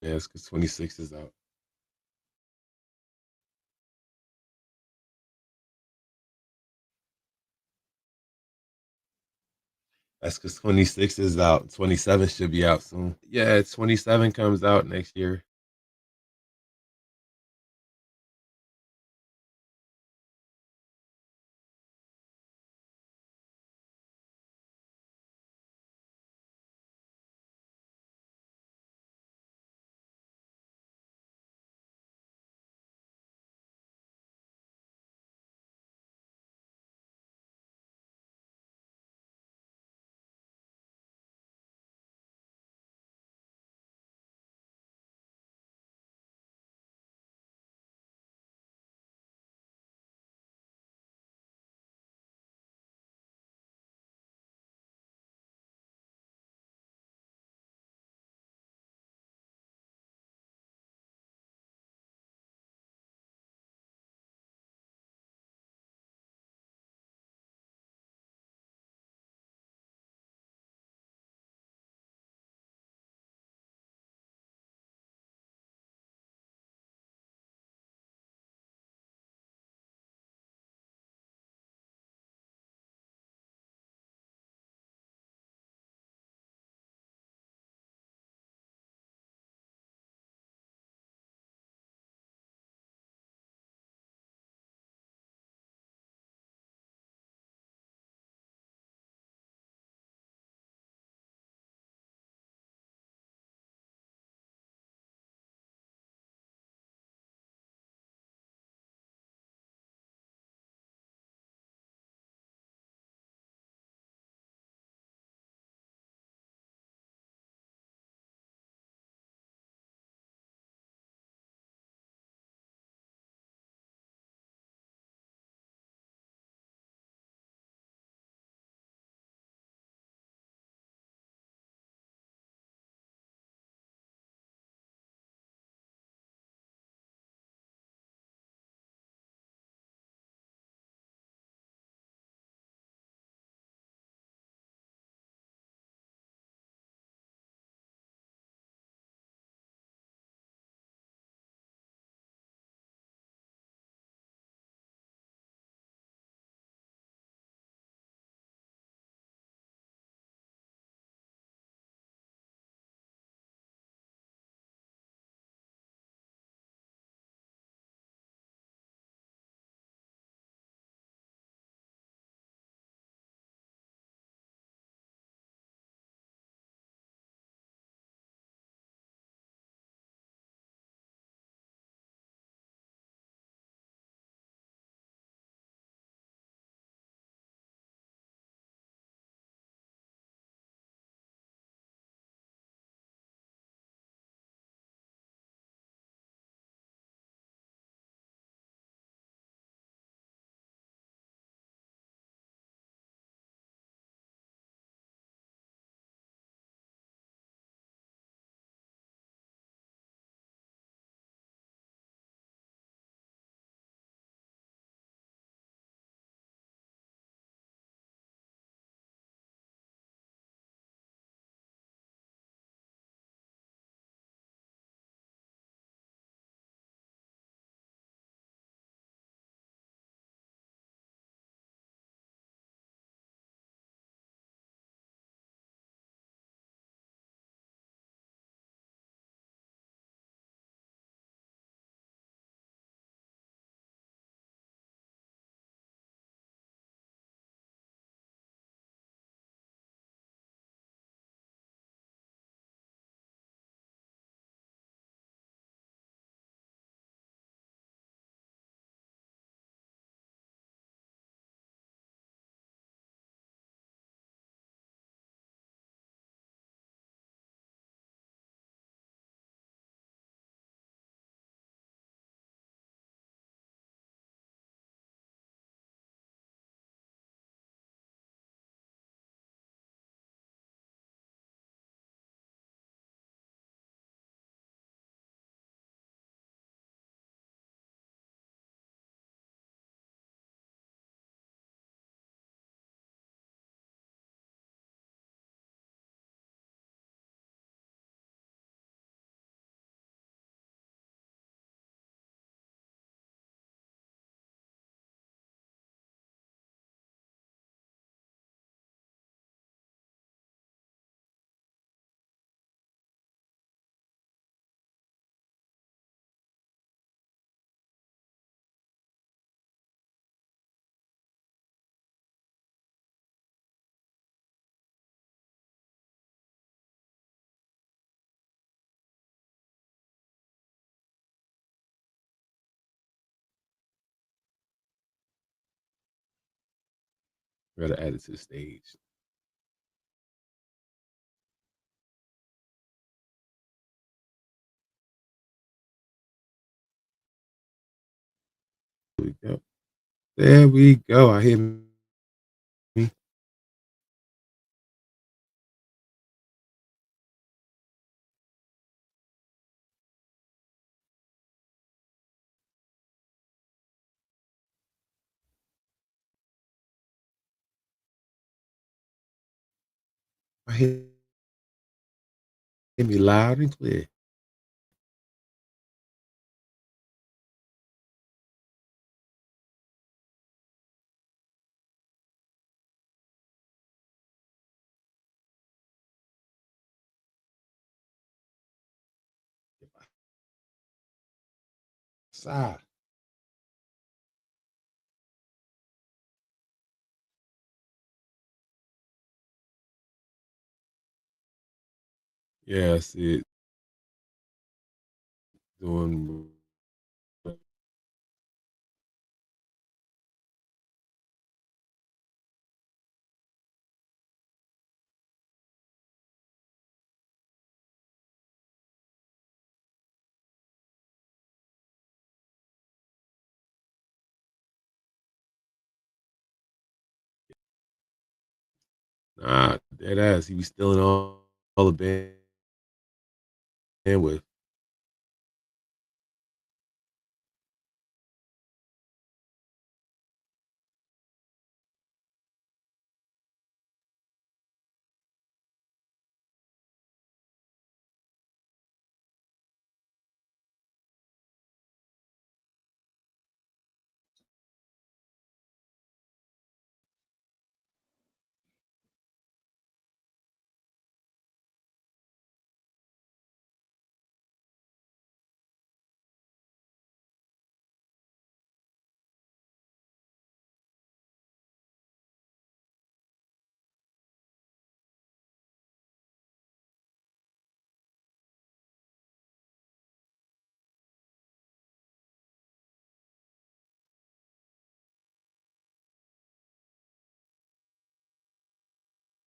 Yeah, it's because 26 is out. That's because 26 is out. 27 should be out soon. Yeah, 27 comes out next year. Gotta add it to the stage. There we go. There we go. I hear me. I hear me loud and clear. Sigh. Yeah, I see it doing. Nah, dead ass. He was stealing all the bandwidth.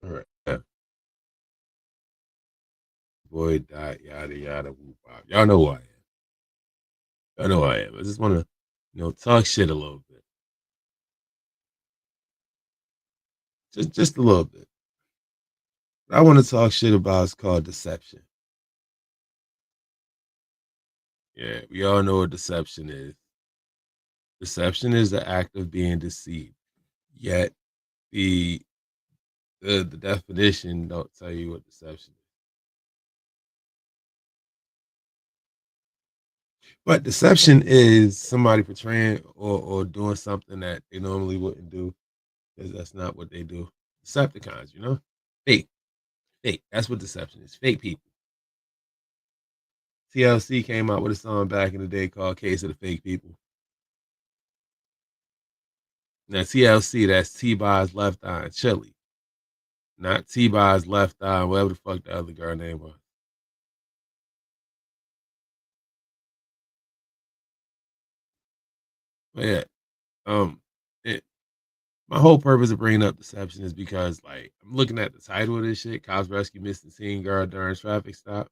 All right. Yeah. Boy, dot, yada, yada, whoop, wop. Y'all know who I am. Y'all know who I am. I just want to, talk shit a little bit. Just a little bit. What I want to talk shit about is called deception. Yeah, we all know what deception is. Deception is the act of being deceived. Yet the the definition don't tell you what deception is. But deception is somebody portraying or doing something that they normally wouldn't do because that's not what they do. Decepticons, fake, fake. That's what deception is. Fake people. TLC came out with a song back in the day called "Case of the Fake People." Now TLC, that's T-Boz Left Eye and Chili, not T-Boz Left Eye, whatever the fuck the other girl name was. But yeah, um, it, my whole purpose of bringing up deception is because, like, I'm looking at the title of this shit: "Cops Rescue Missing Teen Girl During Traffic Stop."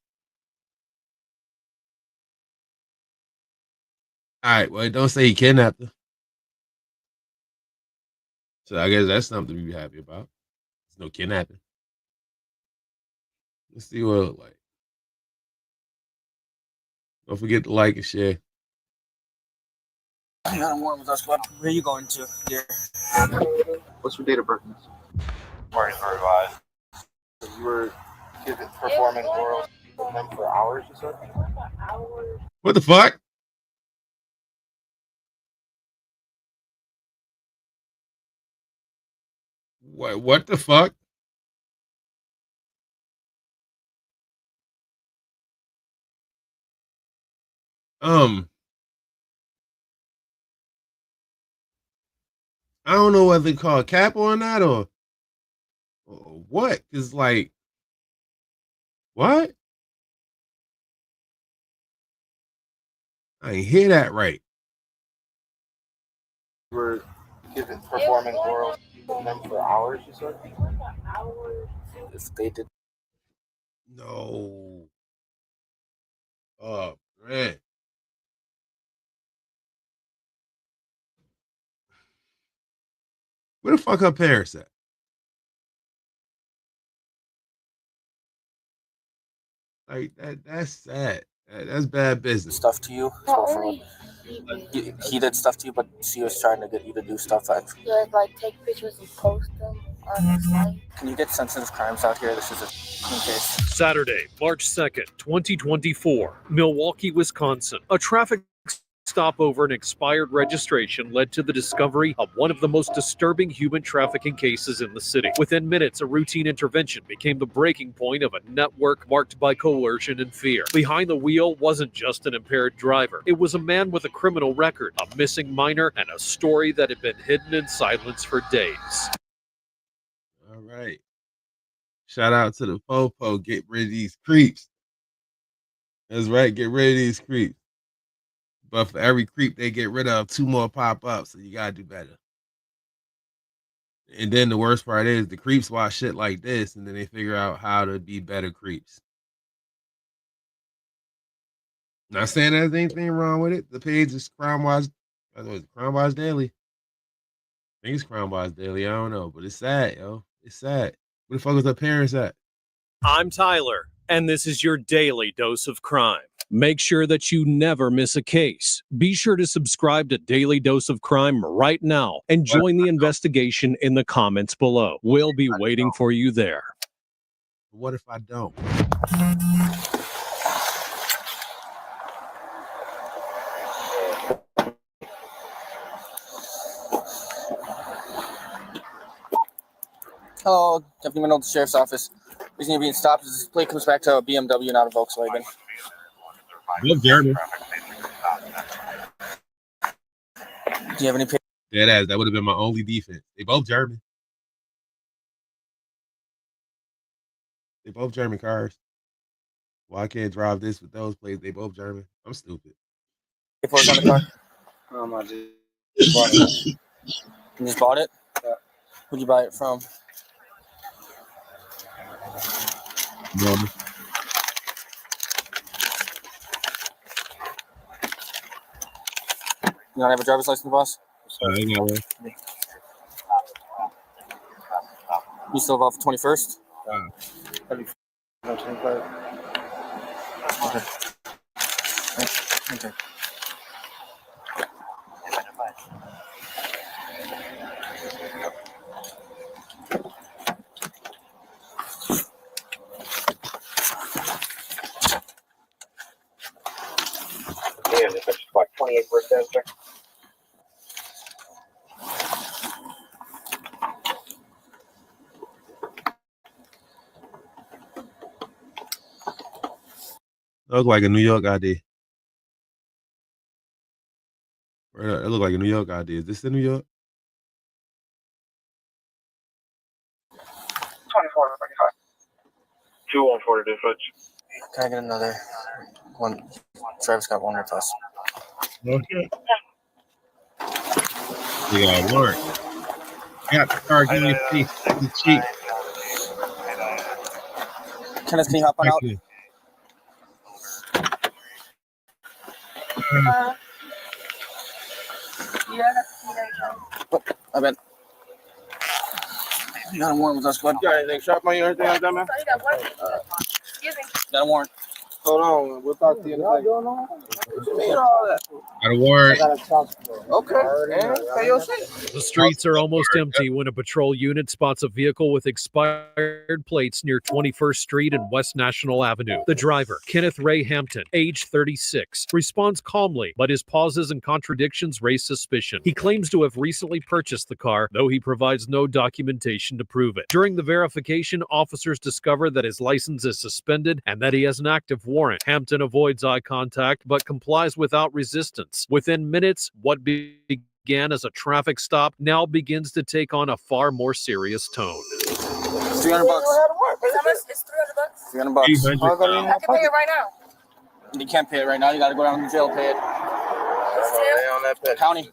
All right, well, don't say he kidnapped her, so I guess that's something to be happy about. There's no kidnapping. Let's see what it look like. Don't forget to like and share. Where are you going to, dear? What's your date of birth? Morning, revised. So you were performing oral with him for hours, you said? What the fuck? What the fuck? Um, I don't know whether to call cap or not or what. Cause like, what? I ain't hear that right. You were performing oral. them for hours, you said? If they did. No. Oh, man. Where the fuck her parents at? Like that's sad. That's bad business. Stuff to you. He did stuff to you, but she was trying to get you to do stuff that. Yeah, like take pictures and post them on the site. Can you get sensitive crimes out here? This is a case. Saturday, March 2nd, 2024, Milwaukee, Wisconsin. A traffic stop over an expired registration led to the discovery of one of the most disturbing human trafficking cases in the city. Within minutes, a routine intervention became the breaking point of a network marked by coercion and fear. Behind the wheel wasn't just an impaired driver. It was a man with a criminal record, a missing minor, and a story that had been hidden in silence for days. All right. Shout out to the Popo. Get rid of these creeps. That's right. Get rid of these creeps. But for every creep they get rid of, 2 more pop up. So you gotta do better. And then the worst part is the creeps watch shit like this, and then they figure out how to be better creeps. Not saying there's anything wrong with it. The page is Crime Watch. Crime Watch Daily. I think it's Crime Watch Daily. I don't know, but it's sad, yo. It's sad. Where the fuck is her parents at? I'm Tyler, and this is your daily dose of crime. Make sure that you never miss a case. Be sure to subscribe to Daily Dose of Crime right now and join the investigation in the comments below. We'll be waiting for you there. What if I don't? Hello, Deputy Minold, the Sheriff's Office. Reason you're being stopped is this plate comes back to a BMW, not a Volkswagen. Love Jeremy. Do you have any? Dead ass. That would have been my only defense. They both German. They both German cars. Why I can't drive this with those plates? They both German. I'm stupid. Paperwork on the car? I just bought it. You just bought it? Yeah. Who'd you buy it from? Norman. You don't have a driver's license, boss? I ain't got one. You still have for 21st? Okay. Okay. Yeah, it's like 28%, sir. Look like a New York ID. It look like a New York ID. Is this in New York? 2425. 2140 dispatch. Can I get another one? Travis got one with us. Okay. You got work. Got the car. Give me a piece. It's cheap. Kenneth, can you hop on out? I bet. You got a warrant with us, bud. You got anything sharp on you or anything like that, man? Got a warrant. Hold on, we'll talk to you in a second. What you mean all that? Got a warrant. Okay, man. Pay your shit. The streets are almost empty when a patrol unit spots a vehicle with expired plates near 21st Street and West National Avenue. The driver, Kenneth Ray Hampton, age 36, responds calmly, but his pauses and contradictions raise suspicion. He claims to have recently purchased the car, though he provides no documentation to prove it. During the verification, officers discover that his license is suspended and that he has an active warrant. Hampton avoids eye contact but complies without resistance. Within minutes, what began as a traffic stop now begins to take on a far more serious tone. $300. How much? It's $300. $300. I can pay it right now. You can't pay it right now. You got to go down to jail, pay it. What's jail? County.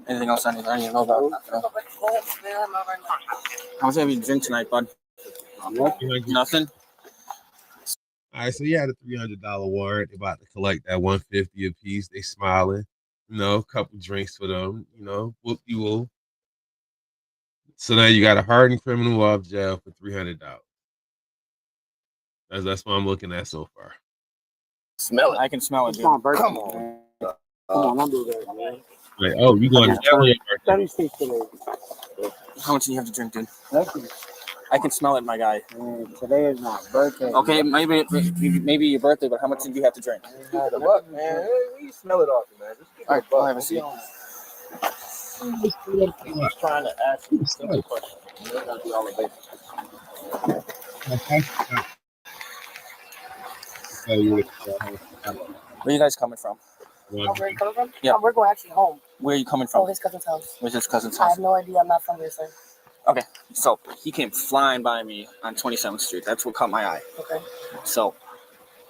Anything else I need to know about? How much have you drink tonight, bud? Nothing. All right, so you had a $300 warrant. They about to collect that $150 a piece. They smiling, a couple drinks for them, whoop you will. So now you got a hardened criminal off jail for $300. That's what I'm looking at so far. Smell it. I can smell it. Dude. Come on. Come on, don't do that, man. Like, oh, you going to jail on your birthday? 36 today. How much do you have to drink, dude? Nothing. I can smell it, my guy. Man, today is my birthday. Okay, maybe your birthday, but how much did you have to drink? Look, man, we smell it off, man. Just All right, I'll have a seat. He was trying to ask you a simple question. You don't gotta be all the Where you guys coming from? Where are you coming from? Yeah. We're going actually home. Where are you coming Oh, from? his cousin's house. Where's his cousin's I house? have no idea. I'm not from here, sir. Okay, so he came flying by me on 27th Street. That's what caught my eye. Okay. So,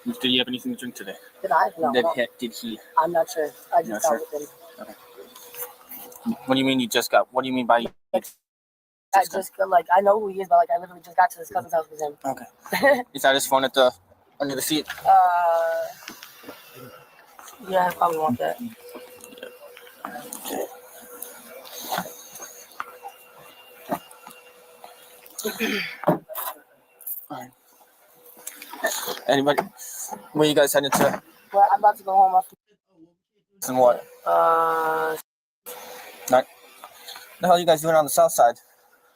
did he have anything to drink today? Did I? No. Did, no. Did he? I'm not sure. I just Not got sure. with him. What do you mean you just got? What do you mean by? I just got, I know who he is, but I literally just got to his cousin's house with him. Okay. Is that his phone under the seat? Yeah, I probably want that. Alright. Anybody? Where you guys headed to? Well, I'm about to go home after. And what? The hell you guys doing on the south side?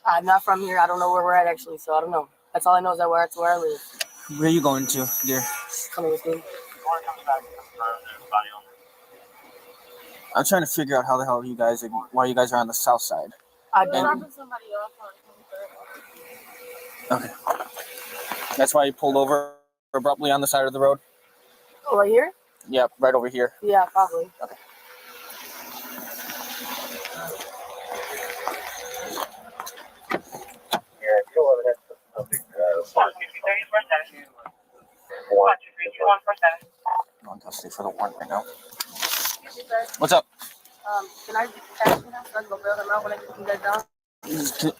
I'm not from here. I don't know where we're at actually, so I don't know. That's all I know is that we're at where I live. Where are you going to, dear? Coming with me. I'm trying to figure out how the hell why you guys are on the south side. I And- don't. Okay. That's why you pulled over abruptly on the side of the road? Oh, right here? Yep, right over here. Yeah, probably. I'm going to stay for the warrant right now. What's up? Can I cash you now so I can go bail them out when I get you guys down?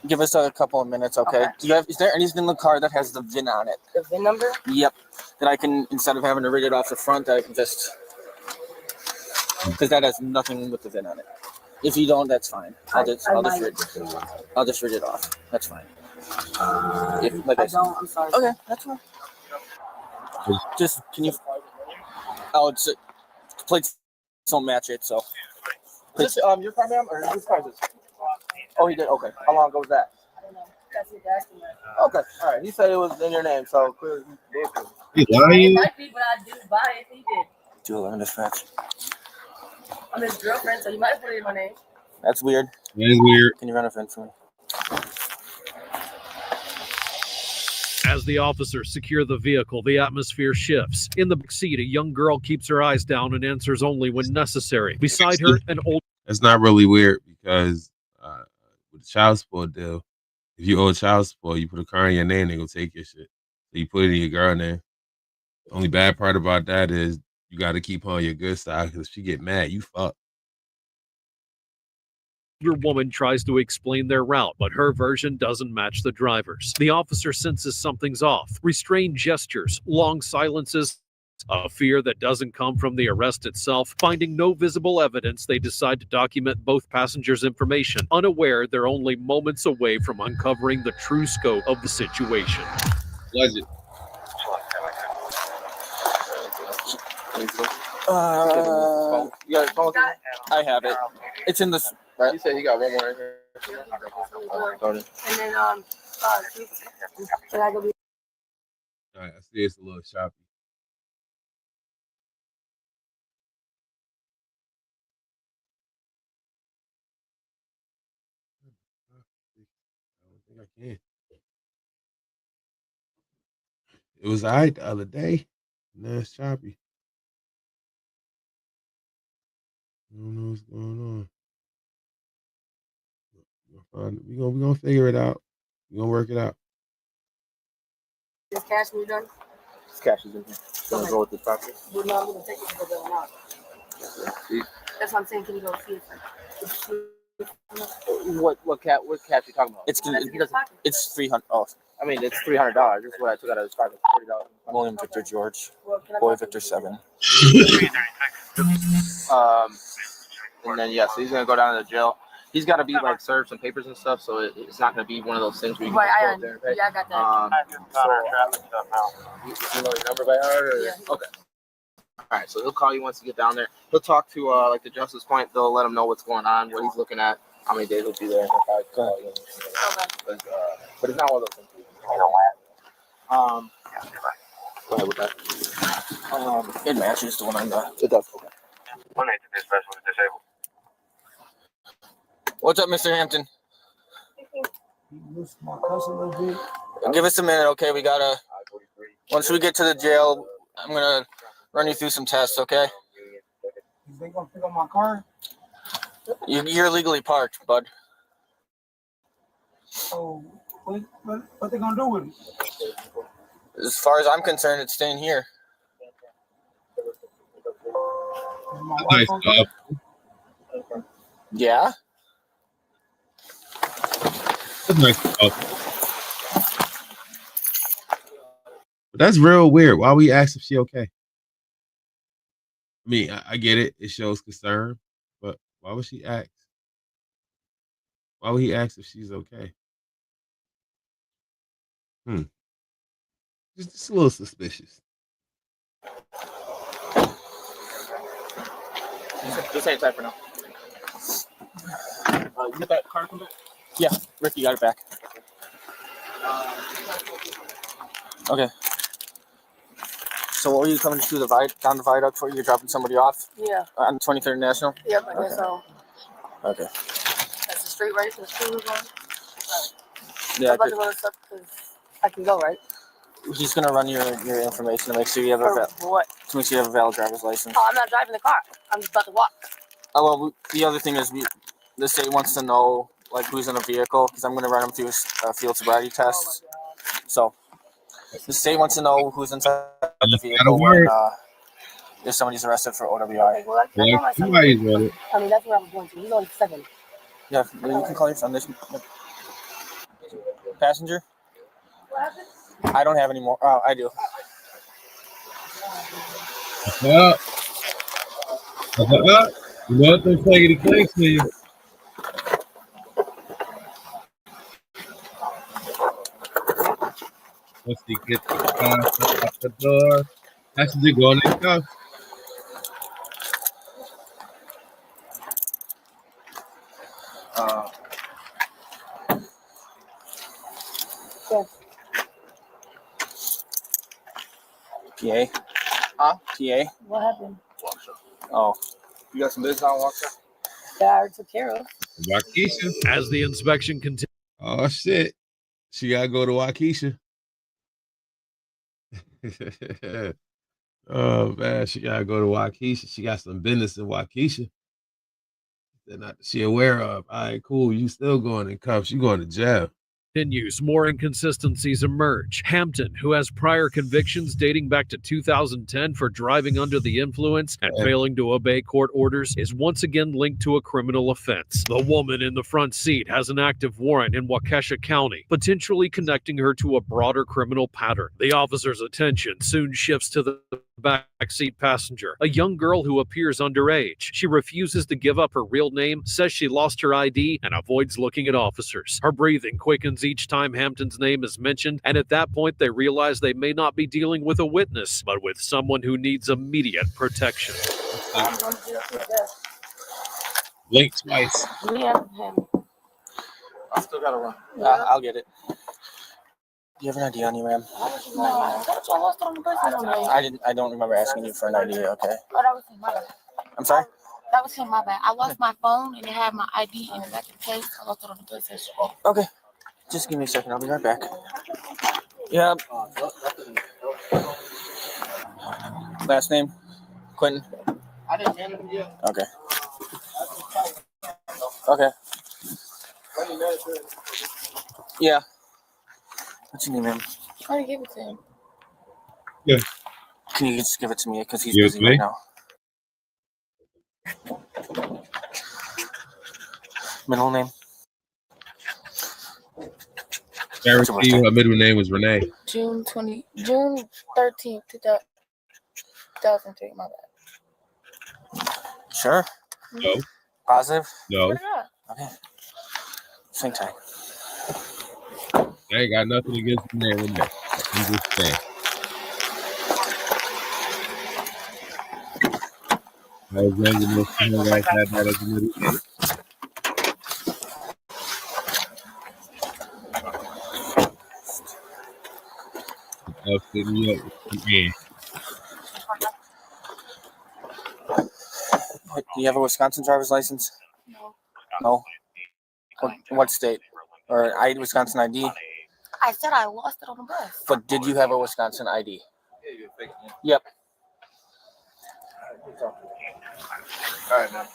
Give us a couple of minutes, okay? Okay. Is there anything in the car that has the VIN on it? The VIN number? Yep. That I can, instead of having to read it off the front, I can just... Because that has nothing with the VIN on it. If you don't, that's fine. I'll just read it off. That's fine. Like I don't. I'm sorry. Okay, that's fine. Just, can you... Oh, it's... plates don't match it, so... Is this your car, ma'am, or whose car is this? Oh, he did? Okay. How long ago was that? I don't know. That's what you're asking me. Okay, all right. He said it was in your name, so clearly. You It lying? might be, but I did buy it. He did. Do a learn dispatch. I'm his girlfriend, so he might put it in my name. That's weird. That's weird. Can you run a VIN for me? As the officers secure the vehicle, the atmosphere shifts. In the backseat, a young girl keeps her eyes down and answers only when necessary. Beside her, an old That's not really weird because with the child support deal, if you owe child support, you put a car in your name, they gonna take your shit. So you put it in your girl name. The only bad part about that is you got to keep on your good side because if she get mad, you fuck. older woman tries to explain their route, but her version doesn't match the driver's. The officer senses something's off. Restrained gestures, long silences, a fear that doesn't come from the arrest itself. Finding no visible evidence, they decide to document both passengers' information, unaware they're only moments away from uncovering the true scope of the situation. Was it? You got his phone? I have it. It's in this. Right? He said he got one more in here. And then can I go be? All right, I see it's a little choppy. I don't think I can. It was all right the other day. Now it's choppy. I don't know what's going on. We're gonna figure it out. We're gonna work it out. Is cash when you're done? This cash is in here. Gonna go with the property. Well, no, I'm gonna take it to the bill now. That's what I'm saying. Can you go see it? What cat you talking about? It's 300. Oh, I mean, it's $300. This is what I took out of his pocket. $40. William Victor George, Well, can I Boy buy Victor 7. And then so he's gonna go down to the jail. He's got to be like serve some papers and stuff, so it's not gonna be one of those things where you can Right, just go I up there and pay. yeah, I got that. You know his number by heart? Or? Yeah. Okay. All right, so he'll call you once you get down there. He'll talk to like the Justice Point. They'll let him know what's going on, what he's looking at, how many days he'll be there. He'll probably call you. Okay. But it's not one of those things. Go ahead with that. It matches the one I got. It does. Okay. What's up, Mr. Hampton? Give us a minute, okay? We gotta. Once we get to the jail, I'm gonna run you through some tests, okay? Is they gonna pick up my car? You're legally parked, bud. So what they gonna do with it? As far as I'm concerned, it's staying here. Is my Nice wife okay? stuff. Yeah? That's nice stuff. But that's real weird. Why we ask if she okay? I mean, I get it. It shows concern, but why would she ask? Why would he ask if she's okay? Just a little suspicious. Just hang tight for now. You get that car from back? Yeah, Ricky got it back. Okay. So what were you coming to do down the viaduct for? You're dropping somebody off Yeah. on 23rd National? Yep, I guess so. Okay. That's the street, right? The street we're going. Yeah, I'm about to go to stuff because I can go, right? he's gonna run your information to make sure you have For what? to make sure you have a valid driver's license. Oh, I'm not driving the car. I'm just about to walk. Oh well, the other thing is the state wants to know like who's in the vehicle because I'm gonna run them through a field sobriety test. So the state wants to know who's inside the vehicle when if somebody's arrested for OWI. Okay, well, that's Yeah, all my son. somebody's on it. I mean, that's where I'm going to. He's only 7. Yeah, you can call your son. This passenger. I don't have any more. Oh, I do. Yeah. You know what they're taking the case for you. Once he gets the car out the door, passenger going in cuffs. PA. Huh? PA. What happened? Oh, You got some business on Walker? That I already took care of. Waukesha. As the inspection continues, Oh shit. She gotta go to Waukesha. Oh man, she gotta go to Waukesha. She got some business in Waukesha. That not she aware of. All right, cool. You still going in cuffs. You going to jail. more inconsistencies emerge. Hampton, who has prior convictions dating back to 2010 for driving under the influence and failing to obey court orders, is once again linked to a criminal offense. The woman in the front seat has an active warrant in Waukesha County, potentially connecting her to a broader criminal pattern. The officer's attention soon shifts to the backseat passenger, a young girl who appears underage. She refuses to give up her real name, says she lost her ID, and avoids looking at officers. Her breathing quickens each time Hampton's name is mentioned, and at that point they realize they may not be dealing with a witness, but with someone who needs immediate protection. I'm going to do it. Blink twice. Me and him. I still gotta run. I'll get it. Do you have an ID on you, ma'am? No, I thought I lost it on the person on there. I don't remember asking you for an ID. Okay. Oh, that was him, my bad. I'm sorry. That was him, my bad. I lost my phone and it had my ID in the back of the case. I lost it on the police station. Okay. Just give me a second. I'll be right back. Yeah. Last name? Quentin. I didn't hand him yet. Okay. Okay. Yeah. What's your name, ma'am? I didn't give it to him. Can you just give it to me because he's You busy okay? right now? Middle name? Guarantee you her middle name was Renee. June 13th, 2003. My bad. Sure. No. Positive? No. Swear to God. Okay. Same time. I ain't got nothing against the name Renee. I'm just saying. Alexander Mills had that as a middle name. Upstate New York. Yeah. Do you have a Wisconsin driver's license? No. No. What state? Or Wisconsin ID? I said I lost it on the bus. But did you have a Wisconsin ID? Yep. All right, man.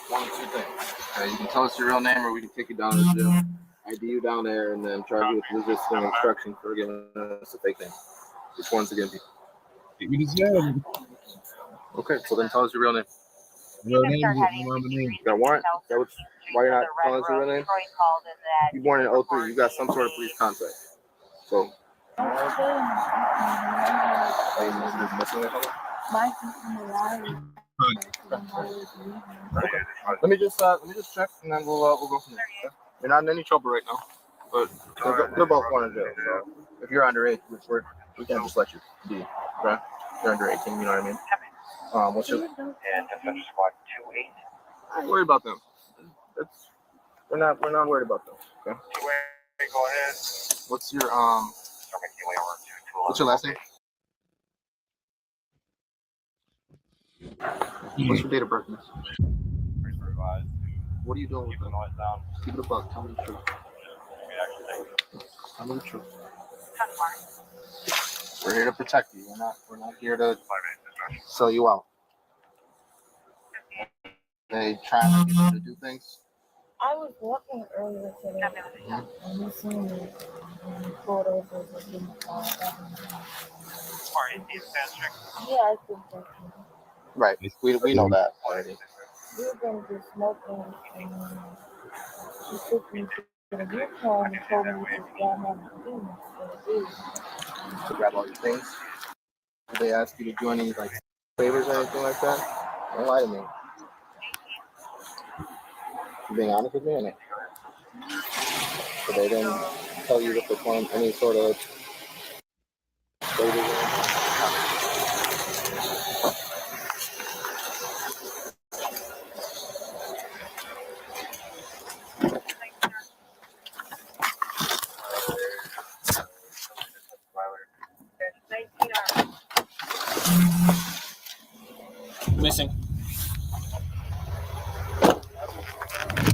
One of two things. You can tell us your real name, or we can take you down to jail. ID you down there, and then charge you with resisting instruction for giving us a fake name. Which one's it gonna be? Take me to jail. Okay, so then tell us your real name. Real name is my mama name. You got a warrant? Why you're not telling us your real name? You born in 03. You got some sort of police contact. So. Let me just check, and then we'll go from there. Okay? You're not in any trouble right now, but they're both going to jail. So if you're underage, we can't just let you be. Okay? You're under 18. You know what I mean? What's your? Don't worry about them. We're not worried about them. Okay. Go ahead. What's your last name? What's your date of birth? Miss? What are you doing with them? Keep it a buck. Tell me the truth. Tell me the truth. We're here to protect you. We're not here to sell you out. They trying to get you to do things. I was walking earlier today, and you seen me pulled over for being Yeah, I think that's it. Right. We know that already. We've been just smoking, and she took me to the vehicle and told me to grab my things for the day. To grab all your things. Did they ask you to do any favors or anything like that? Don't lie to me. You being honest with me or not? So they didn't tell you to perform any sort of favors or anything? Missing.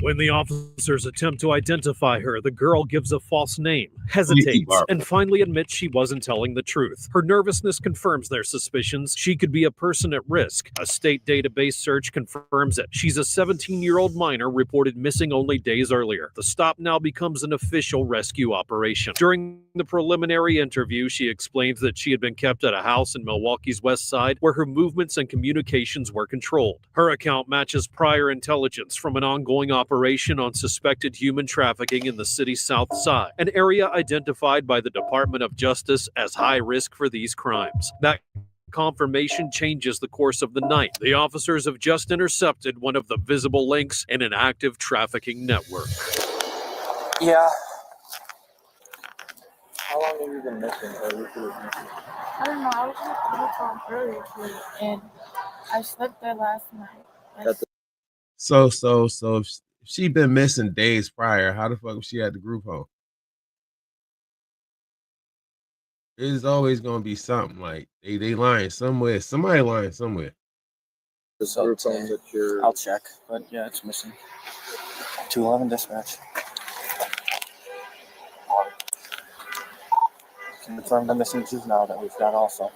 When the officers attempt to identify her, the girl gives a false name, hesitates, and finally admits she wasn't telling the truth. Her nervousness confirms their suspicions. She could be a person at risk. A state database search confirms it. She's a 17-year-old minor reported missing only days earlier. The stop now becomes an official rescue operation. During the preliminary interview, she explains that she had been kept at a house in Milwaukee's West Side where her movements and communications were controlled. Her account matches prior intelligence from an ongoing operation on suspected human trafficking in the city's South Side, an area identified by the Department of Justice as high risk for these crimes. That confirmation changes the course of the night. The officers have just intercepted one of the visible links in an active trafficking network. Yeah. How long have you been missing? I don't know. I was at the home earlier today, and I slept there last night. So if she been missing days prior, how the fuck was she at the group home? There's always gonna be something like they lying somewhere. Somebody lying somewhere. I'll check, but yeah, it's missing. 211 dispatch. Confirm the missing juvenile that we've got also.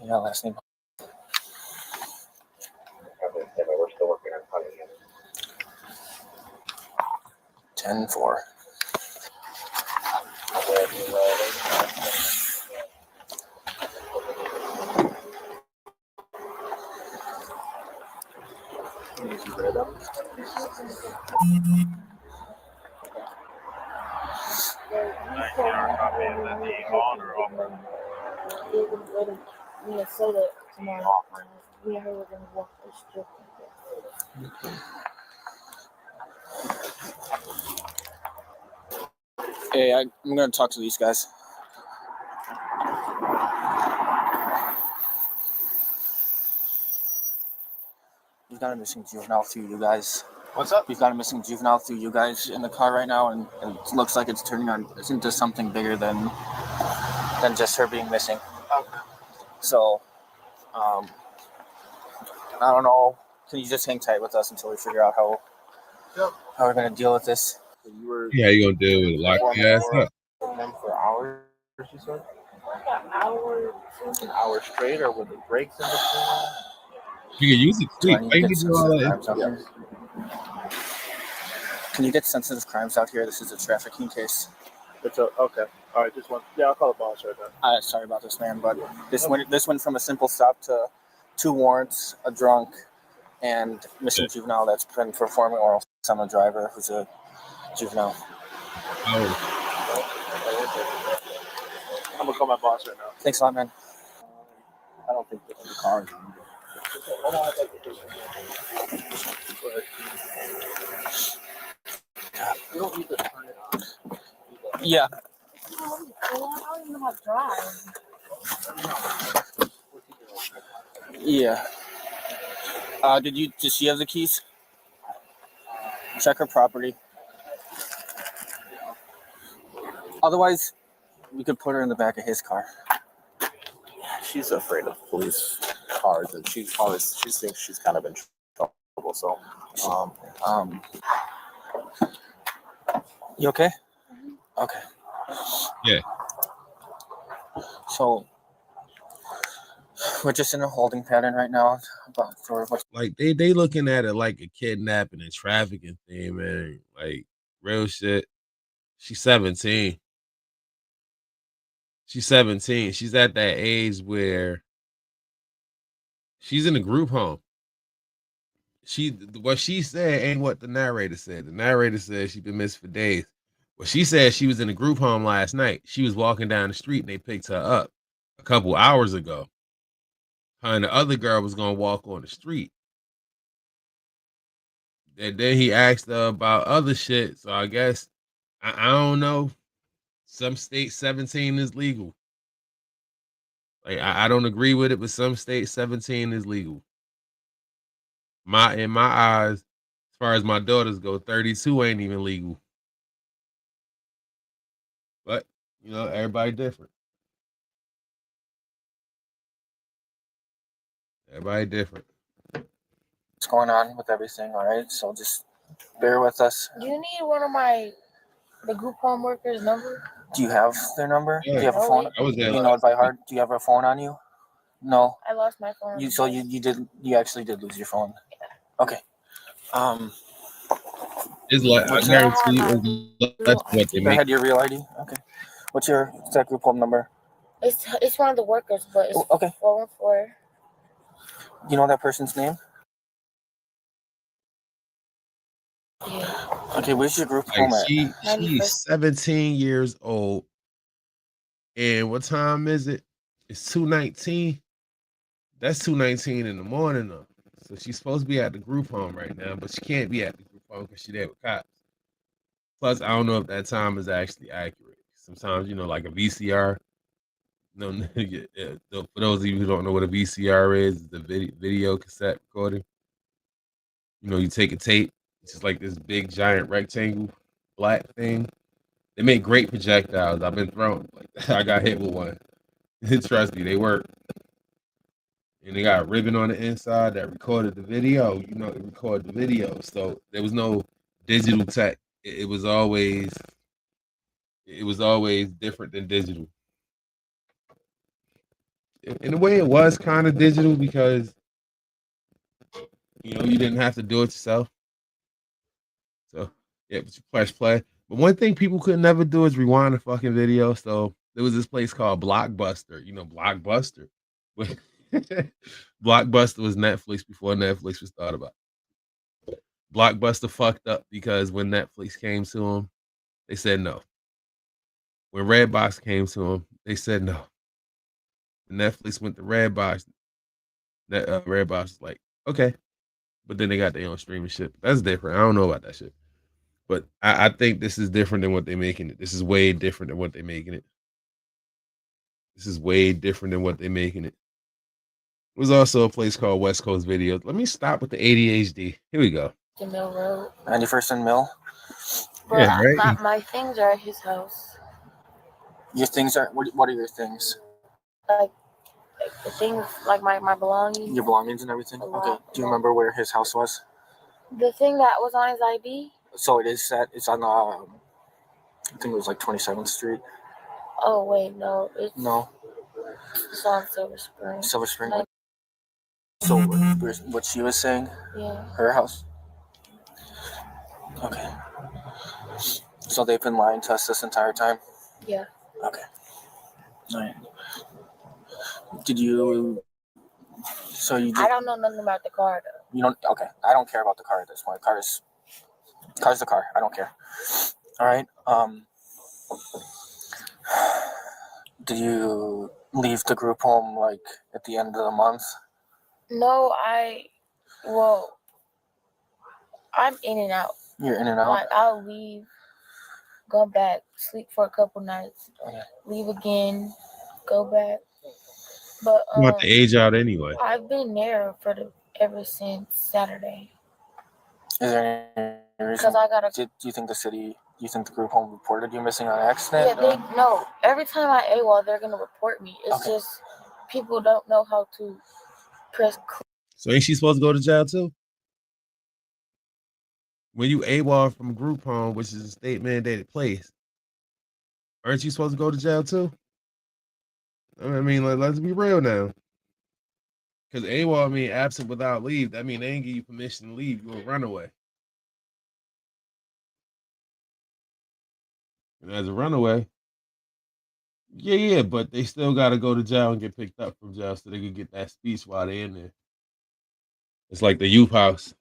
Yeah, last name. We're still working on finding him. 10-4. you told me when we were talking, they were gonna go to Minnesota tomorrow. Me and her were gonna walk the strip. Hey, I'm gonna talk to these guys. We've got a missing juvenile through you guys. What's up? We've got a missing juvenile through you guys in the car right now, and it looks like it's turning on into something bigger than just her being missing. Okay. So, I don't know. Can you just hang tight with us until we figure out how we're gonna deal with this? You were Yeah, you gonna do it? Lock your ass up. with them for hours, you said? Like an hour, An hour straight, or with the breaks in between? You can use it Do I quick. need Why to you get can do all sensitive that? crimes out here? Can you get sensitive crimes out here? This is a trafficking case. It's okay. All right, just one. Yeah, I'll call the boss right now. Sorry about this, man, but this went from a simple stop to 2 warrants, a drunk, and missing juvenile that's been performing oral sex on a driver who's a juvenile. Oh, I'm gonna call my boss right now. Thanks a lot, man. I don't think the car is. You don't need to turn it on. Yeah. I don't even know how to drive. Yeah. Did she have the keys? Check her property. Otherwise, we could put her in the back of his car. She's afraid of police cars, and she thinks she's kind of in trouble. So, You okay? Okay. Yeah. So we're just in a holding pattern right now. For what? like they looking at it like a kidnapping and trafficking thing, man. Like real shit. She's 17. She's 17. She's at that age where she's in a group home. What she said ain't what the narrator said. The narrator said she's been missing for days. Well, she said she was in a group home last night. She was walking down the street and they picked her up a couple hours ago. Her and the other girl was gonna walk on the street. And then he asked her about other shit. So I guess I don't know. Some states 17 is legal. Like I don't agree with it, but some states 17 is legal. In my eyes, as far as my daughters go, 32 ain't even legal. But everybody different. Everybody different. What's going on with everything? All right, so just bear with us. Do you need one of the group home workers' number? Do you have their number? Yeah. Do you have a phone? I was there. Do you know it by heart? Do you have a phone on you? No. I lost my phone. You actually did lose your phone. Okay. It's like I guarantee you, it's less than what they I make. had your real ID. Okay. What's your exact group home number? It's one of the workers, but it's Okay. 414. You know that person's name? Yeah. Okay, where's your group home Like at? she's 17 years old. And what time is it? It's 2:19. That's 2:19 in the morning though. So she's supposed to be at the group home right now, but she can't be at the group home because she's there with cops. Plus, I don't know if that time is actually accurate. Sometimes, like a VCR. No, for those of you who don't know what a VCR is, it's the video cassette recording. You take a tape, it's just like this big giant rectangle black thing. They make great projectiles. I've been thrown. Like, I got hit with one. Trust me, they work. And they got a ribbon on the inside that recorded the video. It recorded the video. So there was no digital tech. It was always different than digital. In a way, it was kind of digital because you didn't have to do it yourself. So yeah, but you press play. But one thing people could never do is rewind a fucking video. So there was this place called Blockbuster. Blockbuster. Blockbuster was Netflix before Netflix was thought about. Blockbuster fucked up because when Netflix came to them, they said no. when Redbox came to him, they said no. Netflix went to Redbox. That Redbox was like, okay, but then they got their own streaming shit. That's different. I don't know about that shit, but I think this is different than what they're making it. This is way different than what they're making it. This is way different than what they're making it. There's also a place called West Coast Video. Let me stop with the ADHD. Here we go. The Mill Road. 91st and Mill. But Yeah, right. my things are at his house. Your things are what are your things? Like the things, like my belongings. Your belongings and everything. Okay. Do you remember where his house was? The thing that was on his ID. So it is set. It's on I think it was like 27th Street. Oh wait, no, it's on Silver Spring. Silver Spring. Like, so what she was saying? yeah. Her house. Okay. So they've been lying to us this entire time? Yeah. Okay. All right. Did you... So you... I don't know nothing about the car, though. You don't... Okay. I don't care about the car at this point. Car's the car. I don't care. All right. Did you leave the group home, like, at the end of the month? No, I'm in and out. You're in and out? Like, I'll leave, go back, sleep for a couple nights, Okay. leave again, go back. But You want to age out anyway. I've been there ever since Saturday. Is there any reason? Because I gotta. Do you think the group home reported you missing on accident? Yeah, no. Every time I AWOL, they're gonna report me. It's just people don't know how to press. So ain't she supposed to go to jail too? When you AWOL from group home, which is a state mandated place, aren't you supposed to go to jail too? I mean, let's be real now. Because AWOL mean absent without leave. That mean they ain't give you permission to leave. You're a runaway. And as a runaway, yeah, but they still got to go to jail and get picked up from jail so they can get that speech while they're in there. It's like the youth house.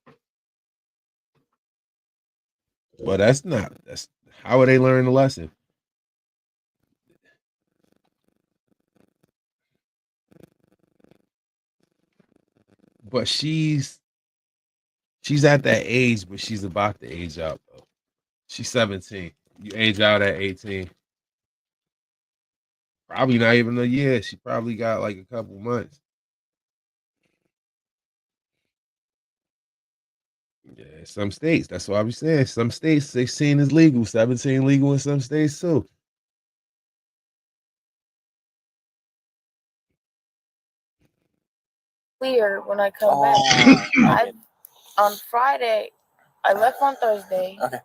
Well, that's how would they learn the lesson? But she's at that age, but she's about to age out though. She's 17. You age out at 18. Probably not even a year. She probably got like a couple months. Yeah, some states. That's what I was saying. Some states 16 is legal, 17 legal in some states too. Clear when I come back. On Friday, I left on Thursday. Okay.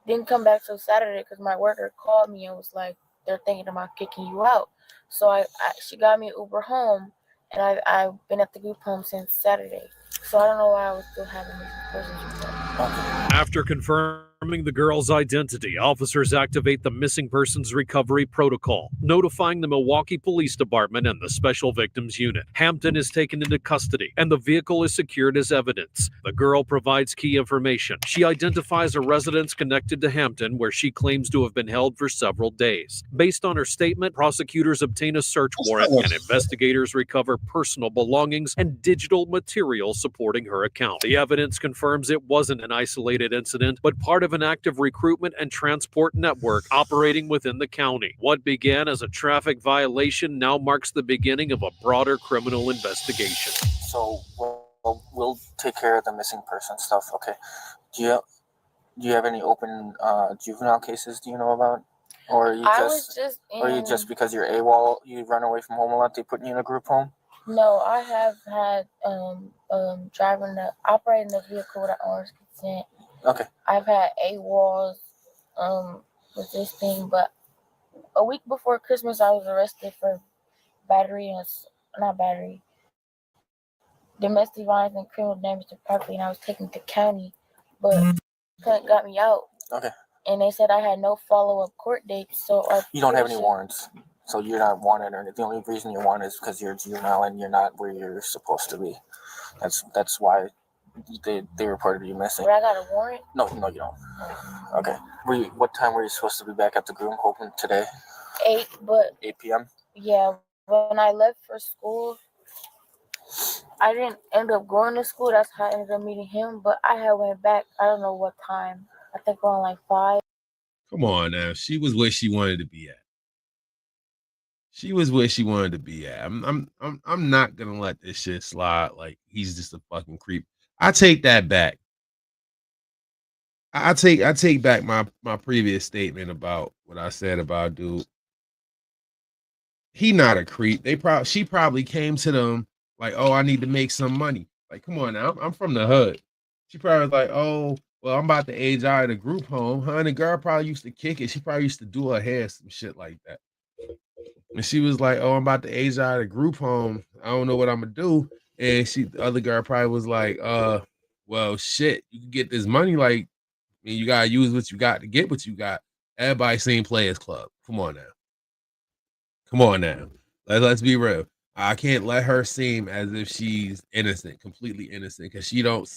Didn't come back till Saturday because my worker called me and was like, "They're thinking about kicking you out." So she got me an Uber home, and I've been at the group home since Saturday. So I don't know why I was still having these persons. After confirming the girl's identity, officers activate the Missing Persons Recovery Protocol, notifying the Milwaukee Police Department and the Special Victims Unit. Hampton is taken into custody, and the vehicle is secured as evidence. The girl provides key information. She identifies a residence connected to Hampton where she claims to have been held for several days. Based on her statement, prosecutors obtain a search warrant, and investigators recover personal belongings and digital material supporting her account. The evidence confirms it wasn't an isolated incident, but part of an active recruitment and transport network operating within the county. What began as a traffic violation now marks the beginning of a broader criminal investigation. So we'll take care of the missing person stuff. Okay. Do you have any open juvenile cases? Do you know about? Or you just because you're AWOL, you run away from home a lot, they put you in a group home? No, I have had operating the vehicle without owner's consent. Okay. I've had AWOLs with this thing, but a week before Christmas, I was arrested for domestic violence and criminal damage to property, and I was taken to county, but got me out. Okay. And they said I had no follow-up court dates, so you don't have any warrants, so you're not wanted, or the only reason you're wanted is because you're a juvenile and you're not where you're supposed to be. That's why they reported you missing. But I got a warrant? No, you don't. Okay. What time were you supposed to be back at the group home today? 8, but 8 p.m. yeah, when I left for school, I didn't end up going to school. That's how I ended up meeting him. But I had went back. I don't know what time. I think around like 5. Come on now. She was where she wanted to be at. She was where she wanted to be at. I'm not gonna let this shit slide. Like he's just a fucking creep. I take that back. I take back my previous statement about what I said about dude. He not a creep. She probably came to them like, oh, I need to make some money. Like, come on now, I'm from the hood. She probably was like, oh, well, I'm about to age out of the group home. Her and the girl probably used to kick it. She probably used to do her hair, some shit like that. And she was like, oh, I'm about to age out of the group home. I don't know what I'm gonna do. And the other girl probably was like, well, shit, you can get this money. Like, I mean, you gotta use what you got to get what you got. Everybody seen Players Club. Come on now. Come on now. Let's be real. I can't let her seem as if she's innocent, completely innocent, because she don't.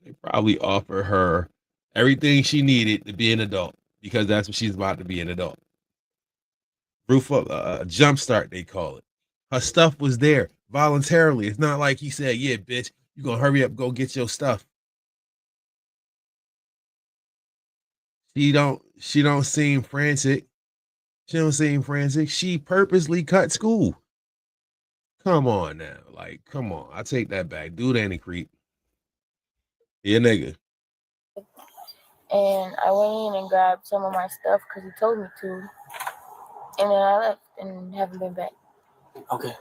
They probably offer her everything she needed to be an adult because that's what she's about to be, an adult. Roof up, jump start, they call it. Her stuff was there voluntarily. It's not like he said, "Yeah, bitch, you gonna hurry up, go get your stuff." She don't seem frantic. She don't seem frantic. She purposely cut school. Come on now. Like, come on. I take that back. Dude ain't a creep. Yeah, nigga. And I went in and grabbed some of my stuff because he told me to. And then I left and haven't been back. Okay.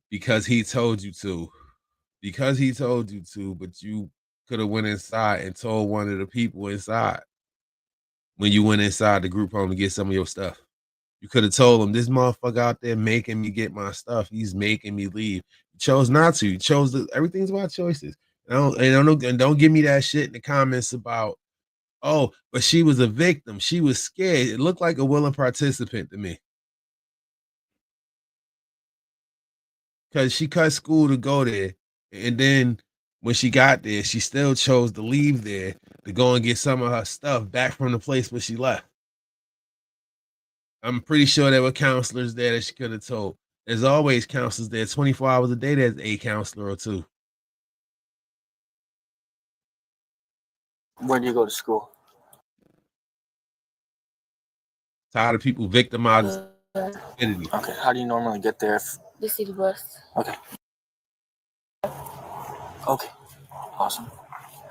Because he told you to. Because he told you to, but you could have went inside and told one of the people inside when you went inside the group home to get some of your stuff. You could have told him, this motherfucker out there making me get my stuff. He's making me leave. You chose not to. You chose everything's about choices. And don't give me that shit in the comments about, oh, but she was a victim. She was scared. It looked like a willing participant to me. Because she cut school to go there. And then when she got there, she still chose to leave there to go and get some of her stuff back from the place where she left. I'm pretty sure there were counselors there that she could have told. There's always counselors there. 24 hours a day, there's a counselor or two. Where do you go to school? Tired of people victimizing community. Okay. How do you normally get there? The city bus. Okay. Okay. Awesome.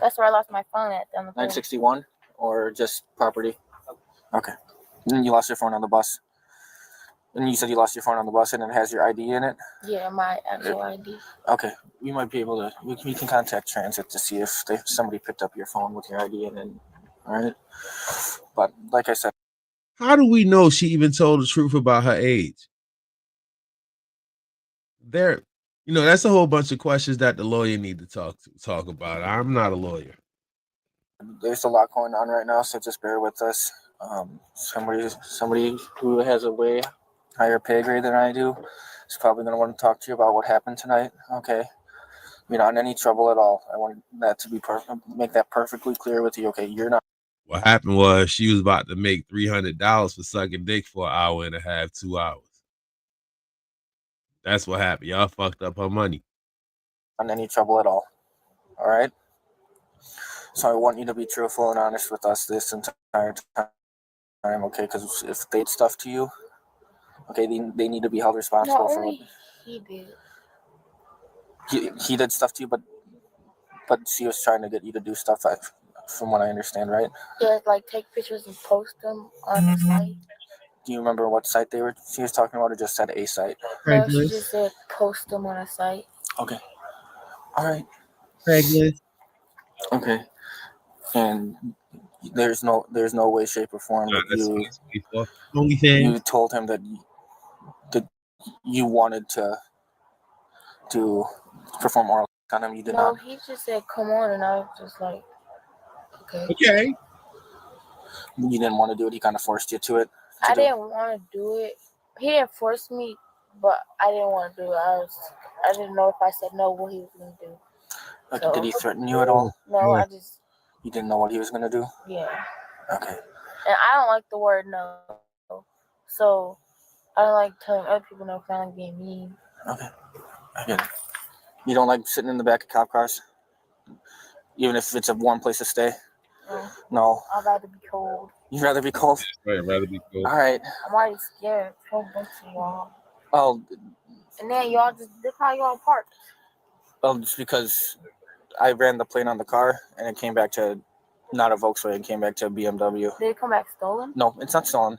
That's where I lost my phone at. 961 or just property? Okay. And you lost your phone on the bus. And you said you lost your phone on the bus and it has your ID in it? Yeah, my actual ID. Okay. We might be able to, we can contact transit to see if somebody picked up your phone with your ID in it. All right. But like I said, how do we know she even told the truth about her age? That's a whole bunch of questions that the lawyer need to talk about. I'm not a lawyer. There's a lot going on right now, so just bear with us. Somebody who has a way higher pay grade than I do is probably going to want to talk to you about what happened tonight. Okay, you're not in any trouble at all. I want that to be make that perfectly clear with you. Okay, you're not. What happened was she was about to make $300 for sucking dick for an hour and a half, 2 hours. That's what happened. Y'all fucked up her money. Not in any trouble at all. All right. So I want you to be truthful and honest with us this entire time, okay? Because if they did stuff to you, okay, they need to be held responsible No, for only it. he did. He did stuff to you, but she was trying to get you to do stuff, from what I understand, right? Yeah, like take pictures and post them on the site. Do you remember what site she was talking about, or just said a site? No, she just said post them on a site. Okay. All right. Craigslist. Okay. And there's no way, shape, or form that you told him that you wanted to perform oral on him. You did not. No, he just said come on, and I was just like, okay. Okay. You didn't want to do it. He kind of forced you to it. I didn't want to do it. He didn't force me, but I didn't want to do it. I didn't know if I said no what he was gonna do. Like, So- did he threaten you at all? No, I just You didn't know what he was gonna do? yeah. Okay. And I don't like the word no. So I don't like telling other people no because I like being mean. Okay. I get it. You don't like sitting in the back of cop cars? Even if it's a warm place to stay? No, No. I'd rather be cold. You'd rather be cold? Right, rather be cool. All right. I'm already scared. Don't bunch of y'all. Oh, And then y'all just look how y'all parked. well, just because I ran the plate on the car and it came back to not a Volkswagen, it came back to a BMW. Did it come back stolen? No, it's not stolen.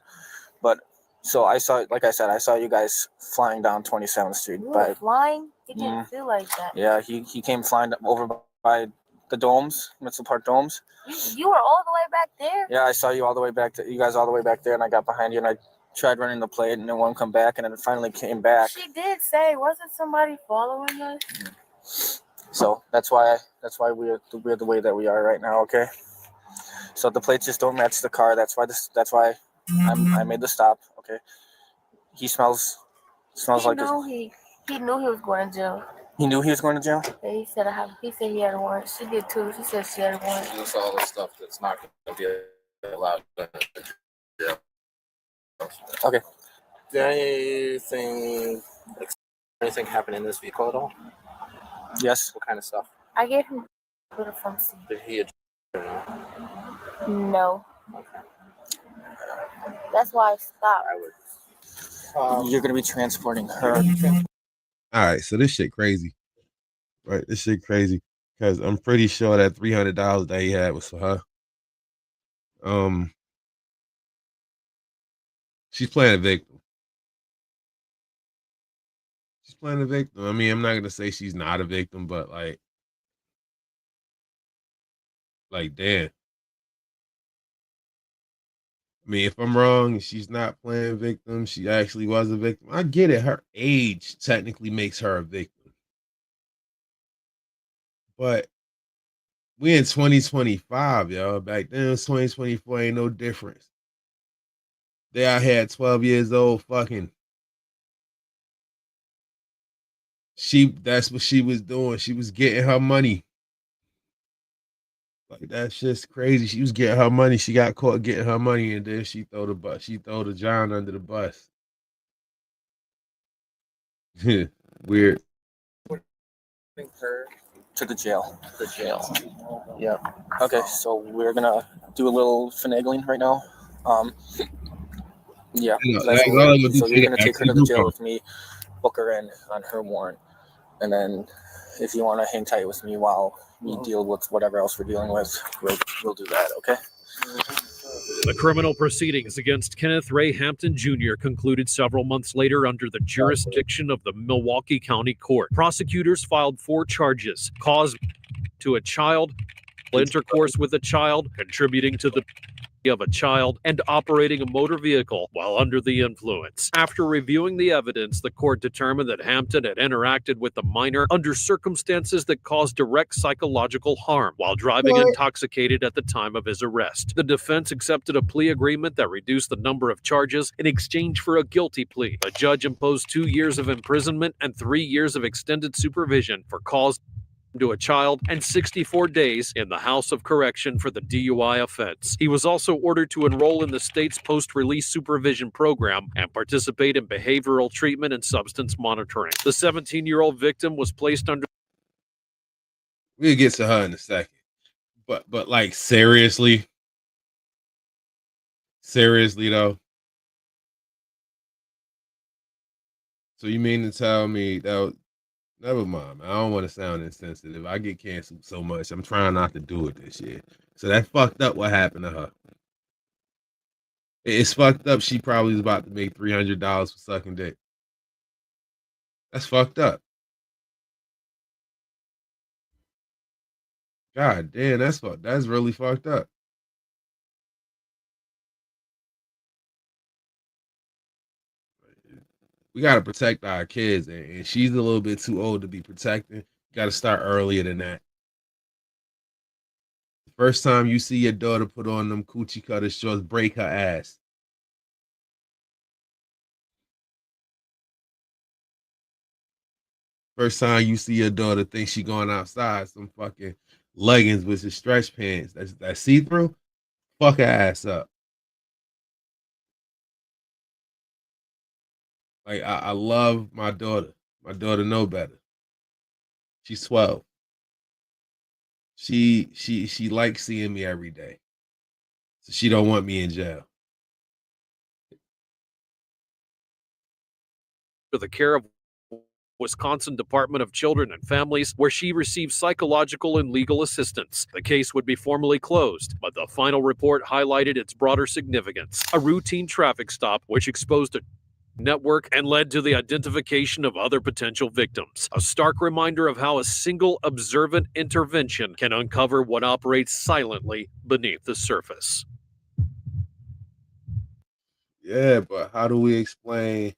But so I saw, like I said, I saw you guys flying down 27th Street. You were By, flying? It didn't feel like that. yeah, he came flying over by the domes, Mitchell Park domes. You were all the way back there? Yeah, I saw you all the way back to you guys all the way back there, and I got behind you and I tried running the plate and it wouldn't come back, and then it finally came back. She did say, wasn't somebody following us? So that's why we're the way that we are right now. Okay. So the plates just don't match the car. That's why I made the stop. Okay. He smells He like knew he knew he was going to jail. he knew he was going to jail. Yeah, he said he had a warrant. She did too. She said she had a warrant. This all the stuff that's not going to be allowed. Yeah. Okay. Did anything happen in this vehicle at all? Yes. What kind of stuff? I gave him to the front seat. Did he? No. That's why I stopped. You're gonna be transporting her. All right, so this shit crazy, right? This shit crazy because I'm pretty sure that $300 that he had was for her. She's playing a victim. She's playing a victim. I mean, I'm not gonna say she's not a victim, but like, damn. I mean, if I'm wrong and she's not playing victim, she actually was a victim. I get it. Her age technically makes her a victim. But we in 2025, y'all. Back then it was 2024, ain't no difference. They out here at 12 years old fucking. That's what she was doing. She was getting her money. Like, that's just crazy. She was getting her money. She got caught getting her money, and then she throw the John under the bus. Weird. Her To the jail. the jail. Yeah. Okay, so we're gonna do a little finagling right now. Yeah. Yeah, That's that's what all I'm we're- gonna do so to you're get gonna back take to her the to the group jail home. with me, book her in on her warrant, and then if you want to hang tight with me while we deal with whatever else we're dealing with, we'll do that. Okay. The criminal proceedings against Kenneth Ray Hampton Jr. concluded several months later under the jurisdiction of the Milwaukee County Court. Prosecutors filed 4 charges: cause to a child, intercourse with a child, contributing to the of a child, and operating a motor vehicle while under the influence. After reviewing the evidence, the court determined that Hampton had interacted with the minor under circumstances that caused direct psychological harm while driving intoxicated at the time of his arrest. The defense accepted a plea agreement that reduced the number of charges in exchange for a guilty plea. The judge imposed 2 years of imprisonment and 3 years of extended supervision for cause to a child and 64 days in the House of Correction for the DUI offense. He was also ordered to enroll in the state's post-release supervision program and participate in behavioral treatment and substance monitoring. The 17-year-old victim was placed under. We'll get to her in a second. But like, seriously though. So you mean to tell me that? Never mind. I don't want to sound insensitive. I get canceled so much. I'm trying not to do it this year. So that fucked up what happened to her. It's fucked up. She probably was about to make $300 for sucking dick. That's fucked up. God damn, that's really fucked up. We gotta protect our kids, and she's a little bit too old to be protecting. Got to start earlier than that. The first time you see your daughter put on them coochie cutter shorts, break her ass. First time you see your daughter think she going outside, some fucking leggings with some stretch pants that see through, fuck her ass up. Like I love my daughter. My daughter know better. She's 12. She likes seeing me every day. So she don't want me in jail. The care of Wisconsin Department of Children and Families, where she received psychological and legal assistance. The case would be formally closed, but the final report highlighted its broader significance. A routine traffic stop which exposed a network and led to the identification of other potential victims. A stark reminder of how a single observant intervention can uncover what operates silently beneath the surface. Yeah, but how do we explain?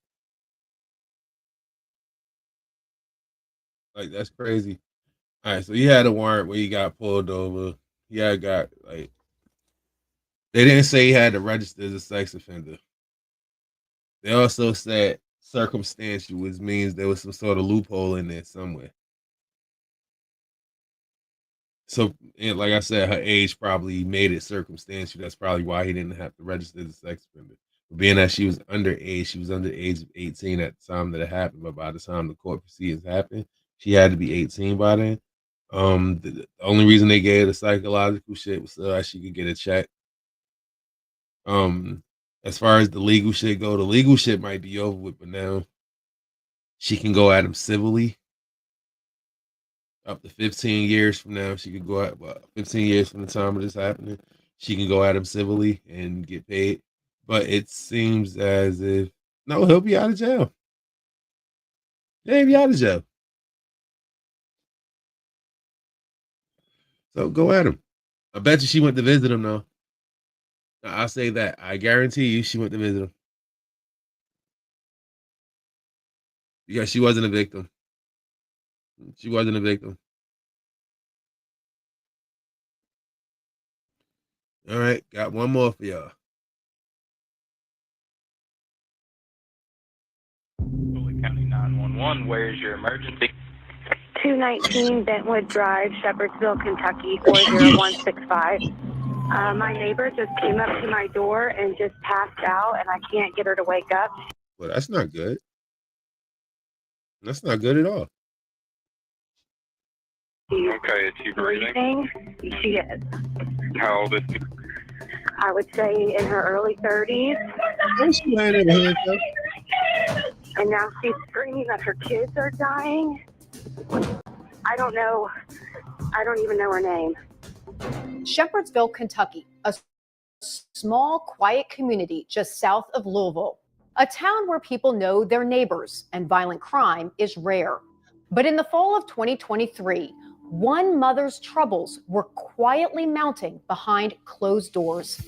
Like, that's crazy. All right, so he had a warrant where he got pulled over. He had got, like, they didn't say he had to register as a sex offender. They also said circumstantial, which means there was some sort of loophole in there somewhere. So, and like I said, her age probably made it circumstantial. That's probably why he didn't have to register as a sex offender. But being that she was underage, she was under the age of 18 at the time that it happened. But by the time the court proceedings happened, she had to be 18 by then. The only reason they gave her the psychological shit was so that she could get a check. As far as the legal shit go, the legal shit might be over with, but now she can go at him civilly. Up to 15 years from now, she could go at 15 years from the time of this happening, she can go at him civilly and get paid. But it seems as if no, he'll be out of jail. Yeah, he'll be out of jail. So go at him. I bet you she went to visit him though. I'll say that. I guarantee you she went to visit him. Because she wasn't a victim. She wasn't a victim. All right, got one more for y'all. Foley County 911, where's your emergency? 219 Bentwood Drive, Shepherdsville, Kentucky 40165. My neighbor just came up to my door and just passed out, and I can't get her to wake up. Well, that's not good. That's not good at all. She's Okay, is she breathing? breathing. She is. How old is she? I would say in her early 30s, Where's she laying in the handcuff? and now she's screaming that her kids are dying. I don't know. I don't even know her name. Shepherdsville, Kentucky, a small, quiet community just south of Louisville, a town where people know their neighbors and violent crime is rare. But in the fall of 2023, one mother's troubles were quietly mounting behind closed doors.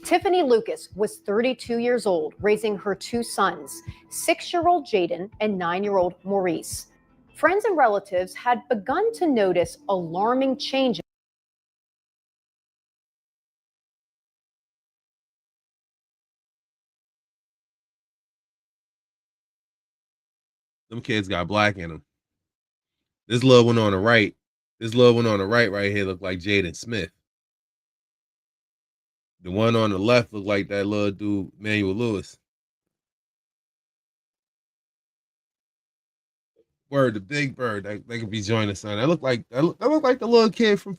Tiffany Lucas was 32 years old, raising her two sons, 6-year-old Jaden and 9-year-old Maurice. Friends and relatives had begun to notice alarming changes. Them kids got black in them. This little one on the right, right here look like Jaden Smith. The one on the left looked like that little dude, Manuel Lewis. Word, the big bird. They could be joining son. That look like the little kid from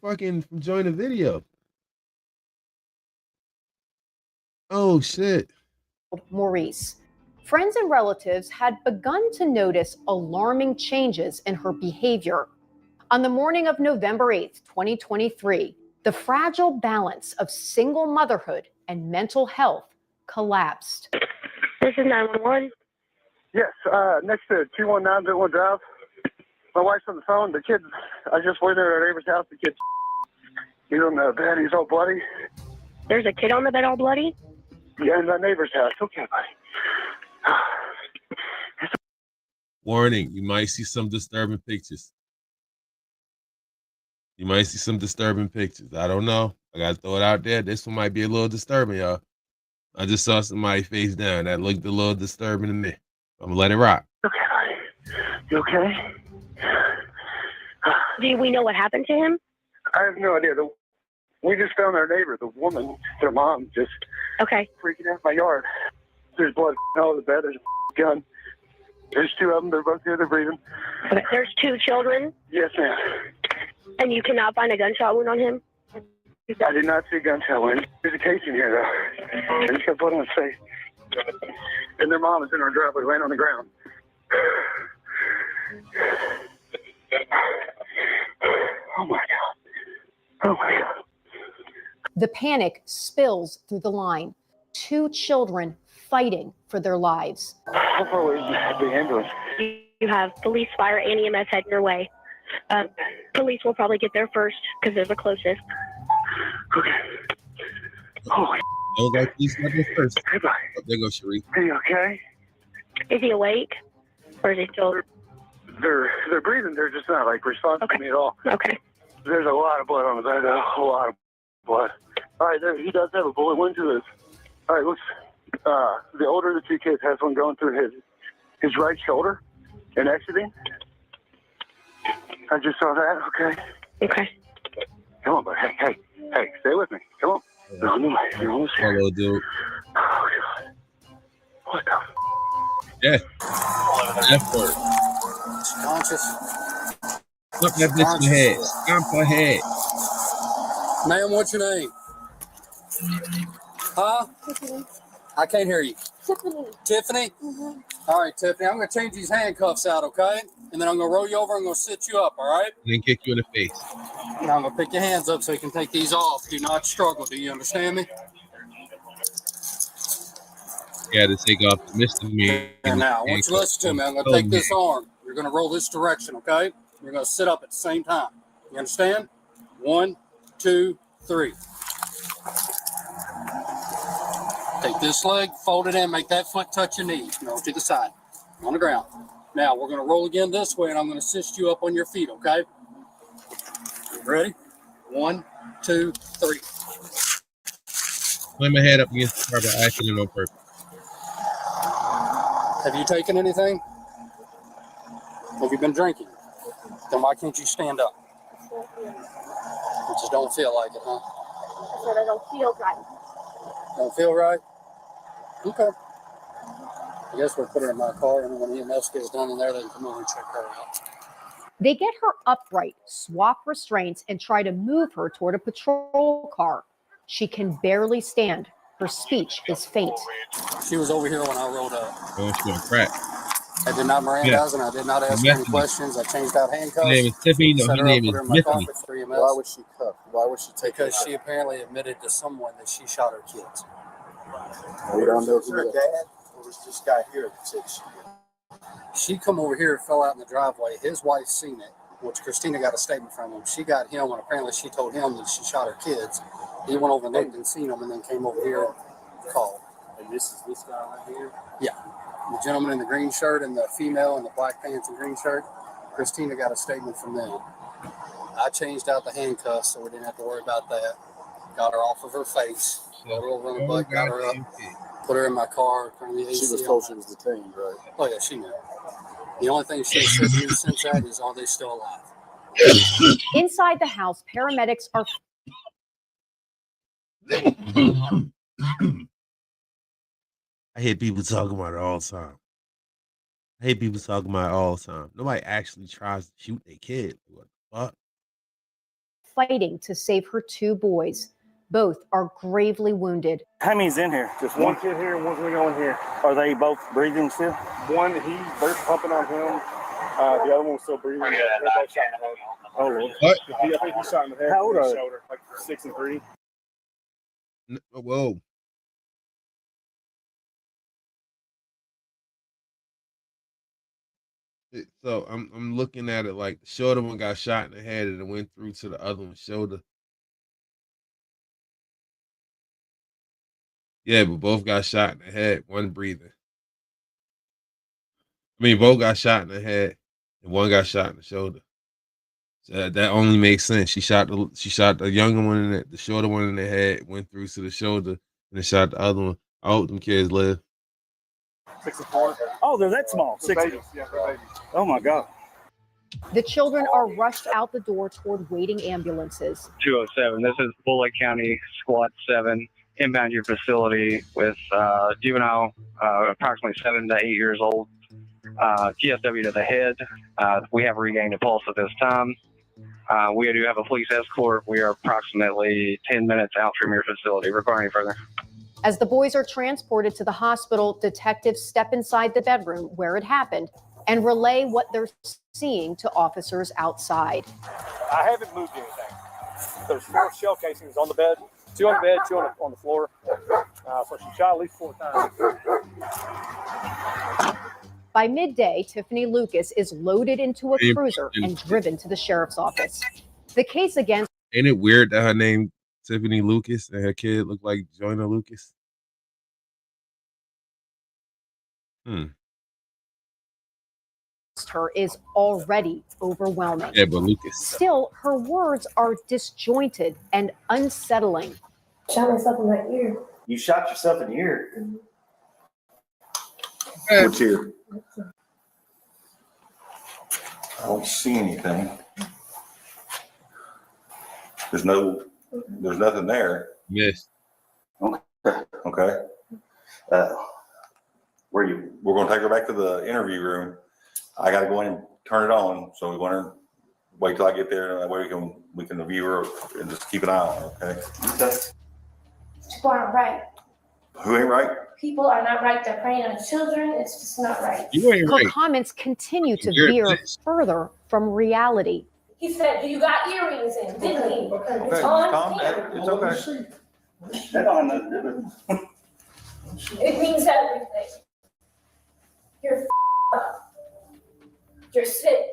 Join the Video. Oh shit. Maurice. Friends and relatives had begun to notice alarming changes in her behavior. On the morning of November 8th, 2023, the fragile balance of single motherhood and mental health collapsed. This is 911. Yes, next to 219 Bentwood Drive. My wife's on the phone. The kid, I just went to our neighbor's house. The kid, he's on the bed. He's all bloody. There's a kid on the bed all bloody? Yeah, in the neighbor's house. Okay, buddy. Warning, you might see some disturbing pictures. You might see some disturbing pictures. I don't know. I got to throw it out there. This one might be a little disturbing, y'all. I just saw somebody face down. That looked a little disturbing to me. I'm going to let it rock. Okay, buddy. You okay? Do we know what happened to him? I have no idea. We just found our neighbor, the woman, their mom, just Okay. freaking out in my yard. There's blood all over the bed. There's a gun. There's two of them. They're both here. They're breathing. Okay. There's 2 children, Yes, ma'am. and you cannot find a gunshot wound on him? I did not see a gunshot wound. There's a case in here, though. And he's got blood on his face. And their mom is in our driveway, laying on the ground. Oh, my God. Oh, my God. The panic spills through the line. 2 children fighting for their lives. How far away is the ambulance? You have police, fire, and EMS heading your way. Police will probably get there first because they're the closest. Okay. Oh, I was like, he's not the first. hey, bye. Oh, there goes Sharif. Are you okay? Is he awake? Or is he still... They're breathing. They're just not, like, responding to me at all. Okay. There's a lot of blood on the bed. A whole lot of blood. All right, he does have a bullet wound to his... All right, looks... the older of the 2 kids has one going through his right shoulder and exiting. I just saw that. Okay. Okay. Come on, buddy. Hey, stay with me. Come on. You're almost here. Hello, dude. Oh, God. What the? Yeah. F word. Conscious. Look that bitch in the head. Stomp her head. Ma'am, what's your name? Huh? Tiffany. I can't hear you. Tiffany. Tiffany? Mm-hmm. All right, Tiffany, I'm going to change these handcuffs out, okay? And then I'm going to roll you over and I'm going to sit you up, all right? And then kick you in the face. Now I'm going to pick your hands up so you can take these off. Do not struggle. Do you understand me? Yeah, to take off the misdemeanor. And now, I want you to listen to me. I'm going to take this arm. You're going to roll this direction, okay? You're going to sit up at the same time. You understand? 1, 2, 3. Take this leg, fold it in, make that foot touch your knee. No, to the side, on the ground. Now, we're going to roll again this way, and I'm going to assist you up on your feet, okay? Ready? 1, 2, 3. Slam my head up against the car by accident on purpose. Have you taken anything? Have you been drinking? Then why can't you stand up? You just don't feel like it, huh? I said I don't feel right. Don't feel right? Okay. I guess we'll put her in my car, and when EMS gets done in there, they can come over and check her out. They get her upright, swap restraints, and try to move her toward a patrol car. She can barely stand. Her speech is faint. She was over here when I rolled up. Oh, she's gonna crack. I did not Mirandize, and I did not ask her any questions. I changed out handcuffs. Her name is Tiffany. No, set her her up, name put is her in my car Tiffany. for EMS. Why would she cuff? Why would she take Because she apparently admitted to someone that she shot her kids. We don't know who her dad or was this guy here that said she did? She come over here, fell out in the driveway. His wife seen it, which Christina got a statement from him. She got him, and apparently she told him that she shot her kids. He went over and looked and seen them, and then came over here and called. And this is this guy right here? Yeah. The gentleman in the green shirt and the female in the black pants and green shirt, Christina got a statement from them. I changed out the handcuffs so we didn't have to worry about that. Got her off of her face, rolled her over on the butt, got her up, put her in my car, turned the AC She was on. told she was detained, right? Oh, yeah, she knew. The only thing she said to me since that is, are they still alive? Inside the house, paramedics are I hear people talking about it all the time. I hate people talking about it all the time. Nobody actually tries to shoot their kid. What the fuck? fighting to save her 2 boys. Both are gravely wounded. How many's in here? Just one kid here and one's going on here. Are they both breathing still? One, they're pumping on him. The other one's still breathing. They're both shot in the head. Oh, Lord. What? I think he's shot in the head. How old and are the they? shoulder, like 6 and 3. Whoa. So I'm looking at it like the shorter one got shot in the head and it went through to the other one's shoulder. Yeah, but both got shot in the head, one breathing. I mean, both got shot in the head and one got shot in the shoulder. So that only makes sense. She shot the younger one in the shorter one in the head, went through to the shoulder, and then shot the other one. I hope them kids live. 6 and 4. Oh, they're that small. They're 6. babies. Yeah, they're babies. Oh, my God. The children are rushed out the door toward waiting ambulances. 207. This is Bullitt County Squad 7. Inbound your facility with juvenile, approximately 7 to 8 years old. GSW to the head. We have regained a pulse at this time. We do have a police escort. We are approximately 10 minutes out from your facility. Requiring further. As the boys are transported to the hospital, detectives step inside the bedroom where it happened and relay what they're seeing to officers outside. I haven't moved anything. There's 4 shell casings on the bed, 2 on the bed, 2 on the floor. So she shot at least 4 times. By midday, Tiffany Lucas is loaded into a cruiser and driven to the sheriff's office. The case against Ain't it weird that her name Tiffany Lucas and her kid looked like Joyner Lucas? her is already overwhelming. Yeah, but Lucas. Still, her words are disjointed and unsettling. Shot myself in my ear. You shot yourself in the ear. Which ear? I don't see anything. There's nothing there. Yes. Okay. We're going to take her back to the interview room. I got to go in and turn it on. So we want to wait till I get there. That way we can review her and just keep an eye on her. Okay. People aren't right. Who ain't right? People are not right. They're preying on children. It's just not right. You ain't Her right. comments continue to You're veer this. further from reality. He said, "You got earrings in, didn't he?" It's on camera. It's okay. That don't have nothing to do with it. It means everything. You're up. You're sick.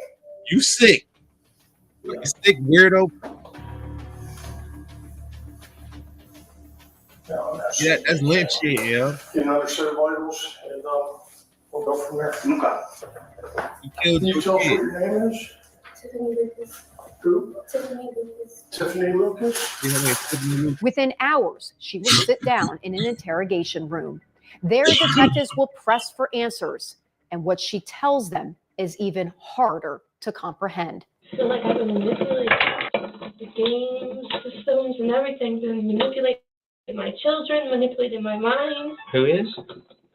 You sick. You sick weirdo. Yeah, that's lynch shit, yeah. Get another set of vitals, and we'll go from there. Okay. You killed Can you your tell us kid. what your name is? Tiffany Lucas. Who? Tiffany Lucas. Tiffany Lucas? You know, it's Tiffany Lucas. Within hours, she will sit down in an interrogation room. There, detectives will press for answers, and what she tells them is even harder to comprehend. I feel like I've been manipulated. The games, systems, and everything. Been manipulated my children, manipulated my mind. Who is?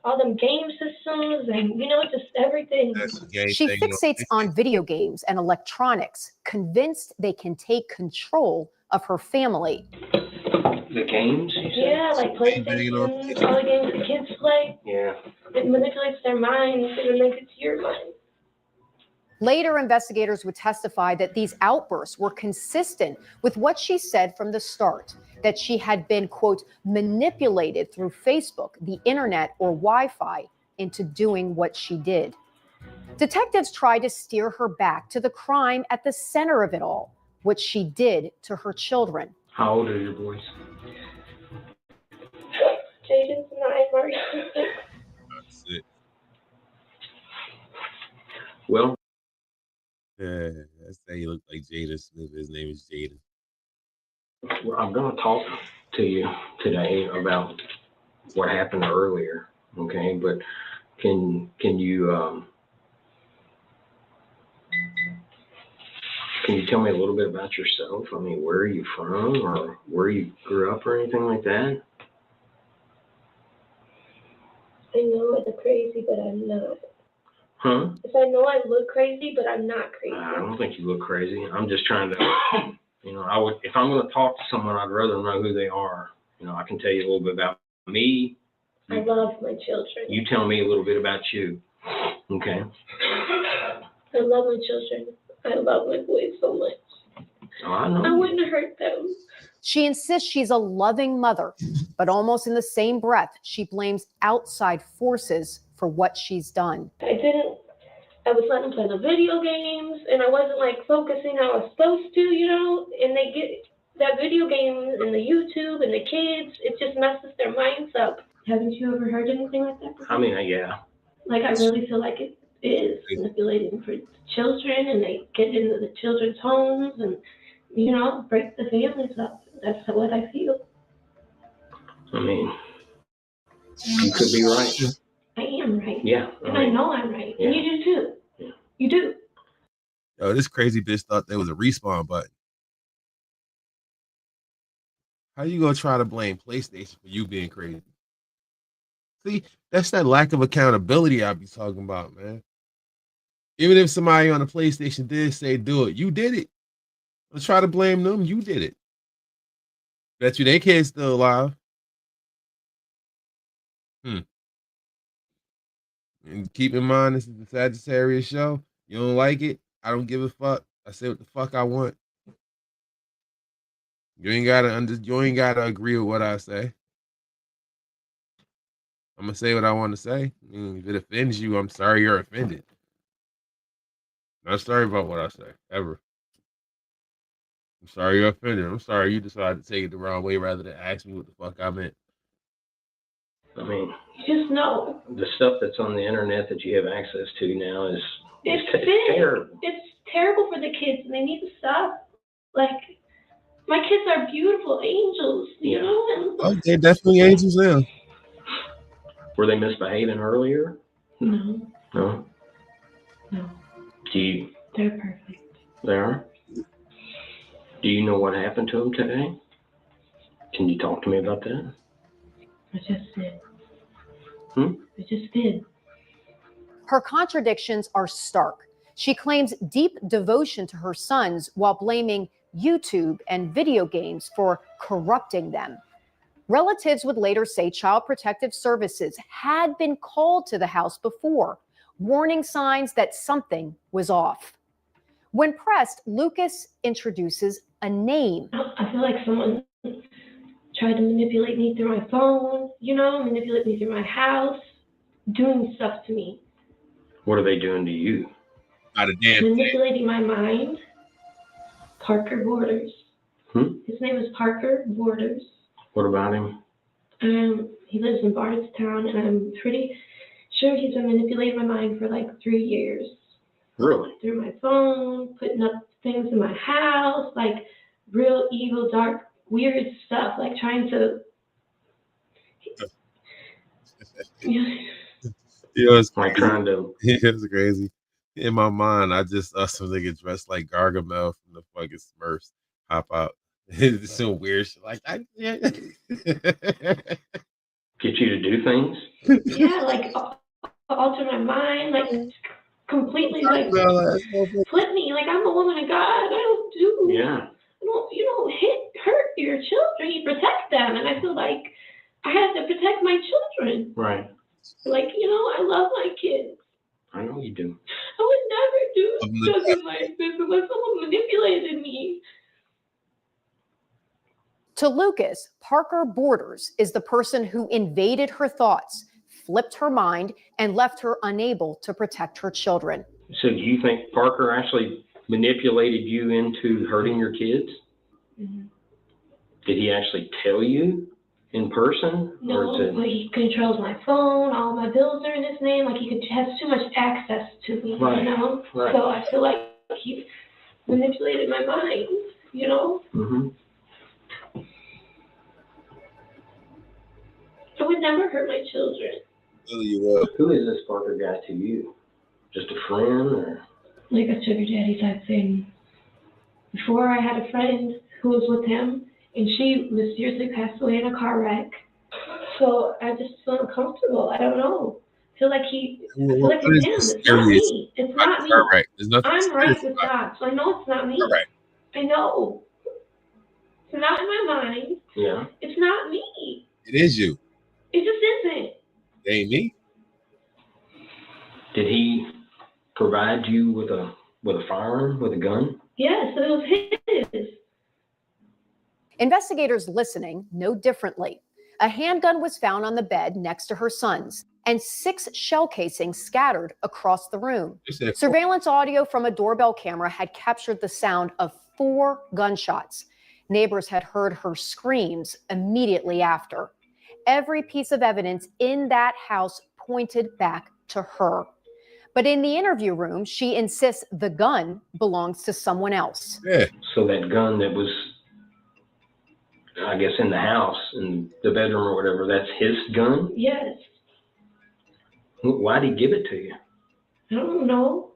All them game systems and, just everything. That's a gay She thing. fixates on video games and electronics, convinced they can take control of her family. The games, you said? Yeah, like PlayStation, all the games the kids play. Yeah. It manipulates their minds and then gets your mind. Later, investigators would testify that these outbursts were consistent with what she said from the start, that she had been, quote, manipulated through Facebook, the internet, or Wi-Fi into doing what she did. Detectives tried to steer her back to the crime at the center of it all, what she did to her children. How old are your boys? Jaden's 9, Mario's 6. That's it. Well, Yeah, that's how you look like Jada Smith. His name is Jaden. I'm going to talk to you today about what happened earlier, okay? But can you tell me a little bit about yourself? I mean, where are you from, or where you grew up, or anything like that? I know I look crazy, but I'm not. Huh? If I know I look crazy, but I'm not crazy. I don't think you look crazy. I'm just trying to, if I'm going to talk to someone, I'd rather know who they are. I can tell you a little bit about me. I love my children. You tell me a little bit about you. Okay. I love my children. I love my boys so much. Oh, I know. I wouldn't hurt them. She insists she's a loving mother, but almost in the same breath, she blames outside forces for what she's done. I was letting them play the video games, and I wasn't focusing how I was supposed to, and they get that video game and the YouTube and the kids, it just messes their minds up. Haven't you ever heard anything like that before? I mean, yeah. I really feel like it is manipulating for children, and they get into the children's homes and, break the families up. That's what I feel. I mean, you could be right. I am right. Yeah. And I know I'm right. Yeah. And you do too. Yeah. You do. Yo, this crazy bitch thought there was a respawn button. How you gonna try to blame PlayStation for you being crazy? See, that's that lack of accountability I be talking about, man. Even if somebody on the PlayStation did say do it, you did it. Let's try to blame them. You did it. Bet you their kid's still alive. And keep in mind, this is the Sagittarius show. You don't like it? I don't give a fuck. I say what the fuck I want. You ain't gotta agree with what I say. I'm gonna say what I want to say. I mean, if it offends you, I'm sorry you're offended. Not sorry about what I say, ever. I'm sorry you're offended. I'm sorry you decided to take it the wrong way rather than ask me what the fuck I meant. I mean, You just know. the stuff that's on the internet that you have access to now is It's terrible. It's terrible for the kids, and they need to stop. Like, my kids are beautiful angels, you know? And Oh, they're definitely angels now. Were they misbehaving earlier? no, No. no, Do you? they're perfect. They are. Do you know what happened to them today? Can you talk to me about that? I just did. Hmm? I just did. Her contradictions are stark. She claims deep devotion to her sons while blaming YouTube and video games for corrupting them. Relatives would later say Child Protective Services had been called to the house before, warning signs that something was off. When pressed, Lucas introduces a name. I feel like someone tried to manipulate me through my phone, manipulate me through my house, doing stuff to me. What are they doing to you? Not a damn Manipulating my mind. Parker Borders. His name is Parker Borders. What about him? He lives in Bardstown, and I'm pretty sure he's been manipulating my mind for like 3 years. Really? Through my phone, putting up things in my house, like real evil, dark, weird stuff, like trying to. It's like trying to. It's crazy. In my mind, I just saw some nigga dressed like Gargamel from the fucking Smurfs hop out. It's some weird shit like that. Get you to do things? Yeah, like alter my mind, like completely, like flip me. Like I'm a woman of God. I don't do. Yeah. You don't hurt your children. You protect them, and I feel like I have to protect my children. Right. Like I love my kids. I know you do. I would never do something like this unless someone manipulated me. To Lucas, Parker Borders is the person who invaded her thoughts, flipped her mind, and left her unable to protect her children. So do you think Parker actually manipulated you into hurting your kids? Mm-hmm. Did he actually tell you in person? No, or is it... but he controls my phone. All my bills are in his name. Like he has too much access to me, Right. So I feel like he manipulated my mind, Mm-hmm. I would never hurt my children. Who is this Parker guy to you? Just a friend, or? Like a sugar daddy type thing. Before I had a friend who was with him, and she mysteriously passed away in a car wreck. So I just feel uncomfortable. I don't know. I feel like it's him. It's not me. It's not me. Right. There's nothing I'm right serious with about God, so I know it's not me. Right. I know. It's not in my mind. Yeah. It's not me. It is you. It just isn't. It ain't me. Did he provide you with a firearm, with a gun? Yes, it was his. Investigators listening know differently. A handgun was found on the bed next to her son's, and 6 shell casings scattered across the room. Surveillance audio from a doorbell camera had captured the sound of 4 gunshots. Neighbors had heard her screams immediately after. Every piece of evidence in that house pointed back to her. But in the interview room, she insists the gun belongs to someone else. Yeah. So that gun that was, I guess, in the house, in the bedroom or whatever, that's his gun? Yes. Why'd he give it to you? I don't know.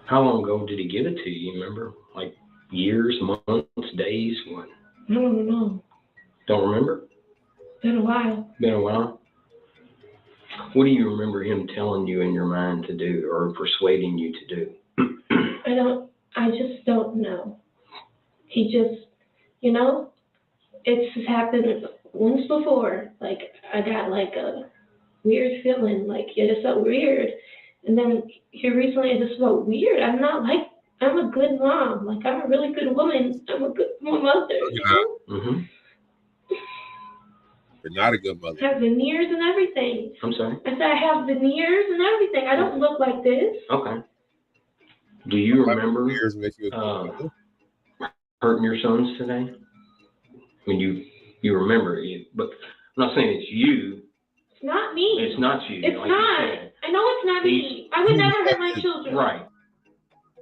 How long ago did he give it to you? Remember? Like years, months, days, what? I don't know. Don't remember? Been a while. Been a while? What do you remember him telling you in your mind to do or persuading you to do? I just don't know. He just, you know, it's happened once before. Like, I got like a weird feeling, like, it just felt weird. And then here recently, it just felt weird. I'm a good mom. Like, I'm a really good woman. I'm a good mother, you know? Mm-hmm. You're not a good mother. I have veneers and everything. I'm sorry? I said I have veneers and everything. I don't look like this. Okay. Do you remember hurting your sons today? I mean, you remember it, but I'm not saying it's you. It's not me. It's not you. It's like not. you said. I know it's not me. I would never hurt my children. Right.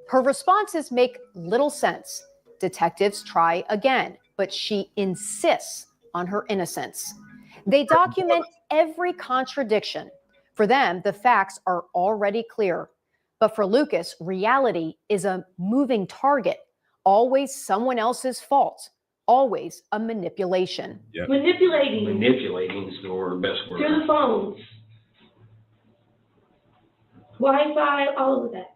Her responses make little sense. Detectives try again, but she insists on her innocence. They document every contradiction. For them, the facts are already clear. But for Lucas, reality is a moving target, always someone else's fault, always a manipulation. Yep. Manipulating Is the best word. through the phones, Wi-Fi, all of that.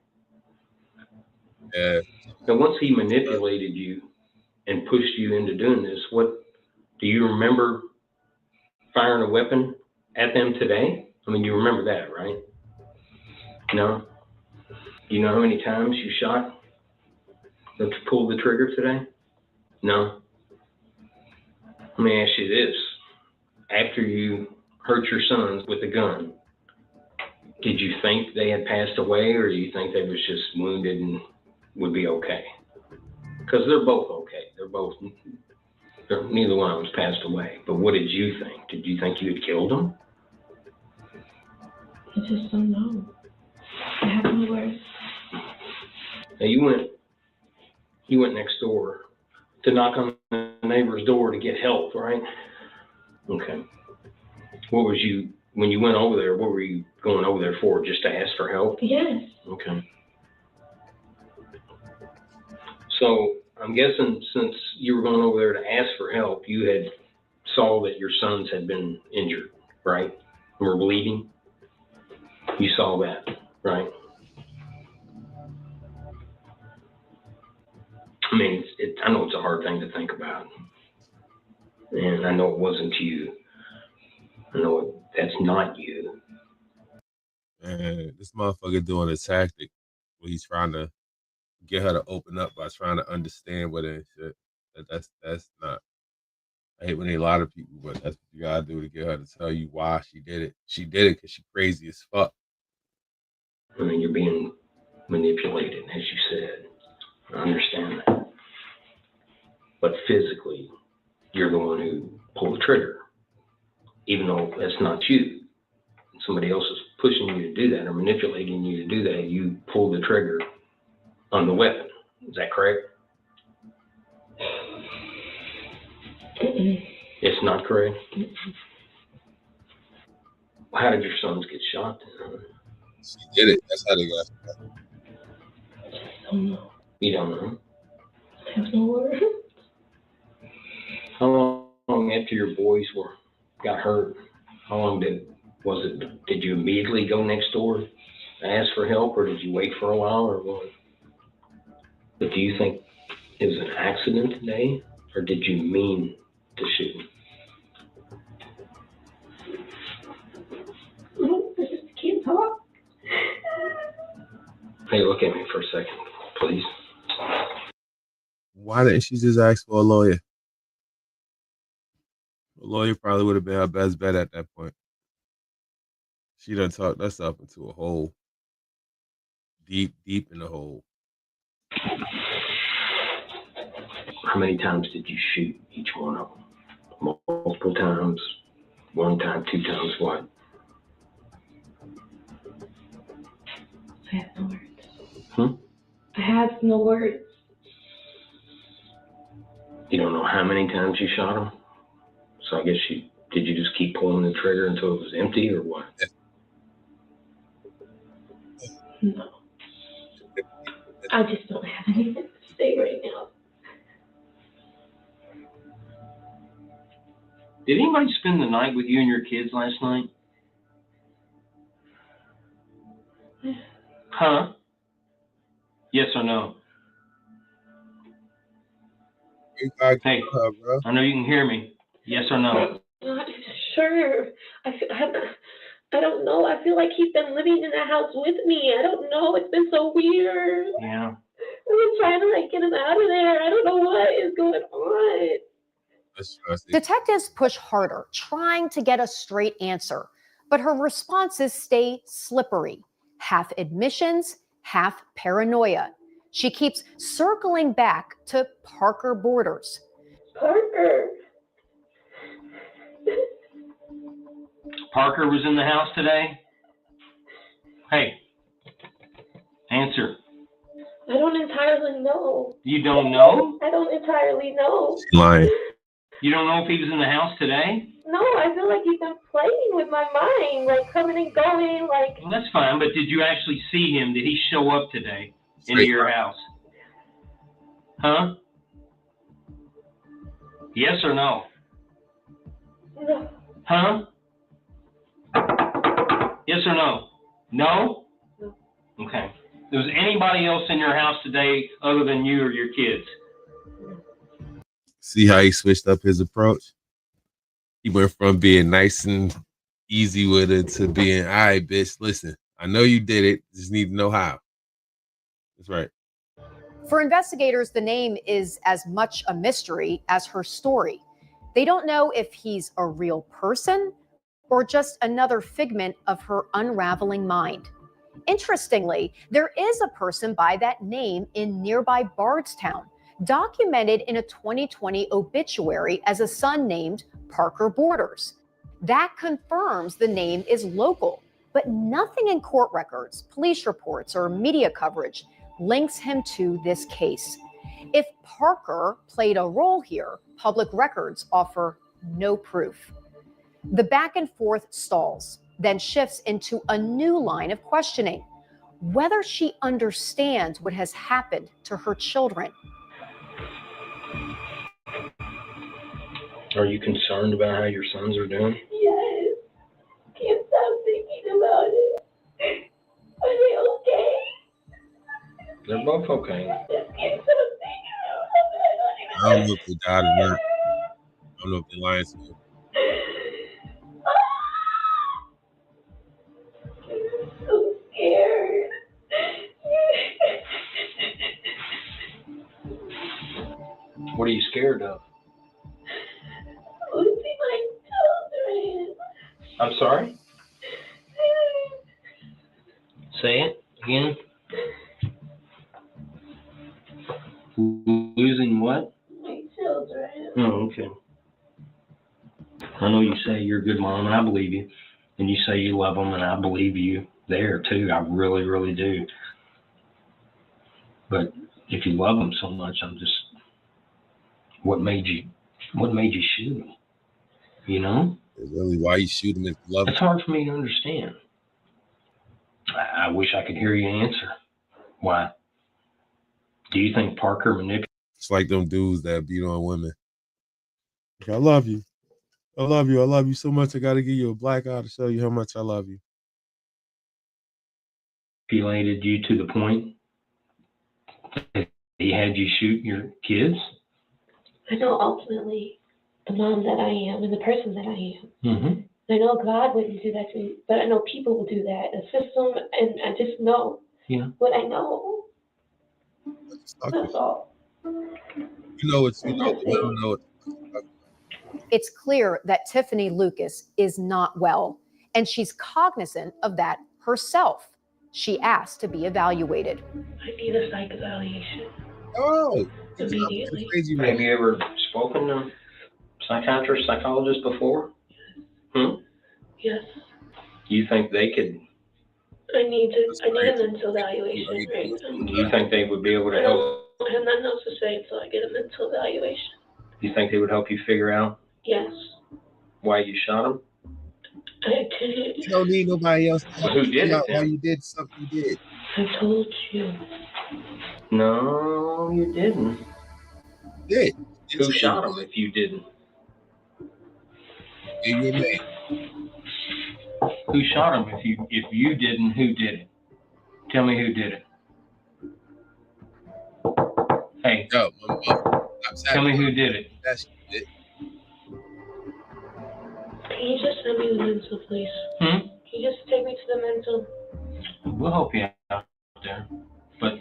Yeah. And once he manipulated you and pushed you into doing this, what do you remember firing a weapon at them today? I mean, you remember that, right? No? Do you know how many times you shot to pull the trigger today? No? Let me ask you this. After you hurt your sons with a gun, did you think they had passed away, or do you think they was just wounded and would be okay? Because they're both okay. Neither one of them's passed away. But what did you think? Did you think you had killed them? I just don't know. I have no words. Now you went next door to knock on the neighbor's door to get help, right? Okay. When you went over there, what were you going over there for? Just to ask for help? Yes. Okay. So I'm guessing since you were going over there to ask for help, you had saw that your sons had been injured, right? And were bleeding. You saw that, right? I mean, I know it's a hard thing to think about. And I know it wasn't you. I know that's not you. Man, this motherfucker doing a tactic where he's trying to get her to open up by trying to understand what it is. That's not. I hate when a lot of people, but that's what you gotta do to get her to tell you why she did it. She did it because she crazy as fuck. I mean, you're being manipulated, as you said. I understand that. But physically, you're the one who pulled the trigger. Even though that's not you. Somebody else is pushing you to do that or manipulating you to do that. You pulled the trigger on the weapon. Is that correct? It's not correct? How did your sons get shot then? She did it. That's how they got shot. I don't know. You don't know? I have no words. How long after your boys got hurt? How long did you immediately go next door to ask for help, or did you wait for a while, or what? But do you think it was an accident today, or did you mean to shoot? I just can't talk. Hey, look at me for a second, please. Why didn't she just ask for a lawyer? A lawyer probably would have been her best bet at that point. She done talked herself into a hole. Deep in the hole. How many times did you shoot each one of them? Multiple times? One time, two times, what? I have no words. I have no words. You don't know how many times you shot them? So I guess did you just keep pulling the trigger until it was empty, or what? No. I just don't have anything to say right now. Did anybody spend the night with you and your kids last night? Huh? Yes or no? Hey, I know you can hear me. Yes or no? Not sure. I don't know. I feel like he's been living in the house with me. I don't know. It's been so weird. Yeah. I've been trying to like get him out of there. I don't know what is going on. Detectives push harder, trying to get a straight answer, but her responses stay slippery, half admissions, half paranoia. She keeps circling back to Parker Borders. Parker. Parker was in the house today? Hey, answer. I don't entirely know. You don't know? I don't entirely know. Lying. You don't know if he was in the house today? No, I feel like he's been playing with my mind, like coming and going, like. Well, that's fine, but did you actually see him? Did he show up today into your house? Huh? Yes or no? No. Huh? Yes or no? No? No. Okay. Was anybody else in your house today other than you or your kids? See how he switched up his approach? He went from being nice and easy with it to being, all right, bitch, listen, I know you did it. Just need to know how. That's right. For investigators, the name is as much a mystery as her story. They don't know if he's a real person or just another figment of her unraveling mind. Interestingly, there is a person by that name in nearby Bardstown, documented in a 2020 obituary as a son named Parker Borders. That confirms the name is local, but nothing in court records, police reports, or media coverage links him to this case. If Parker played a role here, public records offer no proof. The back and forth stalls, then shifts into a new line of questioning, whether she understands what has happened to her children. Are you concerned about how your sons are doing? Yes. Can't stop thinking about it. Are they okay? They're both okay. Just can't stop thinking about it. I don't know if they died or not. I don't know if they're lying to me. I'm so scared. What are you scared of? Losing my children. I'm sorry? Say it again. Losing what? My children. Oh, okay. I know you say you're a good mom, and I believe you. And you say you love them, and I believe you there, too. I really, really do. But if you love them so much, I'm just... What made you shoot them? You know? Really, why you shoot him if you love him? It's hard for me to understand. I wish I could hear you answer. Why? Do you think Parker manipulated? It's like them dudes that beat on women. I love you. I love you. I love you so much. I got to give you a black eye to show you how much I love you. Manipulated you to the point that he had you shoot your kids? I know ultimately the mom that I am and the person that I am. Mm-hmm. I know God wouldn't do that to me, but I know people will do that. The system, and I just know what I know. That's all. You know it's, you know, we don't know it. It's clear that Tiffany Lucas is not well, and she's cognizant of that herself. She asked to be evaluated. I need a psych evaluation. Oh, immediately. Have you ever spoken to a psychiatrist, psychologist before? Yes. Do you think they could? I need a mental evaluation right now. Do you think they would be able to I help? don't have nothing else to say until I get a mental evaluation. Do you think they would help you figure out Yes. why you shot him? I did. You don't need nobody else to Who did it figure out why then? you did something you did. I told you. No, you didn't. Did. Who shot him if you didn't? Give me a name. Who shot him if you didn't? Who did it? Tell me who did it. Hey, Yo, tell me who did it. That's it. Can you just send me the mental, please? Hmm? Can you just take me to the mental? We'll help you out there. But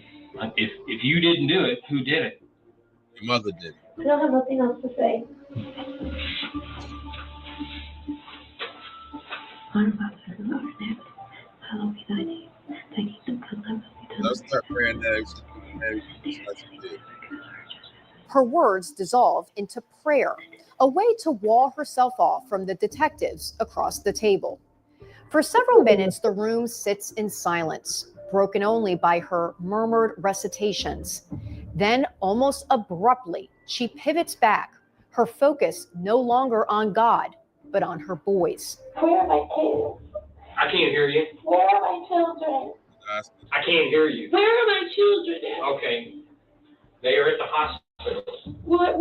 if you didn't do it, who did it? Your mother did it. I don't have nothing else to say. Let's start praying that everything did. Her words dissolve into prayer, a way to wall herself off from the detectives across the table. For several minutes, the room sits in silence, broken only by her murmured recitations. Then, almost abruptly, she pivots back, her focus no longer on God, but on her boys. Where are my kids? I can't hear you. Where are my children? I can't hear you. Where are my children at? Okay. They are at the hospital. What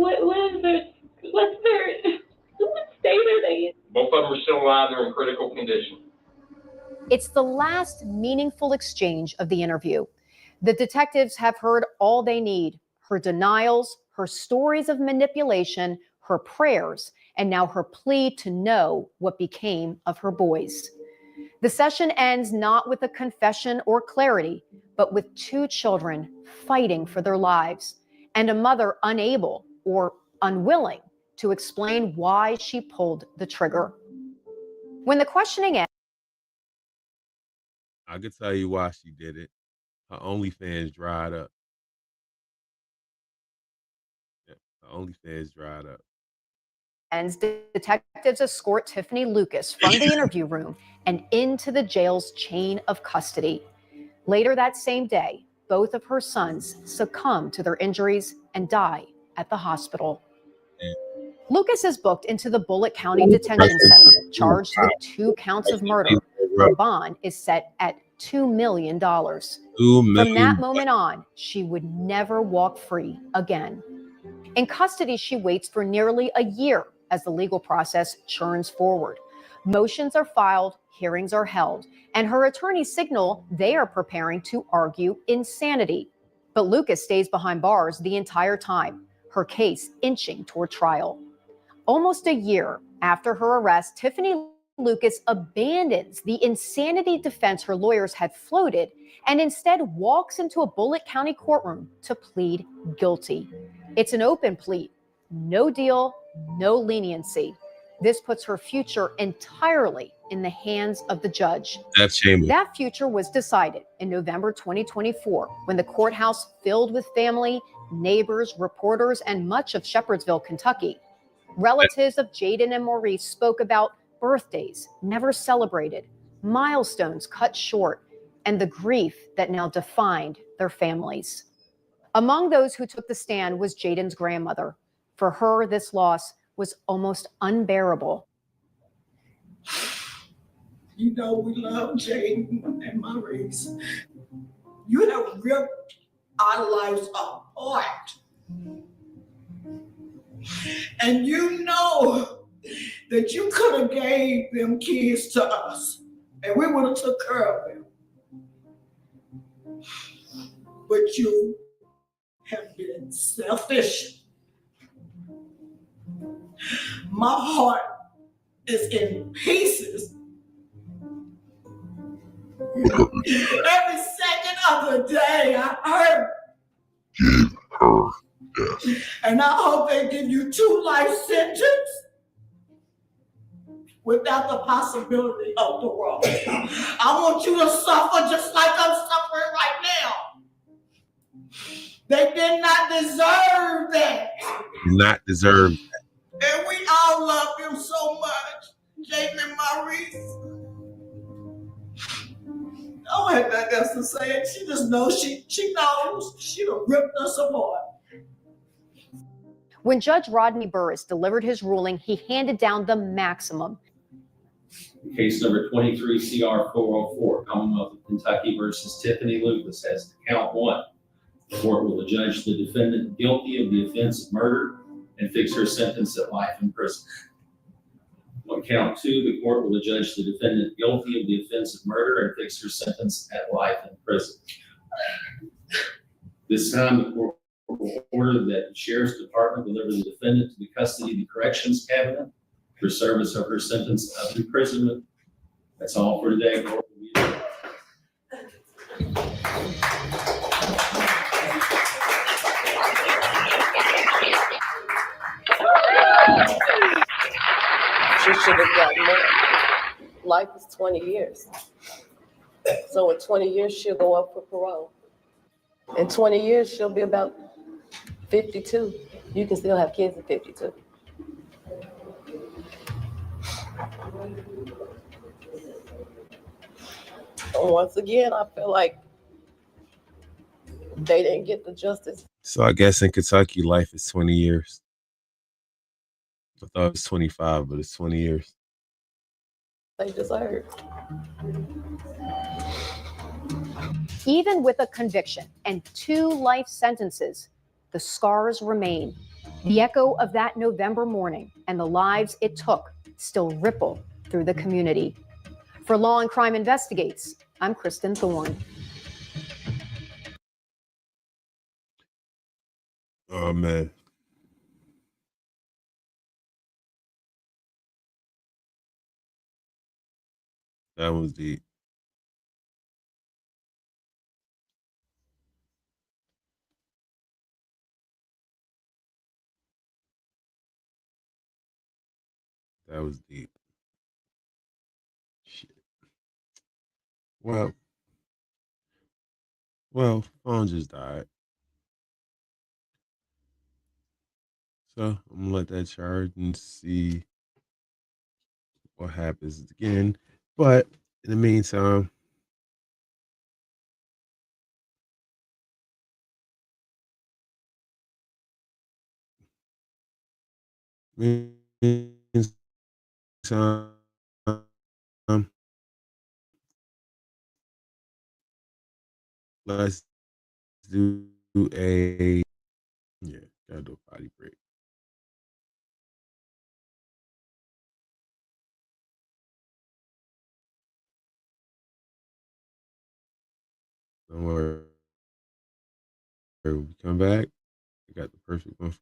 state are they in? Both of them are still alive. They're in critical condition. It's the last meaningful exchange of the interview. The detectives have heard all they need: her denials, her stories of manipulation, her prayers, and now her plea to know what became of her boys. The session ends not with a confession or clarity, but with two children fighting for their lives and a mother unable or unwilling to explain why she pulled the trigger. When the questioning ends, I could tell you why she did it. Her OnlyFans dried up. Yeah, her OnlyFans dried up. detectives escort Tiffany Lucas from the interview room and into the jail's chain of custody. Later that same day, both of her sons succumb to their injuries and die at the hospital. Lucas is booked into the Bullitt County Detention Center, charged with 2 counts of murder. Her bond is set at $2 million. From that moment on, she would never walk free again. In custody, she waits for nearly a year as the legal process churns forward. Motions are filed, hearings are held, and her attorneys signal they are preparing to argue insanity. But Lucas stays behind bars the entire time, her case inching toward trial. Almost a year after her arrest, Tiffany Lucas abandons the insanity defense her lawyers had floated and instead walks into a Bullitt County courtroom to plead guilty. It's an open plea, no deal, no leniency. This puts her future entirely in the hands of the judge. That future was decided in November 2024 when the courthouse filled with family, neighbors, reporters, and much of Shepherdsville, Kentucky. Relatives of Jaden and Maurice spoke about birthdays never celebrated, milestones cut short, and the grief that now defined their families. Among those who took the stand was Jaden's grandmother. For her, this loss was almost unbearable. You know we love Jaden and Maurice. You have ripped our lives apart. And you know that you could have gave them kids to us and we would have took care of them. But you have been selfish. My heart is in pieces. Every second of the day I hurt. Give her death. And I hope they give you 2 life sentences without the possibility of parole. I want you to suffer just like I'm suffering right now. They did not deserve that. Not deserve that. And we all love them so much, Jaden and Maurice. I don't have nothing else to say. She just knows, she knows she done ripped us apart. When Judge Rodney Burris delivered his ruling, he handed down the maximum. Case number 23 CR 404, Commonwealth of Kentucky versus Tiffany Lucas, as to count 1, The court will adjudge the defendant guilty of the offense of murder and fix her sentence at life in prison. On count two, the court will adjudge the defendant guilty of the offense of murder and fix her sentence at life in prison. This time, the court will order that the Sheriff's Department deliver the defendant to the custody of the Corrections Cabinet for service of her sentence of imprisonment. That's all for today. Court will be adjourned. She should have gotten more. Life is 20 years. So in 20 years, she'll go up for parole. In 20 years, she'll be about 52. You can still have kids at 52. And once again, I feel like they didn't get the justice. So I guess in Kentucky, life is 20 years. I thought it was 25, but it's 20 years. They deserve. Even with a conviction and 2 life sentences, the scars remain. The echo of that November morning and the lives it took still ripple through the community. For Law and Crime Investigates, I'm Kristen Thorne. Oh, man. That was deep. That was deep. Shit. Well, phone just died. So I'm gonna let that charge and see what happens again. But in the meantime, let's do a gotta do a potty break. Don't worry. When we come back, I got the perfect one for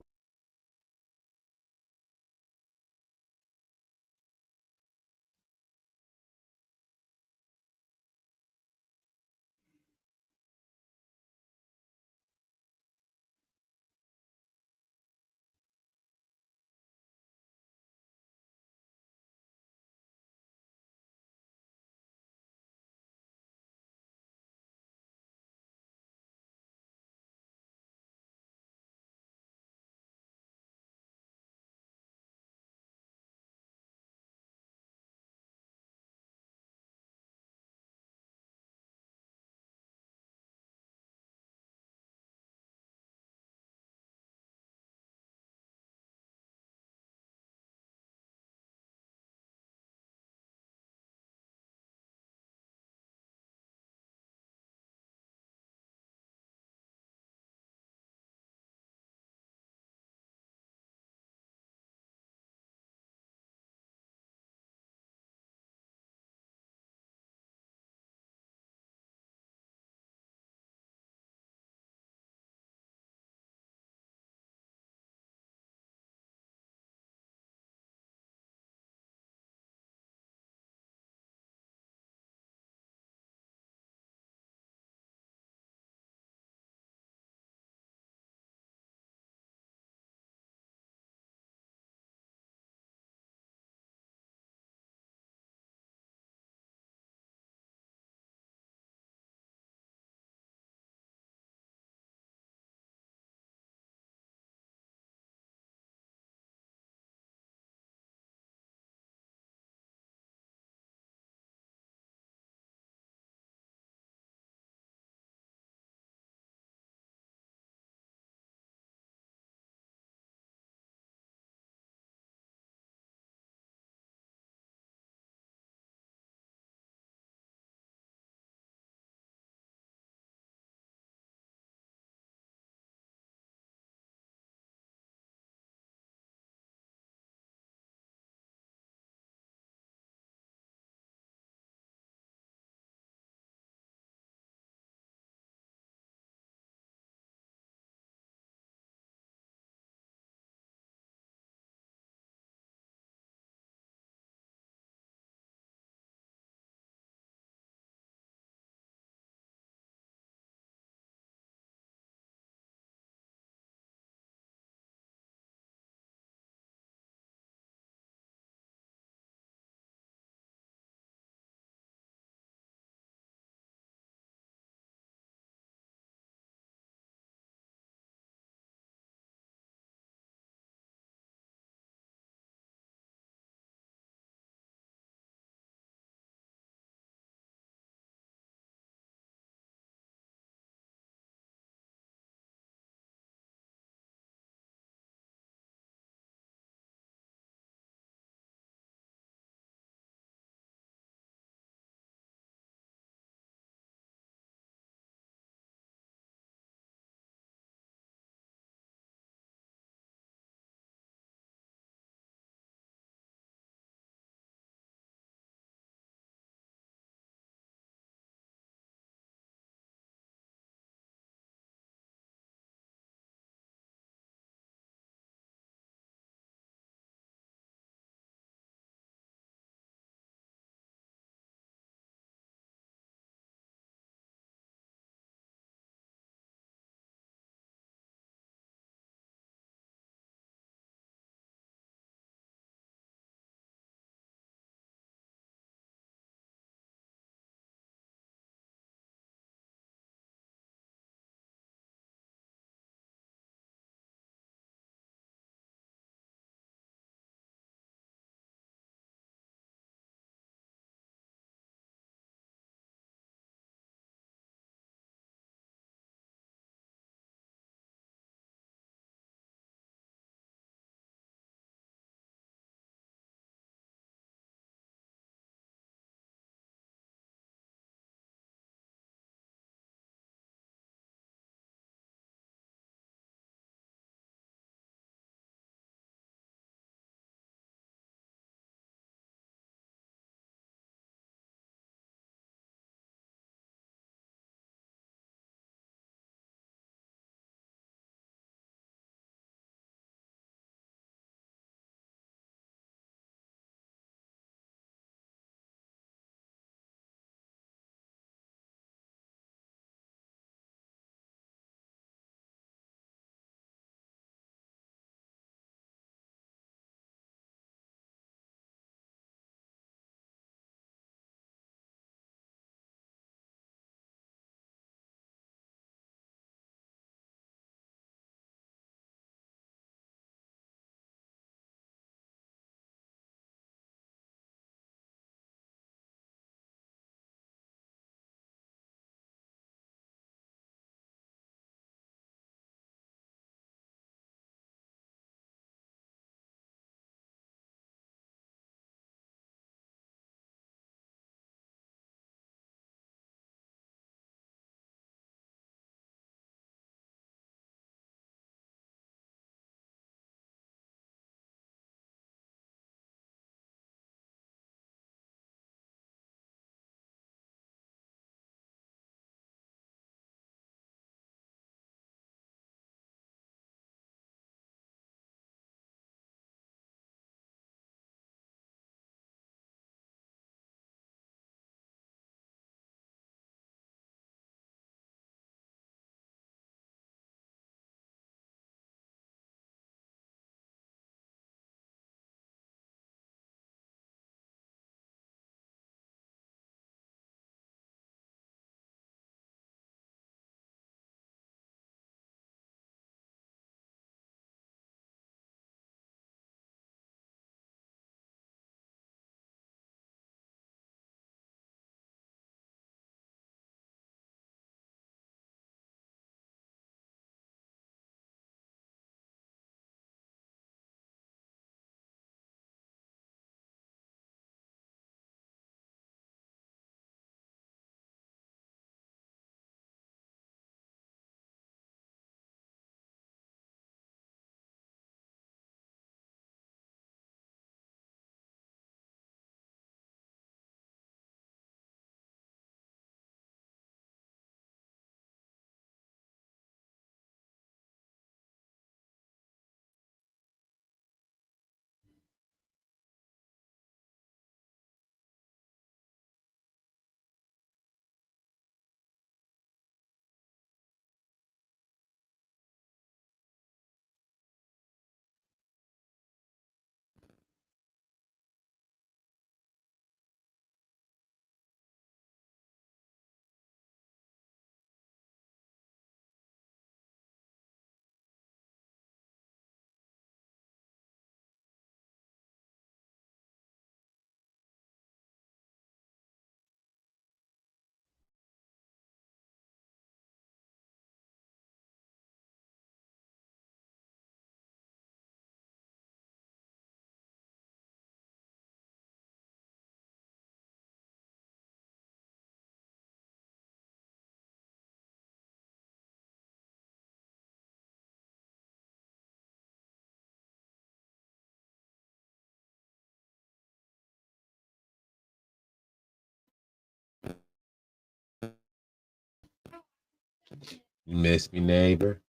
You miss me, neighbor?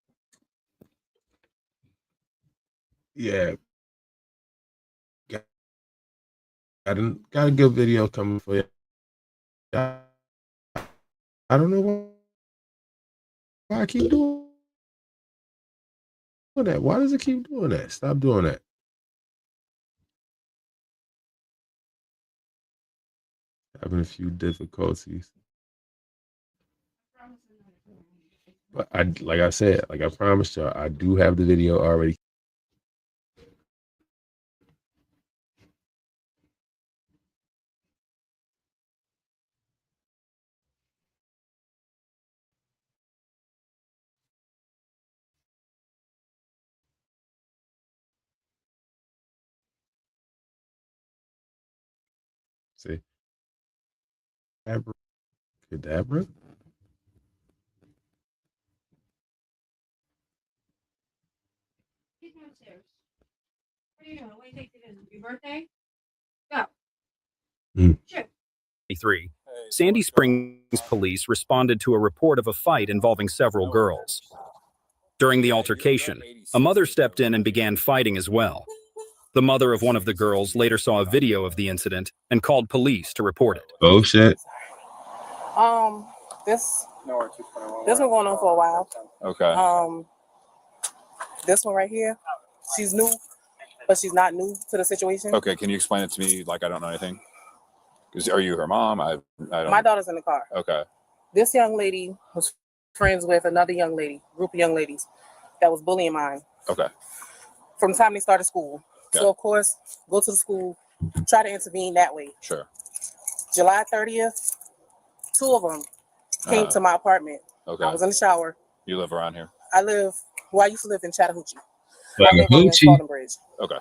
Yeah. Got a good video coming for you. I don't know why I keep doing that. Why does it keep doing that? Stop doing that. Having a few difficulties. But like I said, like I promised y'all, I do have the video already. See, Kadabra. He's downstairs. What are you doing? What do you think it is? Your birthday? Go. Shoot. 23. Sandy Springs police responded to a report of a fight involving several girls. During the altercation, a mother stepped in and began fighting as well. The mother of one of the girls later saw a video of the incident and called police to report it. Oh shit. This been going on for a while. Okay. This one right here, she's new, but she's not new to the situation. Okay. Can you explain it to me like I don't know anything? Are you her mom? I don't. My daughter's in the car. Okay. This young lady was friends with another young lady, group of young ladies that was bullying mine. Okay. From the time they started school. Okay. So of course, go to the school, try to intervene that way. Sure. July 30th, 2 of them came to my apartment. Okay. I was in the shower. You live around here? I used to live in Chattahoochee. I live over in Spalding Bridge. Okay.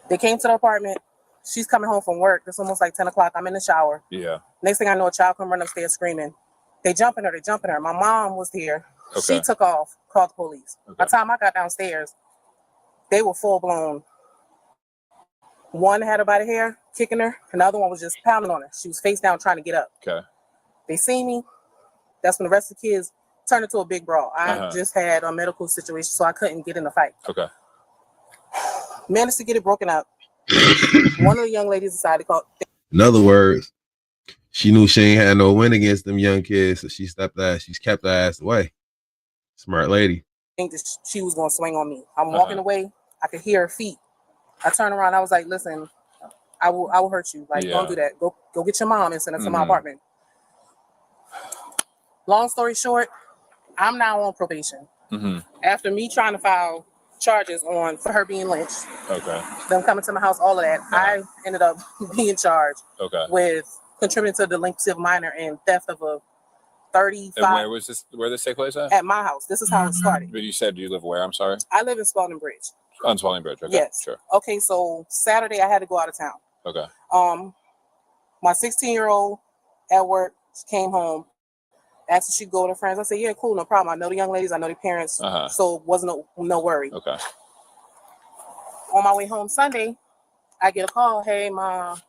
They came to the apartment. She's coming home from work. It's almost like 10 o'clock. I'm in the shower. Yeah. Next thing I know, a child come run upstairs screaming. They jumping her. My mom was here. Okay. She took off, called the police. Okay. By the time I got downstairs, they were full blown. One had her by the hair, kicking her, and the other one was just pounding on her. She was face down trying to get up. Okay. They see me. That's when the rest of the kids turned into a big brawl. I just had a medical situation, so I couldn't get in the fight. Okay. Managed to get it broken up. One of the young ladies decided to call. In other words, she knew she ain't had no win against them young kids, so she kept her ass away. Smart lady. Think that she was going to swing on me. I'm walking away. I could hear her feet. I turned around. I was like, "Listen, I will hurt you. Like, don't do that. Go get your mom and send her to my apartment." Long story short, I'm now on probation. After me trying to file charges for her being lynched, them coming to my house, all of that, I ended up being charged with contributing to the delinquency of minor and theft of a 35. And where this take place at? At my house. This is how it started. But you said you live where? I'm sorry. I live in Spalding Bridge. On Spalding Bridge. Okay. Yes. Sure. Okay, so Saturday I had to go out of town. Okay. My 16-year-old at work came home, asked if she'd go with her friends. I said, "Yeah, cool, no problem. I know the young ladies, I know their parents, so it wasn't no worry." Okay. On my way home Sunday, I get a call. "Hey, Mom,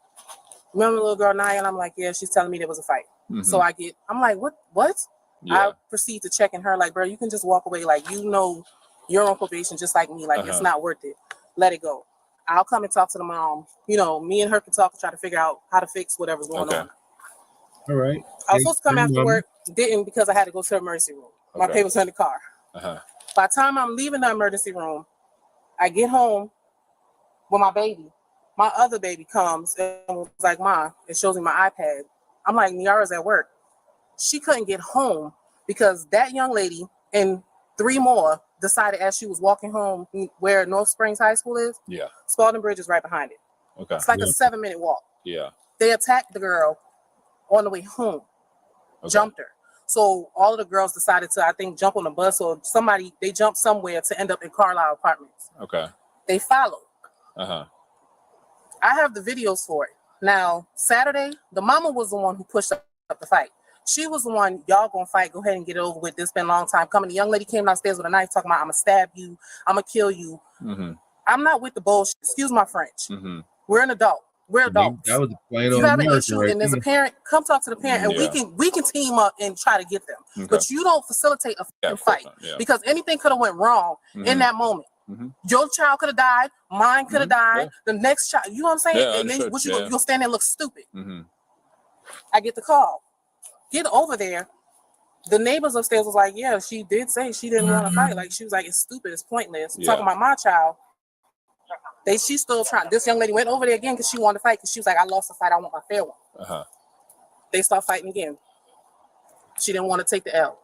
remember the little girl Naya?" And I'm like, "Yeah." She's telling me there was a fight. So I'm like, "What?" Yeah. I proceed to check in her, like, "Bro, you can just walk away. Like, you know, you're on probation just like me. Like, it's not worth it. Let it go. I'll come and talk to the mom. You know, me and her can talk and try to figure out how to fix whatever's going on." All right. I was supposed to come after work, didn't because I had to go to the emergency room. My papers were in the car. By the time I'm leaving the emergency room, I get home with my baby. My other baby comes and was like, "Ma," it shows me my iPad. I'm like, "Niara's at work." She couldn't get home because that young lady and 3 more decided as she was walking home where North Springs High School is. Yeah. Spalding Bridge is right behind it. Okay. It's like a 7-minute walk. Yeah. They attacked the girl on the way home, jumped her. So all of the girls decided to, I think, jump on the bus or they jumped somewhere to end up in Carlisle Apartments. Okay. They followed. Uh-huh. I have the videos for it. Now, Saturday, the mama was the one who pushed up the fight. She was the one, "Y'all gonna fight, go ahead and get it over with. This been a long time coming." The young lady came downstairs with a knife talking about, "I'm gonna stab you, I'm gonna kill you." Mm-hmm. I'm not with the bullshit. Excuse my French. Mm-hmm. We're an adult. We're adults. That was plain If you old have an American issue right and there's a there. parent, come talk to the parent, and Yeah. we can team up and try to get them. Okay. But you don't facilitate a Yeah, fucking of course fight not. Yeah. because anything could have went wrong in Mhm. that moment. Mhm. Your child could have died, mine could have died, Yeah. the next child. You know what I'm saying? Yeah, and then understood. what you Yeah. gonna, you'll stand there and look stupid. Mm-hmm. I get the call. Get over there. The neighbors upstairs was like, yeah, she did say she didn't want to fight. Like she was like, it's stupid, it's pointless. Yeah. Talking about my child. She's still trying. This young lady went over there again because she wanted to fight because she was like, I lost the fight. I want my fair one. Uh-huh. They start fighting again. She didn't want to take the L.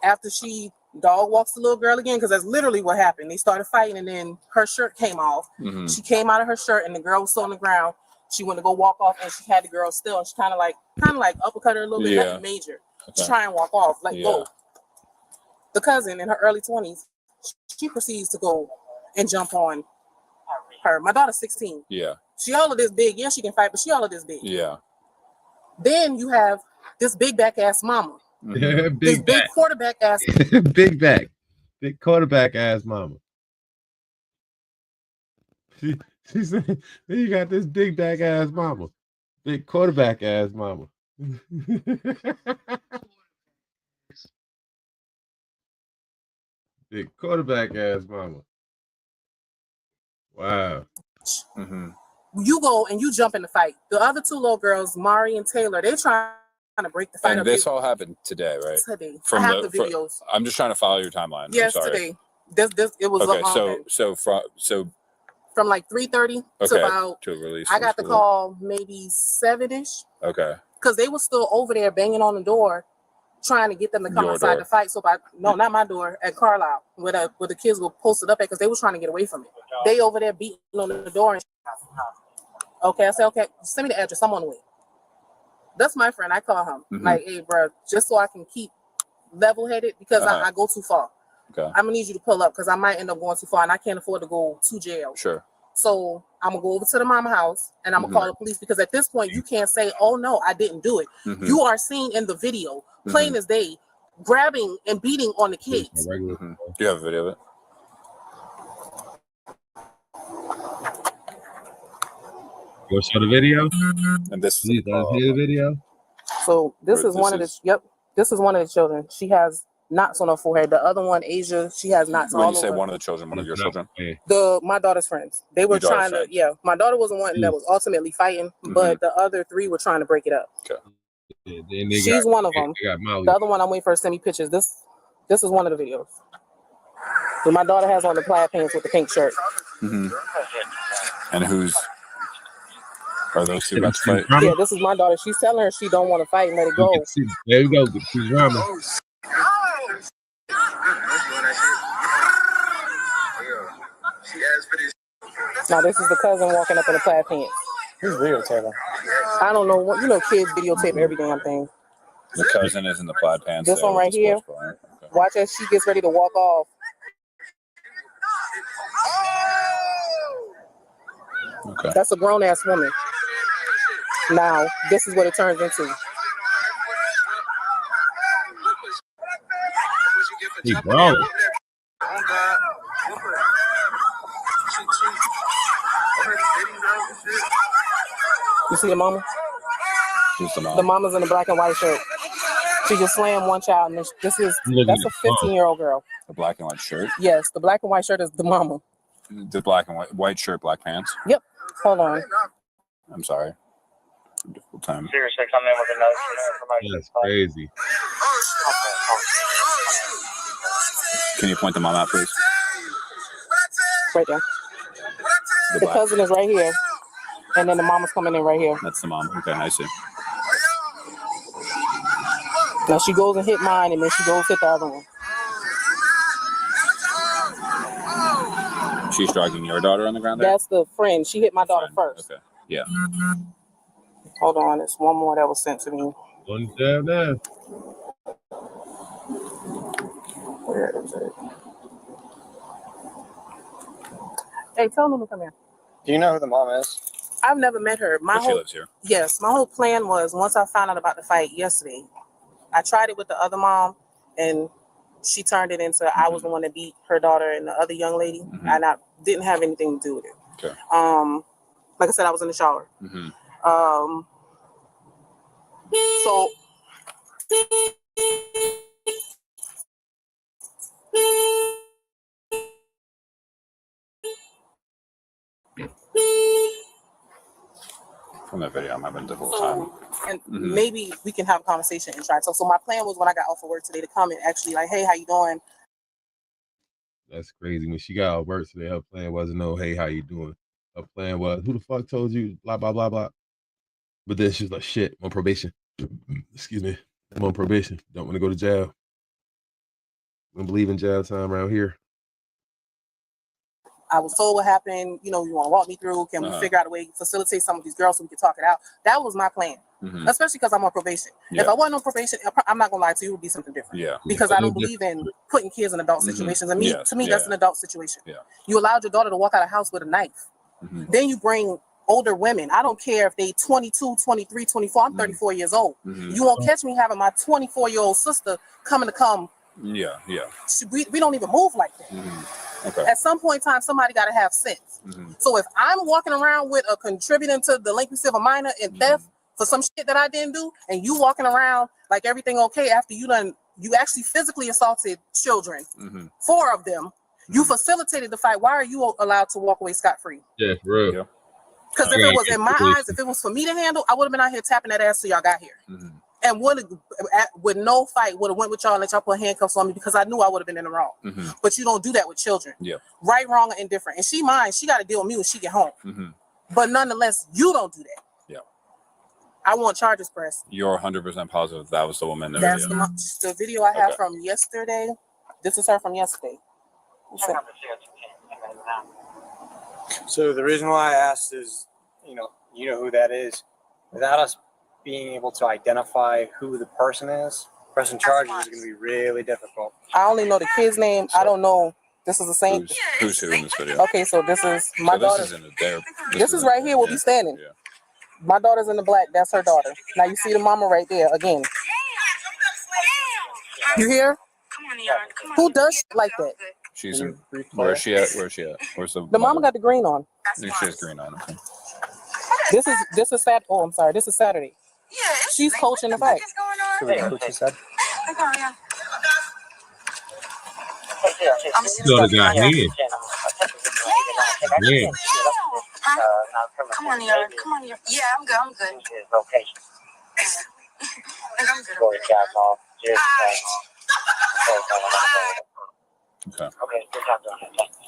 After she dog walks the little girl again, because that's literally what happened. They started fighting and then her shirt came off. Mm-hmm. She came out of her shirt and the girl was still on the ground. She went to go walk off and she had the girl still. And she kind of like uppercut her a little bit, Yeah. nothing major. Okay. To try and walk off, let Yeah. go. The cousin in her early 20s, she proceeds to go and jump on her. My daughter's 16. Yeah. She all of this big. Yeah, she can fight, but she all of this big. Yeah. Then you have this big back ass mama. Mhm. This Big big back. quarterback ass. Big back. Big quarterback ass mama. She said, then you got this big back ass mama. Big quarterback ass mama. Big quarterback ass mama. Wow. Mm-hmm. You go and you jump in the fight. The other two little girls, Mari and Taylor, they're trying to break the fight And up. this all happened today, right? Today. From I have the the- videos. I'm just trying to follow your timeline. Yes, I'm sorry. today. This it was Okay, so from like 3:30 to okay about. to release. I got from the school. call maybe 7-ish Okay. because they were still over there banging on the door, trying to get them to come Your outside door. to fight. So no, not my door, at Carlisle, where the kids were posted up at because they were trying to get away from it. They over there beating on the door. And okay, I said, okay, send me the address. I'm on the way. That's my friend. I call him Mhm. like, hey, bro, just so I can keep level-headed because Uh-huh. I go too far. Okay. I'm gonna need you to pull up because I might end up going too far and I can't afford to go to jail. Sure. So I'm gonna go over to the mama house and I'm gonna Mhm. call the police because at this point you can't say, oh no, I didn't do it. Mhm. You are seen in the video, plain as day, grabbing and beating on the kids. Mhm. Do you have a video of it? You want to show the video? And this Please, let us hear the video. So this Or is one of the this is one of the children. She has knots on her forehead. The other one, Asia, she has knots When all you say over. one of the children, one of your children. My daughter's friends. They were Your daughter's trying to, friends. yeah. My daughter was the one that was ultimately fighting, but the other three were trying to break it up. Okay. Yeah, then they She's got- one of them. They got Molly. The other one, I'm waiting for her to send me pictures. This is one of the videos. So my daughter has on the plaid pants with the pink shirt. Mm-hmm. And are those two about to fight? Yeah, this is my daughter. She's telling her she don't want to fight and let it go. There we go. She's running. Now this is the cousin walking up in the plaid pants. Who's videotaping? I don't know what kids videotape every damn thing. The cousin is in the plaid pants. This there one with right the here. sports bra, right? Okay. Watch as she gets ready to walk off. Okay. That's a grown ass woman. Now this is what it turns into. He brawling. You see the mama? Who's the mom? The mama's in the black and white shirt. She just slammed one child, and that's a 15-year-old girl. The black and white shirt. Yes, the black and white shirt is the mama. The black and white shirt, black pants. Yep. Hold on. I'm sorry. Difficult time. Seriously, come in with another information. That's crazy. Can you point the mom out, please? Right there. The black. cousin is right here, and then the mama's coming in right here. That's the mom. Okay, I see. Now she goes and hit mine, and then she goes hit the other one. She's dragging your daughter on the ground there? That's the friend. She hit my daughter first. Okay. Yeah. Hold on, there's one more that was sent to me. One jab now. Where is it? Hey, tell them to come here. Do you know who the mom is? I've never met her. But she lives here. Yes, my whole plan was once I found out about the fight yesterday, I tried it with the other mom, and she turned it into I was the one that beat her daughter and the other young lady, and I didn't have anything to do with it. Okay. Like I said, I was in the shower. Mm-hmm. So From that video, I'm having a difficult time. and Mhm. maybe we can have a conversation and try. So my plan was when I got off of work today to come and actually like, hey, how you doing? That's crazy. When she got out of work today, her plan wasn't no, hey, how you doing? Her plan was, who the fuck told you? Blah, blah, blah, blah. But then she's like, shit, I'm on probation. Excuse me. I'm on probation. Don't want to go to jail. Don't believe in jail time around here. I was told what happened. You know, you want to walk me through? Can we figure out a way to facilitate some of these girls so we can talk it out? That was my plan, especially because I'm on probation. Yeah. If I wasn't on probation, I'm not gonna lie to you, it would be something different. Yeah. Because I don't believe in putting kids in adult situations. And Yes, to me, yeah. that's an adult situation. Yeah. You allowed your daughter to walk out of the house with a knife. Then you bring older women. I don't care if they 22, 23, 24. I'm 34 years old. You won't catch me having my 24-year-old sister coming to come. Yeah. We don't even move like that. Okay. At some point in time, somebody got to have sense. So if I'm walking around with a contributing to delinquency of a minor and theft for some shit that I didn't do, and you walking around like everything okay after you actually physically assaulted children, 4 of them, you facilitated the fight. Why are you allowed to walk away scot-free? Yeah, for real. Yeah. Because if it was in my eyes, if it was for me to handle, I would have been out here tapping that ass till y'all got here. And with no fight, would have went with y'all and let y'all put handcuffs on me because I knew I would have been in the wrong. But you don't do that with children. Yeah. Right, wrong, or indifferent. And she mine. She got to deal with me when she get home. But nonetheless, you don't do that. Yeah. I want charges pressed. You're 100% positive that was the woman in the That's video. the video I have from yesterday. This is her from yesterday. So the reason why I asked is, you know who that is. Without us being able to identify who the person is, pressing charges is going to be really difficult. I only know the kid's name. I don't know. This is the same. Who's who in this video? Okay, so this is my daughter. This is in right here. We'll be standing. My daughter's in the black. That's her daughter. Now you see the mama right there again. You hear? Who does shit like that? She's in. Where is she at? Where's The mama got the green on. She has green on. Okay. This is Saturday. Oh, I'm sorry. This is Saturday. She's coaching the fight. Daughter got hands. Yeah. Come on, Yara. Come on, Yara. Yeah, I'm good. I'm good. I'm good. Okay.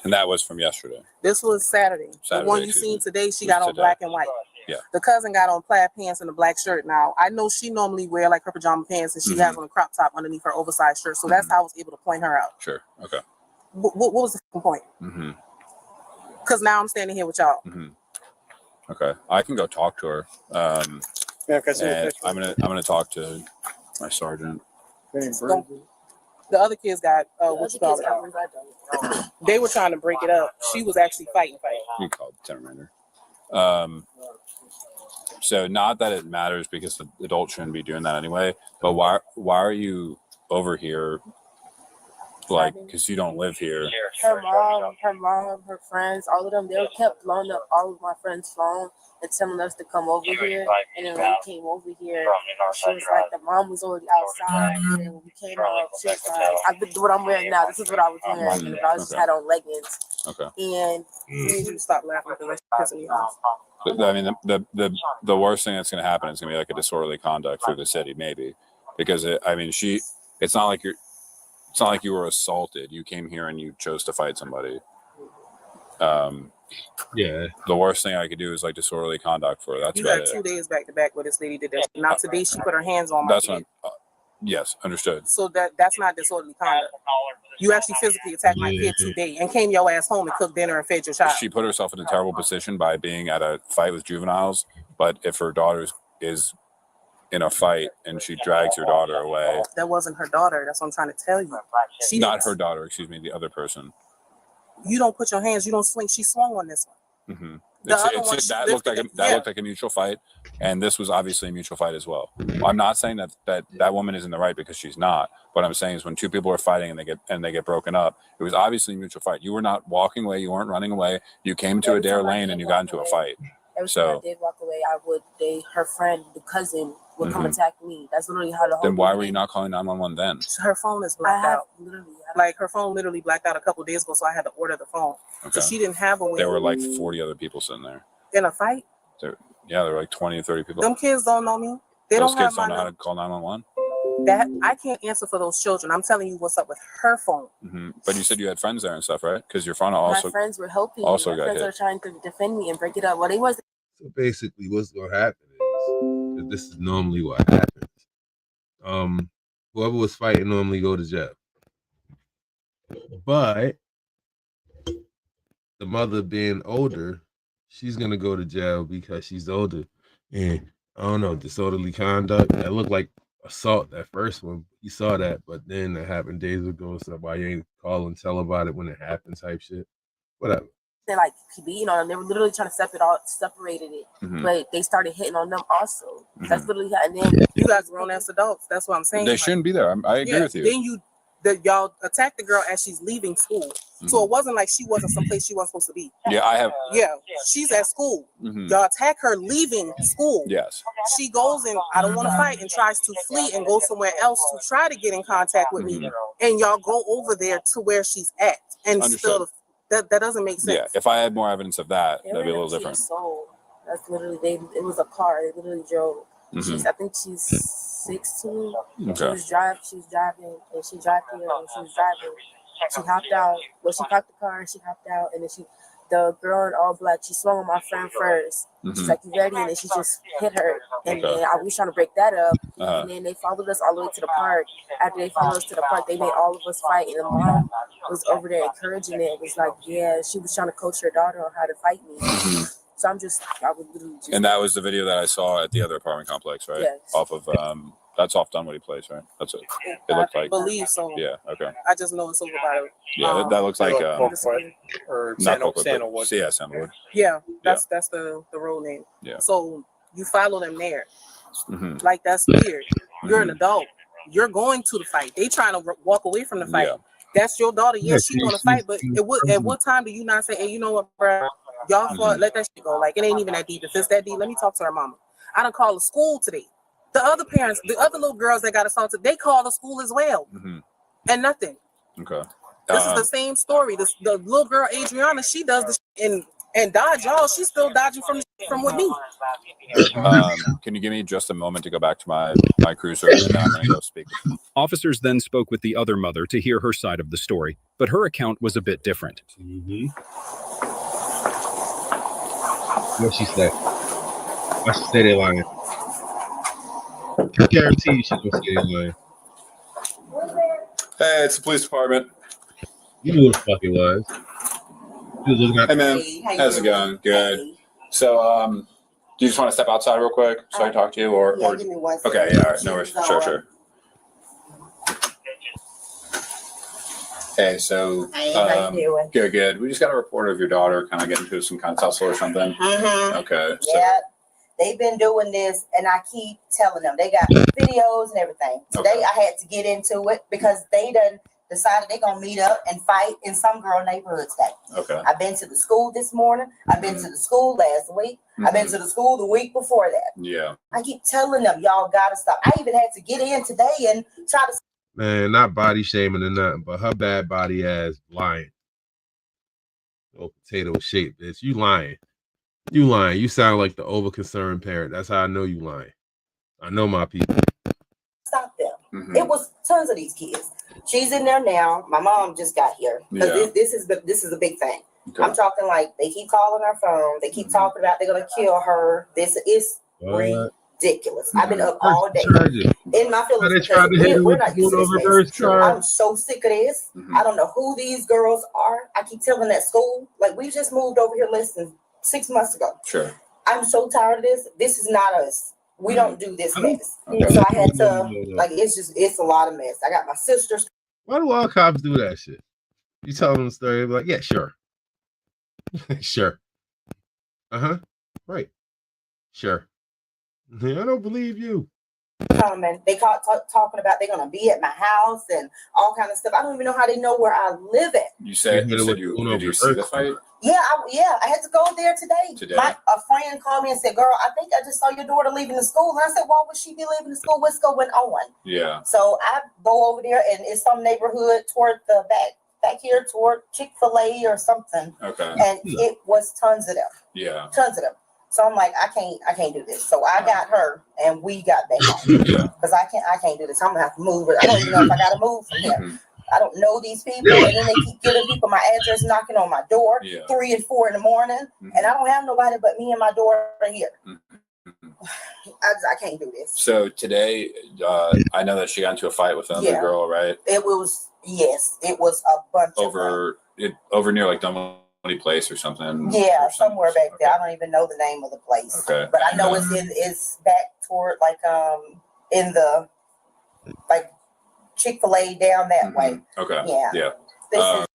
And that was from yesterday. This was Saturday. The one you seen today, she got on black and white. Yeah. The cousin got on plaid pants and a black shirt. Now, I know she normally wear like her pajama pants and she has on a crop top underneath her oversized shirt. So that's how I was able to point her out. Sure. Okay. What was the point? Because now I'm standing here with y'all. Okay. I can go talk to her. Yeah, because and I'm gonna talk to my sergeant. The other kids got what you call it. They were trying to break it up. She was actually fighting. You called Timmermander. So not that it matters because the adult shouldn't be doing that anyway. But why are you over here? Like, because you don't live here. Her mom, her friends, all of them, they kept blowing up all of my friends' phone and telling us to come over here. And then when we came over here, she was like, the mom was already outside. And then when we came out, she was like, I did what I'm wearing now. This is what I was wearing. And I just had on leggings. Okay. And you stop laughing because it's pissing me off. I mean, the worst thing that's going to happen is going to be like a disorderly conduct through the city, maybe, because it's not like you were assaulted. You came here and you chose to fight somebody. Yeah. The worst thing I could do is like disorderly conduct for her. That's You about got it. 2 days back to back where this lady did that. Now today she put her hands on my That's kid. what yes, understood. So that's not disorderly conduct. You actually physically attacked my kid today and came your ass home and cooked dinner and fed your child. She put herself in a terrible position by being at a fight with juveniles. But if her daughter is in a fight and she drags her daughter away, That wasn't her daughter. That's what I'm trying to tell you. She not didn't- her daughter, excuse me, the other person. You don't put your hands. You don't swing. She swung on this one. Mm-hmm. The other one, she That looked lifted like a mutual fight, and this was obviously a mutual fight as well. I'm not saying that woman is in the right because she's not. What I'm saying is when two people are fighting and they get broken up, it was obviously a mutual fight. You were not walking away, you weren't running away. You came to a dare lane and you got into a fight. Every time So I did walk away, her friend, the cousin, would come Mhm. attack me. That's literally how the whole then why thing were you not calling 911 then? Her phone is blacked out. Like her phone literally blacked out a couple days ago, so I had to order the phone. Okay. So she didn't have a way. There were like 40 other people sitting there. In a fight. There were like 20 or 30 people. Them kids don't know me. They Those don't have kids don't my know how to call 911. that I can't answer for those children. I'm telling you what's up with her phone. But you said you had friends there and stuff, right? Because your friend My also friends were helping also me. My got friends hit. were trying to defend me and break it up. Well, they wasn't. So basically, what's gonna happen is, 'cause this is normally what happens. Whoever was fighting normally go to jail, but the mother being older, she's gonna go to jail because she's older, and I don't know, disorderly conduct. That looked like assault. That first one, you saw that, but then it happened days ago. So why you ain't call and tell about it when it happened? Type shit. Whatever. They like beating on them. They were literally trying to separated it, but they started hitting on them also. That's literally how. And then You guys grown ass adults. That's what I'm saying. They shouldn't be there. I agree with you. Then y'all attack the girl as she's leaving school. So it wasn't like she wasn't someplace she wasn't supposed to be. Yeah, I have. Yeah, she's at school. Y'all attack her leaving school. Yes. She goes and I don't want to fight and tries to flee and go somewhere else to try to get in contact with me. And y'all go over there to where she's at and Understood. still that doesn't make sense. Yeah, if I had more evidence of that, they that'd be a were little in different. Soul. That's literally it was a car. They literally drove. I think she's 16. Okay. She was driving, and she dropped here, and she was driving. She hopped out. Well, she parked the car, and she hopped out, and then the girl in all black, she swung on my friend first. She's like, "You ready?" And then she just hit her, and then I was trying to break that up, and then they followed us all the way to the park. After they followed us to the park, they made all of us fight, and the mom was over there encouraging it. It was like, yeah, she was trying to coach her daughter on how to fight me. So I would literally just. And that was the video that I saw at the other apartment complex, right? Yes. Off of that's off Dunwoody Place, right? That's it. It looked like. I believe so. Yeah. Okay. I just know it's over by. Yeah, that looks like or not Sandalwood. But, yeah, Sandalwood. Yeah, that's the road name. Yeah. So you follow them there. Mhm. Like that's weird. You're an adult. You're going to the fight. They trying to walk away from the fight. Yeah. That's your daughter. Yeah, Yes, she want to fight, but at what time do you not say, "Hey, you know what, bro? Y'all fought. Let that shit go. Like it ain't even that deep. If it's that deep, let me talk to her mama." I done called the school today. The other parents, the other little girls that got assaulted, they called the school as well, and nothing. Okay. This is the same story. The little girl Adriana, she does the and dodge y'all. She's still dodging from with me. Can you give me just a moment to go back to my cruiser and then I'm gonna go speak? Officers then spoke with the other mother to hear her side of the story, but her account was a bit different. What she said? Why she say they lying? I guarantee you she gonna say they lying. Hey, it's the police department. You knew what the fuck it was. She was looking at. Hey man, how's it going? Good. So do you just want to step outside real quick so I can talk to you, or give me 1 second. okay, yeah, all right, no worries, sure. Hey, so Hey, how you doing? good. We just got a report of your daughter kind of getting into some kind of tussle or something. Okay. So, Yeah, they've been doing this, and I keep telling them they got videos and everything. Today I had to get into it because they done decided they're gonna meet up and fight in some girl neighborhood today. Okay. I've been to the school this morning. I've been to the school last week. I've been to the school the week before that. Yeah. I keep telling them, y'all gotta stop. I even had to get in today and try to. Man, not body shaming or nothing, but her bad body ass lying. Oh, potato shaped bitch. You lying. You lying. You sound like the over concerned parent. That's how I know you lying. I know my people. Stop them. It was tons of these kids. She's in there now. My mom just got here because this is a big thing. Okay. I'm talking like they keep calling her phone. They keep talking about they're gonna kill her. This is ridiculous. I've been up all day in my feelings because we're not used to this. I'm so sick of this. I don't know who these girls are. I keep telling that school, like we just moved over here less than 6 months ago. Sure. I'm so tired of this. This is not us. We don't do this mess. So I had to like it's a lot of mess. I got my sisters. Why do all cops do that shit? You tell them the story, they'll be like, yeah, sure. Sure. Right. Sure. I don't believe you. coming. They talking about they're gonna be at my house and all kind of stuff. I don't even know how they know where I live at. You said did you see the fight? Yeah, I had to go there today. A friend called me and said, "Girl, I think I just saw your daughter leaving the school." And I said, "Why would she be leaving the school? What's going on?" Yeah. So I go over there, and it's some neighborhood toward the back here toward Chick-fil-A or something. Okay. And it was tons of them. Yeah. Tons of them. So I'm like, I can't do this. So I got her, and we got back home because I can't do this. I'm gonna have to move her. I don't even know if I gotta move from here. I don't know these people, and then they keep giving people my address, knocking on my door 3 and 4 in the morning, and I don't have nobody but me and my daughter here. I can't do this. So today, I know that she got into a fight with another girl, right? It was a bunch over near like Dunwoody Place or something. Yeah, somewhere back there. I don't even know the name of the place. Okay. But I know it's back toward like in the like Chick-fil-A down that way. Okay. Yeah. Yeah. This is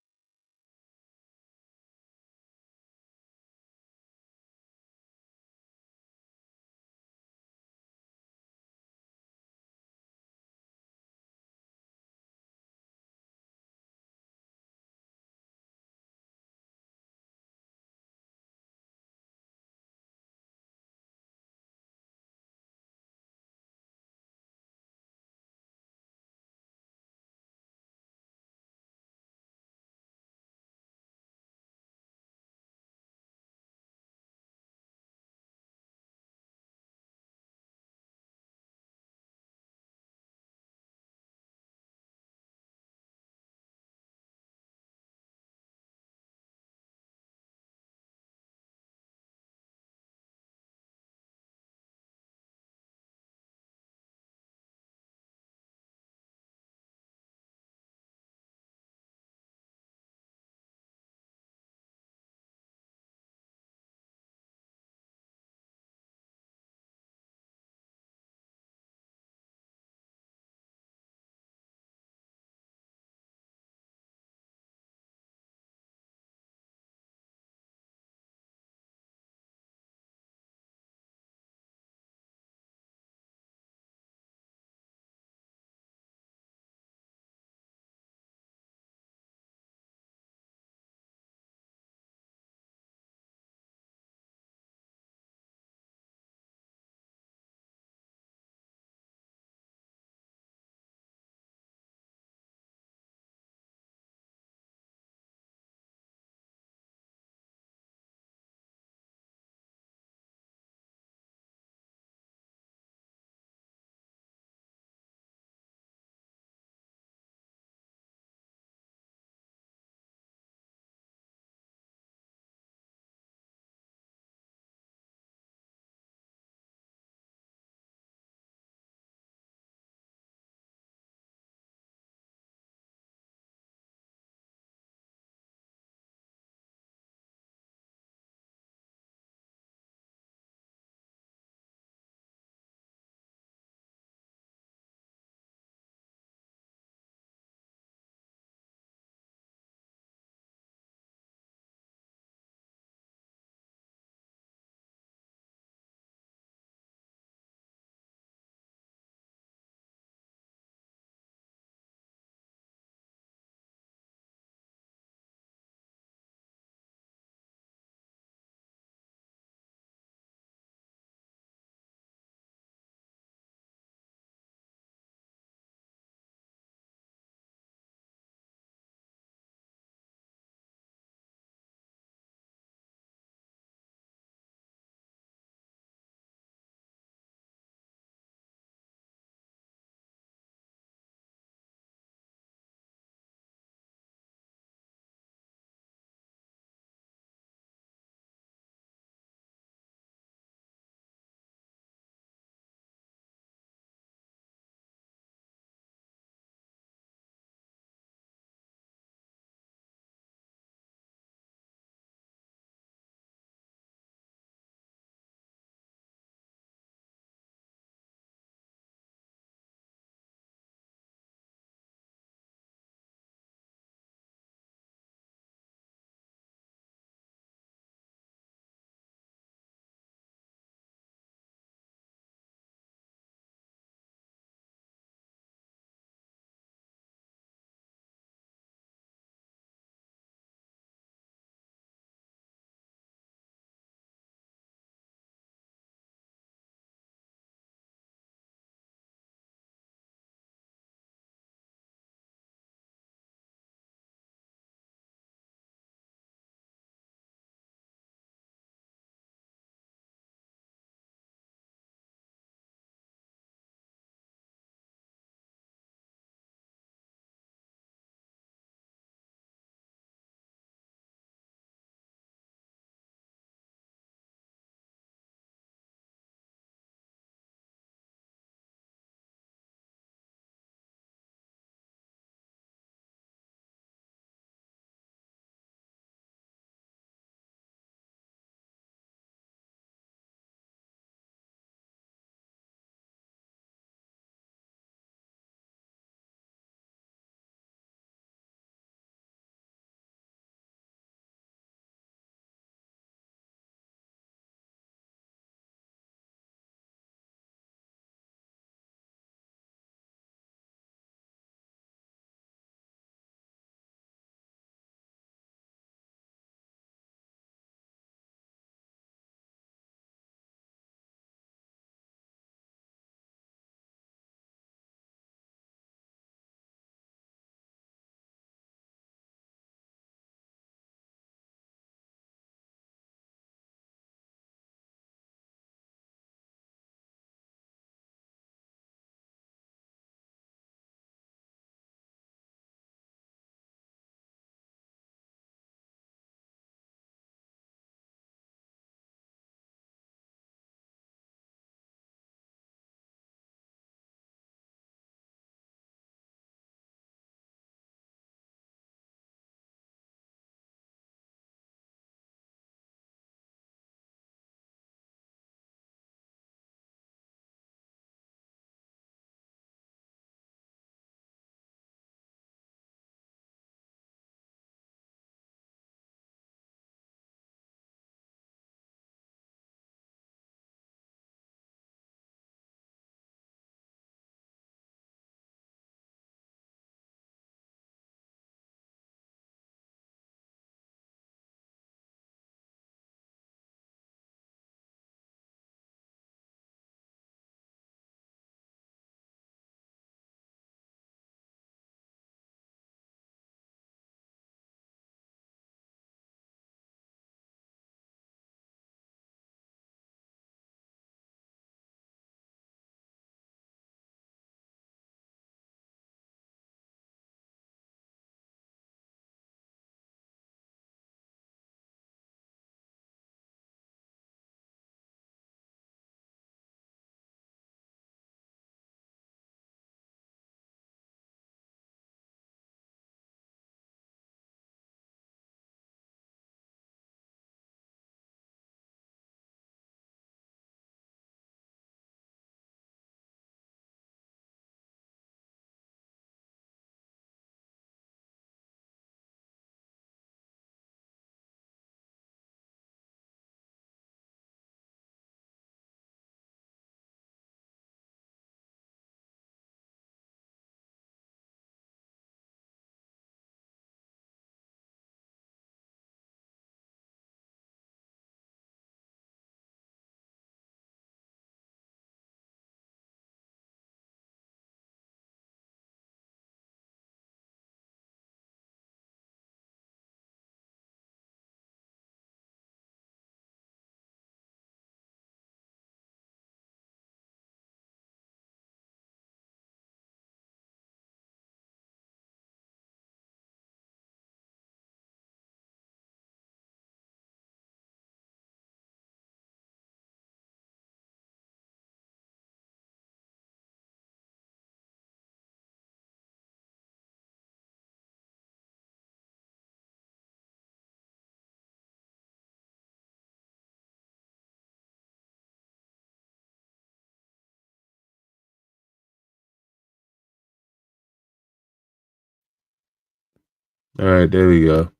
All right, there we go.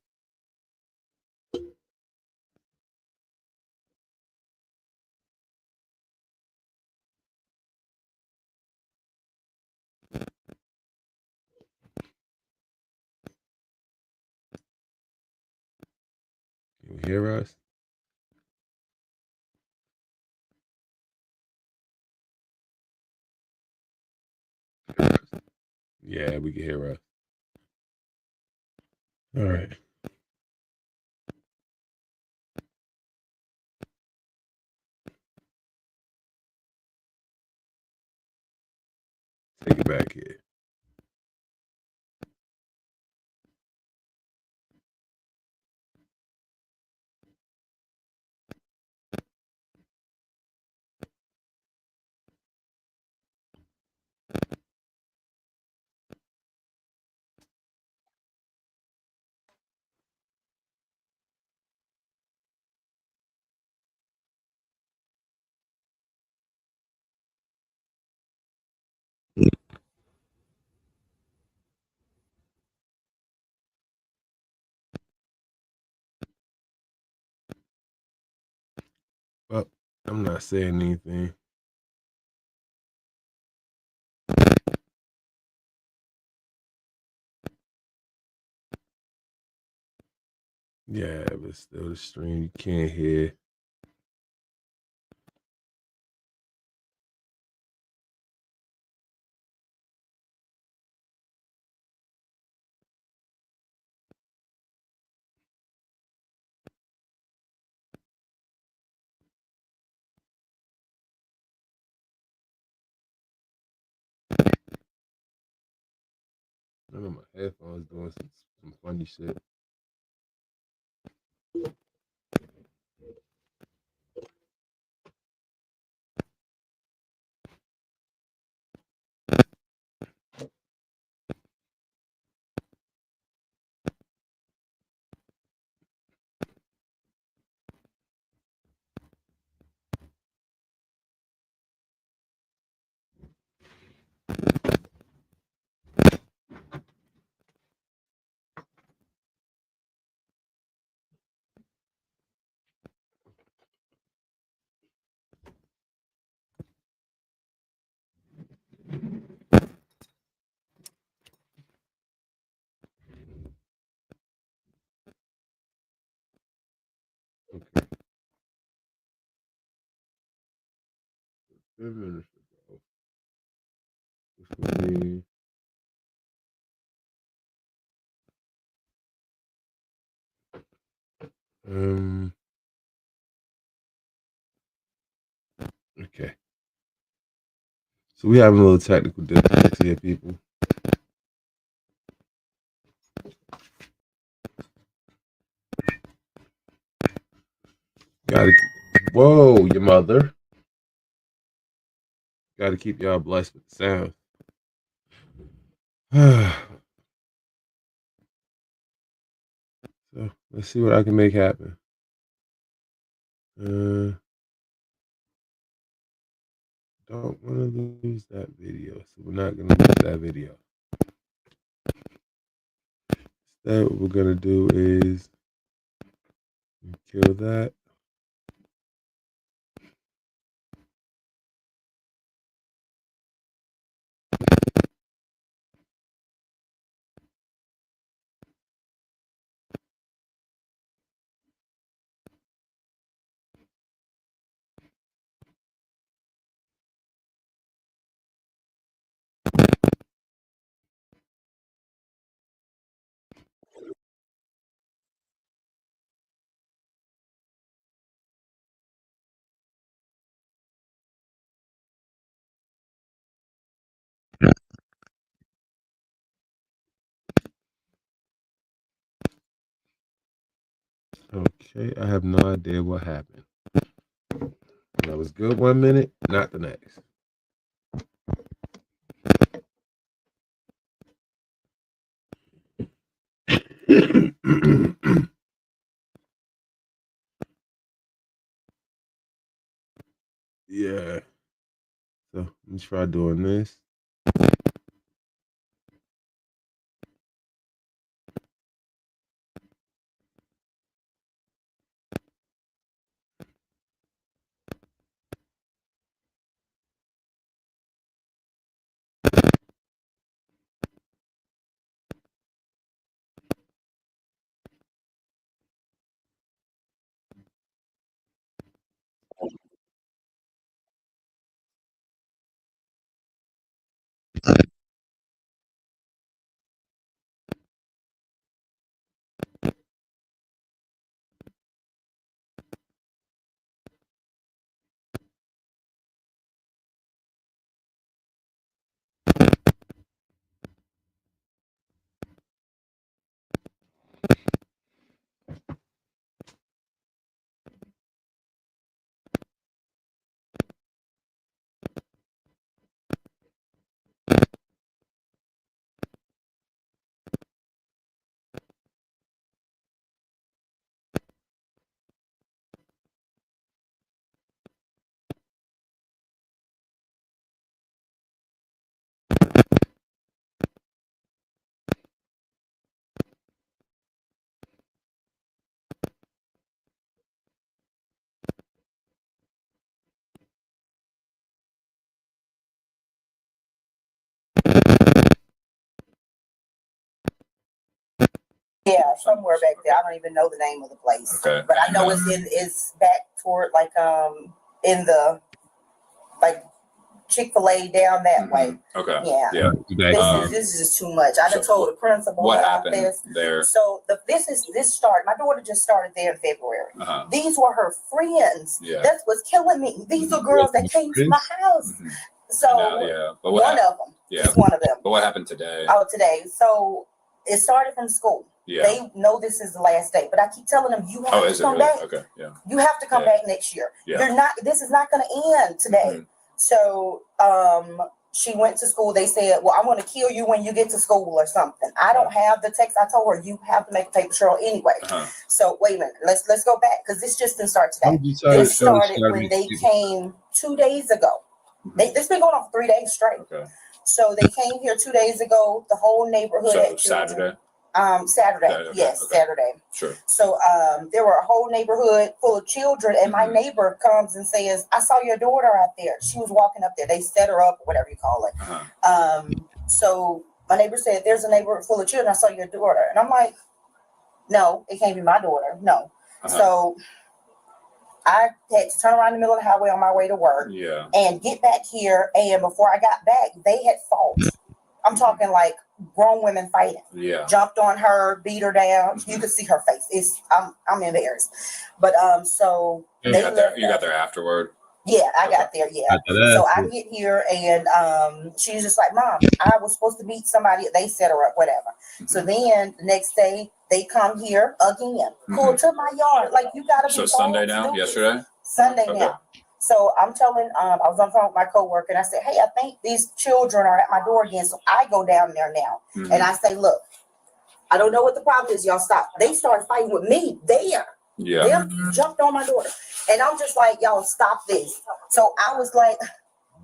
Can you hear us? Yeah, we can hear us. All right. Take it back here. Well, I'm not saying anything. Yeah, but still the stream you can't hear. I know my headphones doing some funny shit. Okay. 10 minutes ago. This would be okay. So we have a little technical difficulty here, people. Whoa, your mother. Gotta keep y'all blessed with the sound. So let's see what I can make happen. Don't want to lose that video, so we're not gonna lose that video. Instead, what we're gonna do is kill that. Okay, I have no idea what happened. That was good 1 minute, not the next. Yeah. So let me try doing this. somewhere back there. I don't even know the name of the place. Okay. But I know it's back toward like in the like Chick-fil-A down that way. Okay. Yeah. Yeah. This is just too much. I done told the principal what about happened this. there? So this started. My daughter just started there in February. These were her friends. Yeah. That's what's killing me. These are girls that came to my house. So But one of them. Yeah. Just one of them. But what happened today? Oh, today. So it started from school. Yeah. They know this is the last day, but I keep telling them you have to come back. Okay. Yeah. You have to come back next year. Yeah. You're not. This is not going to end today. So she went to school. They said, "Well, I'm going to kill you when you get to school or something." I don't have the text. I told her you have to make a paper trail anyway. So wait a minute. Let's go back because this just didn't start today. This started when they came 2 days ago. This been going on for 3 days straight. Okay. So they came here 2 days ago. The whole neighborhood. So had Saturday. Saturday. Yes, okay. Saturday. Sure. So there were a whole neighborhood full of children, and my neighbor comes and says, "I saw your daughter out there. She was walking up there. They set her up, or whatever you call it." So my neighbor said, "There's a neighborhood full of children. I saw your daughter," and I'm like, "No, it can't be my daughter. No." So I had to turn around in the middle of the highway on my way to work and get back here. And before I got back, they had fought. I'm talking like grown women fighting. Yeah. Jumped on her, beat her down. You could see her face. I'm embarrassed. But so You they got there afterward. Yeah, I got there. Yeah. After that, So I get here and she's just like, "Mom, I was supposed to meet somebody." They set her up, whatever. So then the next day they come here again, pull to my yard. Like, you gotta be. So Sunday now? Yesterday? Sunday now. So I'm telling, I was on the phone with my coworker and I said, "Hey, I think these children are at my door again." So I go down there now and I say, "Look, I don't know what the problem is. Y'all stop." They started fighting with me there. Yeah. Them jumped on my daughter. And I'm just like, "Y'all stop this." So I was like,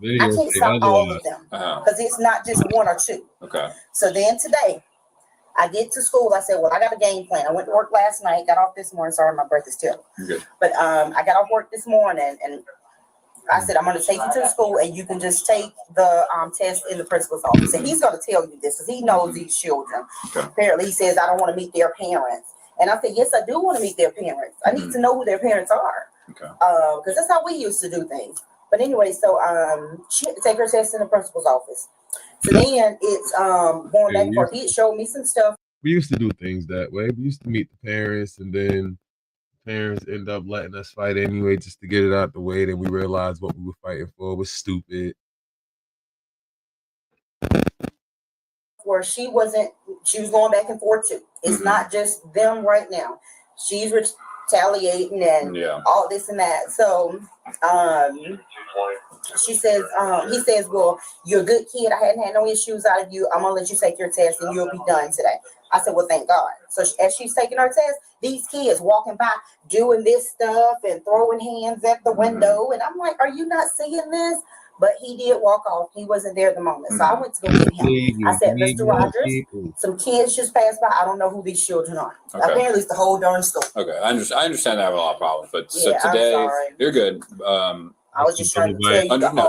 I can't stop all of them because it's not just one or two. Okay. So then today, I get to school. I said, "Well, I got a game plan." I went to work last night, got off this morning. Sorry, my breath is terrible. Good. But I got off work this morning and I said, "I'm going to take you to the school and you can just take the test in the principal's office." And he's going to tell you this because he knows these children. Okay. Apparently, he says, "I don't want to meet their parents." And I said, "Yes, I do want to meet their parents. I need to know who their parents are." Okay. Because that's how we used to do things. But anyway, so she had to take her test in the principal's office. So then it's going back and forth. He showed me some stuff. We used to do things that way. We used to meet the parents, and then parents end up letting us fight anyway just to get it out the way. Then we realized what we were fighting for was stupid. Where she was going back and forth too. It's not just them right now. She's retaliating and all this and that. So she says, he says, "Well, you're a good kid. I hadn't had no issues out of you. I'm gonna let you take your test and you'll be done today." I said, "Well, thank God." So as she's taking her test, these kids walking by doing this stuff and throwing hands at the window. And I'm like, "Are you not seeing this?" But he did walk off. He wasn't there at the moment. So I went to go get him. I said, "Mr. Rogers, some kids just passed by. I don't know who these children are." Okay. Apparently it's the whole darn school. Okay. I understand I have a lot of problems, but so Yeah, I'm today sorry. you're good. I was just trying to tell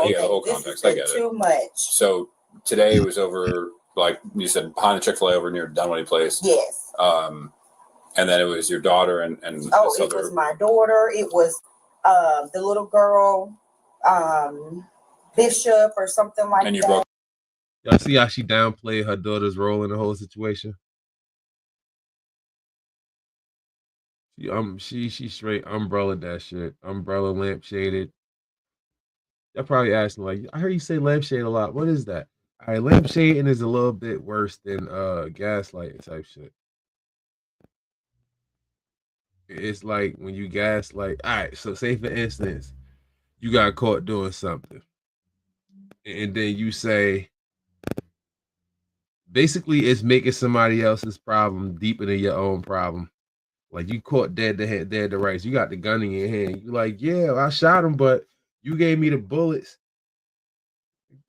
you the whole thing. This context. is I get it. too much. So today was over, like you said, behind the Chick-fil-A over near Dunwoody Place. Yes. And then it was your daughter and Oh, this it other. was my daughter. It was the little girl, Bishop or something like And you that. broke. Y'all see how she downplayed her daughter's role in the whole situation? She straight umbrella that shit. Umbrella lampshaded. Y'all probably asking, like, I heard you say lampshade a lot. What is that? All right, lampshading is a little bit worse than gaslighting type shit. It's like when you gaslight. All right, so say for instance, you got caught doing something, and then you say, basically, it's making somebody else's problem deeper than your own problem. Like, you caught dead to rights. You got the gun in your hand. You like, "Yeah, I shot him, but you gave me the bullets."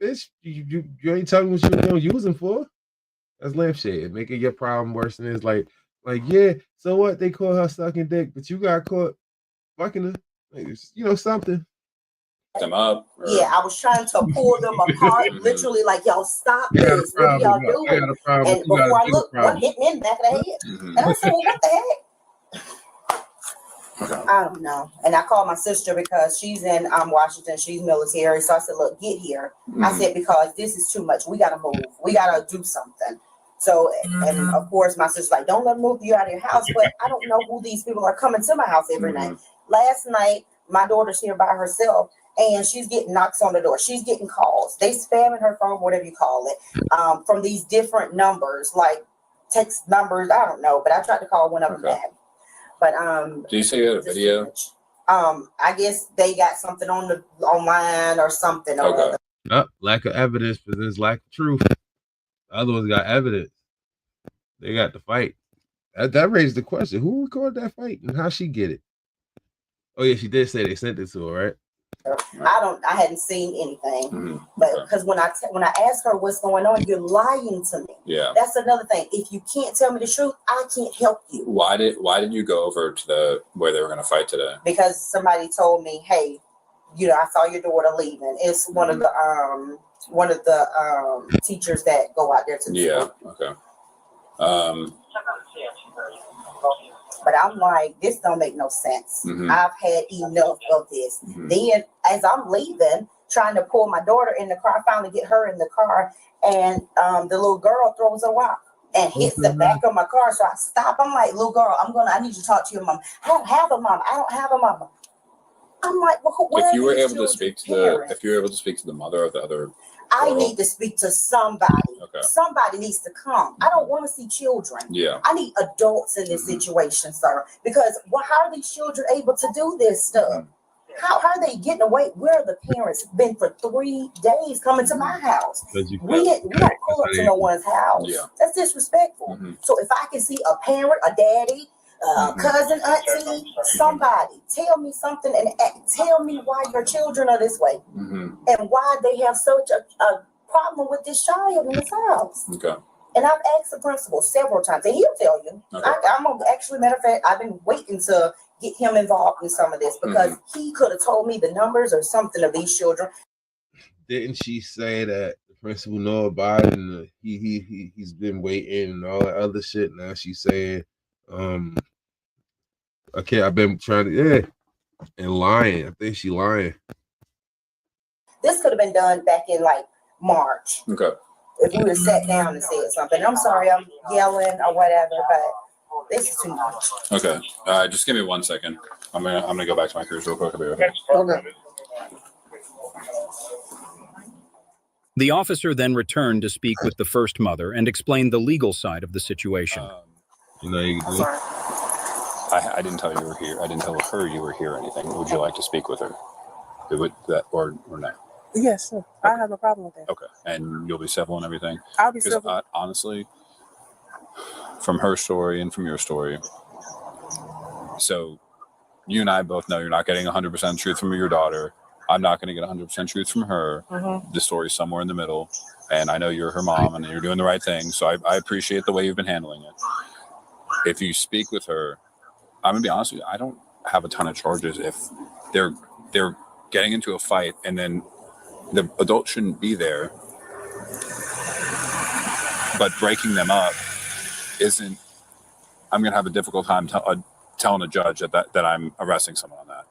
Bitch, you ain't telling me what you were gonna use them for. That's lampshade. Making your problem worse than it's like, yeah, so what? They caught her sucking dick, but you got caught fucking her. Like, something. them up? Or? Yeah, I was trying to pull them apart, literally like, y'all stop this. What are y'all doing? And before I looked, one hit me in the back of the head. And I said, well, what the heck? I don't know. And I called my sister because she's in Washington. She's military. So I said, look, get here. I said, because this is too much. We got to move. We got to do something. So, and of course, my sister's like, don't let them move you out of your house. But I don't know who these people are coming to my house every night. Last night, my daughter's here by herself, and she's getting knocks on the door. She's getting calls. They spamming her phone, whatever you call it, from these different numbers, like text numbers. I don't know, but I tried to call one of them back. But do you say you had a video? I guess they got something on the online or something. Or other. Lack of evidence presents lack of truth. The other ones got evidence. They got the fight. That raised the question: who recorded that fight and how she get it? Oh yeah, she did say they sent it to her, right? I hadn't seen anything, but because when I asked her what's going on, you're lying to me. Yeah, that's another thing. If you can't tell me the truth, I can't help you. Why did you go over to where they were going to fight today? Because somebody told me, hey, I saw your daughter leaving. It's one of the teachers that go out there to the school. Okay. But I'm like, this don't make no sense. I've had enough of this. Then as I'm leaving, trying to pull my daughter in the car, I finally get her in the car, and the little girl throws a rock and hits the back of my car. So I stop. I'm like, little girl, I need you to talk to your mom. I don't have a mom. I don't have a mama. I'm like, well, if you were able to speak to the mother of the other, I need to speak to somebody. Okay. Somebody needs to come. I don't want to see children. Yeah. I need adults in this situation, sir. Because how are these children able to do this stuff? How are they getting away? Where are the parents? Been for 3 days coming to my house. We don't pull up to no one's house. Yeah. That's disrespectful. So if I can see a parent, a daddy, cousin, auntie, somebody tell me something and tell me why your children are this way and why they have such a problem with this child in this house. Okay. And I've asked the principal several times, and he'll tell you. Okay. Matter of fact, I've been waiting to get him involved in some of this because he could have told me the numbers or something of these children. Didn't she say that the principal know about it and he's been waiting and all that other shit? Now she's saying, okay, I've been trying to, and lying. I think she lying. This could have been done back in like March. Okay. If we would have sat down and said something. I'm sorry, I'm yelling or whatever, but this is too much. Okay. Just give me 1 second. I'm gonna go back to my cruise real quick. I'll be right back. Okay. The officer then returned to speak with the first mother and explain the legal side of the situation. I didn't tell you were here. I didn't tell her you were here or anything. Would you like to speak with her? Or no? Yes, sure. I have no problem with that. Okay. And you'll be civil and everything? I'll be civil. Honestly, from her story and from your story, so you and I both know you're not getting 100% truth from your daughter. I'm not going to get 100% truth from her. The story's somewhere in the middle. And I know you're her mom and you're doing the right thing. So I appreciate the way you've been handling it. If you speak with her, I'm going to be honest with you, I don't have a ton of charges if they're getting into a fight and then the adult shouldn't be there, but breaking them up isn't. I'm going to have a difficult time telling a judge that I'm arresting someone on that.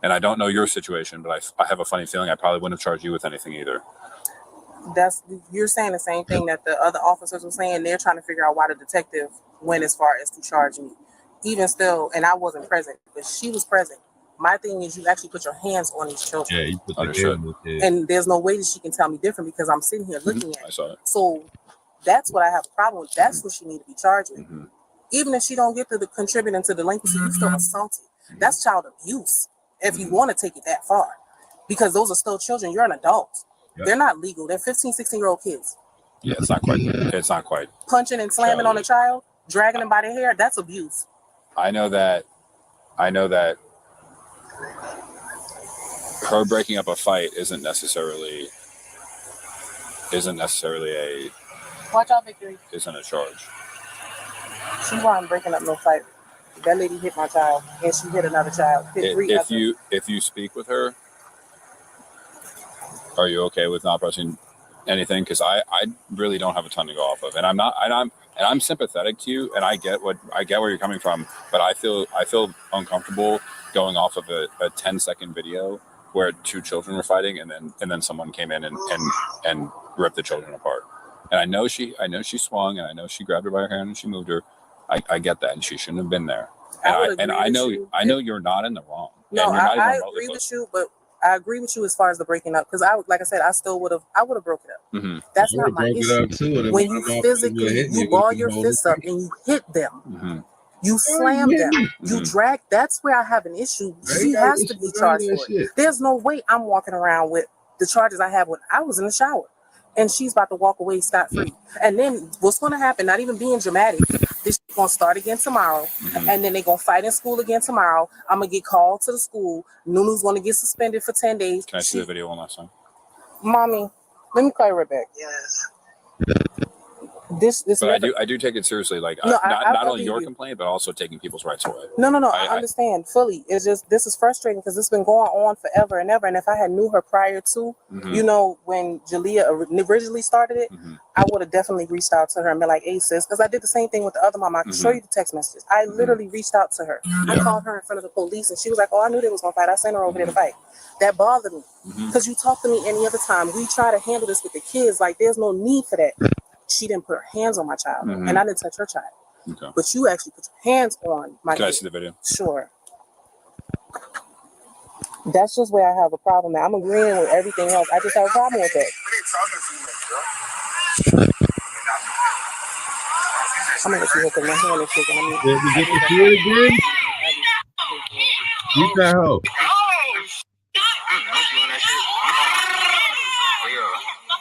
And I don't know your situation, but I have a funny feeling I probably wouldn't have charged you with anything either. You're saying the same thing that the other officers were saying. They're trying to figure out why the detective went as far as to charge me. Even still, and I wasn't present, but she was present. My thing is, you actually put your hands on these children. Yeah, you put the hands on the kid. And there's no way that she can tell me different because I'm sitting here looking at it. I saw it. So that's what I have a problem with. That's what she need to be charged with. Even if she don't get to the contributing to delinquency, you still assaulted. That's child abuse if you want to take it that far. Because those are still children. You're an adult. Yep. They're not legal. They're 15, 16-year-old kids. Yeah, it's not quite. Punching and slamming on a child, dragging them by their hair, that's abuse. I know that her breaking up a fight isn't necessarily a watch out, Victory. Isn't a charge. She wasn't breaking up no fight. That lady hit my child and she hit another child. If you speak with her, Are you okay with not pressing anything? Because I really don't have a ton to go off of, and I'm sympathetic to you, and I get where you're coming from, but I feel uncomfortable going off of a 10-second video where two children were fighting, and then someone came in and ripped the children apart. And I know she swung, and I know she grabbed her by her hand and she moved her. I get that, and she shouldn't have been there. And I know you're not in the wrong. No, and you're not I even agree with you, but I agree with you as far as the breaking up, because like I said, I would have broke it up. Mm-hmm. That's not my issue. When you physically, you ball your fists up and you hit them, Mm-hmm. you slam them, you drag. That's where I have an issue. She has to be charged for it. There's no way I'm walking around with the charges I have when I was in the shower, and she's about to walk away scot-free. And then what's going to happen? Not even being dramatic. This is going to start again tomorrow, and then they're going to fight in school again tomorrow. I'm going to get called to the school. Nunu's going to get suspended for 10 days. Can I see the video one last time? Mommy, let me call you right back. Yes. But I do take it seriously. Like No, not I only your you. complaint, but also taking people's rights away. No, I understand fully. It's just, this is frustrating because it's been going on forever and ever. And if I had knew her prior to, you know, when Jalea originally started it, I would have definitely reached out to her and been like, hey, sis, because I did the same thing with the other mom. I can show you the text messages. I literally reached out to her. I called her in front of the police, and she was like, oh, I knew they was going to fight. I sent her over there to fight. That bothered me because you talk to me any other time. We try to handle this with the kids. Like, there's no need for that. She didn't put her hands on my child, and I didn't touch her child. Okay. But you actually put your hands on my Can I kid. see the video? Sure. That's just where I have a problem. Now, I'm agreeing with everything else. I just have a problem with that. I'm gonna let you look at my hand and shaking. Did you get to see it again? You that hoe.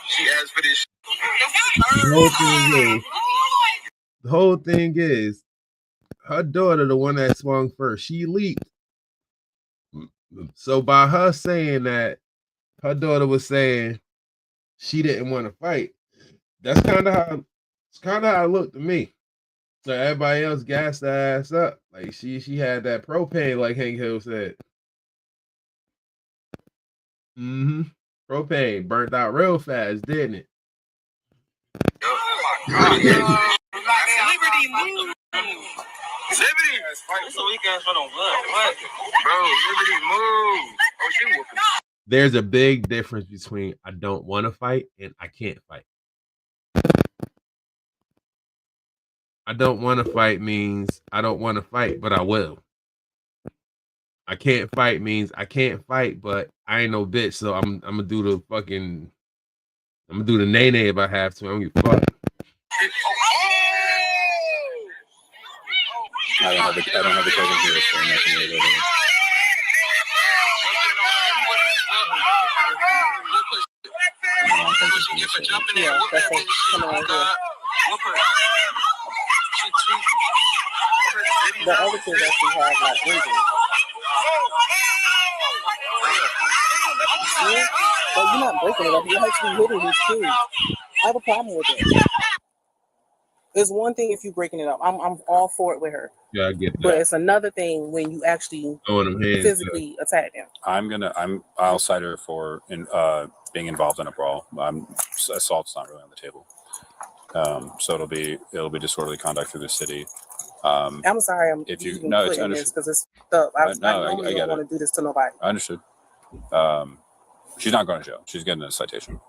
She asked for this. The whole thing is, her daughter, the one that swung first, she leaped. So by her saying that, her daughter was saying she didn't want to fight. That's kind of how it looked to me. So everybody else gassed their ass up. Like she had that propane, like Hank Hill said. Propane burnt out real fast, didn't it? Liberty move. Liberty. It's a weekend for no blood. What? Bro, Liberty move. Oh, she whooping. There's a big difference between I don't want to fight and I can't fight. I don't want to fight means I don't want to fight, but I will. I can't fight means I can't fight, but I ain't no bitch, so I'm gonna do the nay if I have to. I don't give a fuck. I don't have the cousin here, so I'm not gonna go there. The other kids actually have like injuries. Yeah, but you're not breaking it up. You're actually hitting these kids. I have a problem with it. It's one thing if you're breaking it up. I'm all for it with her. Yeah, I get that. But it's another thing when you actually physically attack them. I'll cite her for being involved in a brawl. Assault's not really on the table. So it'll be disorderly conduct through the city. I'm sorry. It's understood because it's stuff. I don't want to do this to nobody. I understood. She's not going to jail. She's getting a citation.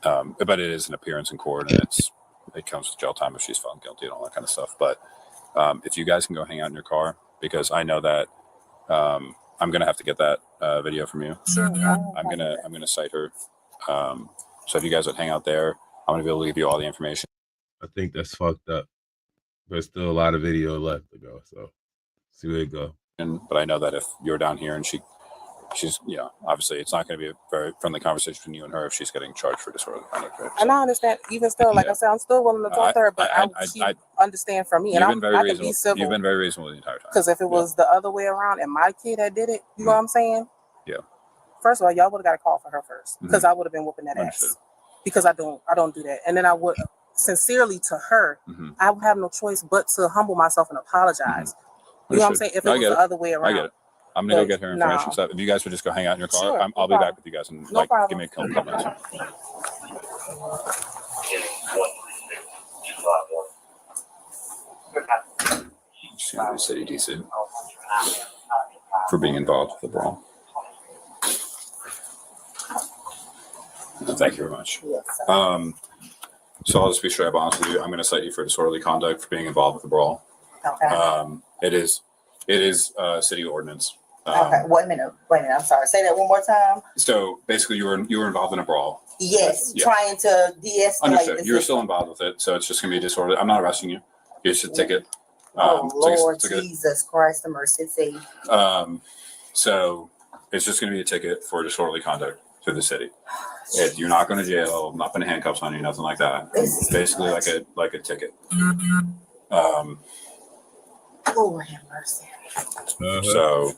But it is an appearance in court, and it comes with jail time if she's found guilty and all that kind of stuff. But if you guys can go hang out in your car, because I know that I'm gonna have to get that video from you. Sure. I'm gonna cite her. So if you guys would hang out there, I'm gonna be able to give you all the information. I think that's fucked up. There's still a lot of video left to go, so see where it go. But I know that if you're down here and she's obviously it's not going to be a very friendly conversation between you and her if she's getting charged for disorderly conduct. Right? And I understand, even still, like I said, I'm still willing to talk to her, but she understand from me, and I can be civil. You've been very reasonable the entire time. Because if it was the other way around and my kid had did it, you know what I'm saying? Yeah. First of all, y'all would have got a call for her first, because I would have been whooping that ass. Because I don't do that, and then I would sincerely to her, I would have no choice but to humble myself and apologize. You know what I'm saying? If it was the other way around. I get it. I'm gonna go But get her information no. stuff. If you guys would just go hang out in your car, Sure, I'll be back with you guys and No like problem. give me a couple minutes. Just gonna be city decent for being involved with the brawl. Thank you very much. Yes. So I'll just be straight up honest with you. I'm going to cite you for disorderly conduct for being involved with the brawl. Okay. It is city ordinance. Okay. Wait a minute. I'm sorry. Say that one more time. So basically, you were involved in a brawl. Yes. Yeah. Trying to de-escalate. Understood. the You're situation. still involved with it, so it's just going to be disorderly. I'm not arresting you. It's a ticket. Oh Lord it's a ticket. Jesus Christ, the mercy seat. So it's just going to be a ticket for disorderly conduct through the city. You're not going to jail. I'm not putting handcuffs on you. Nothing like that. It's basically like a ticket. Lord have mercy. So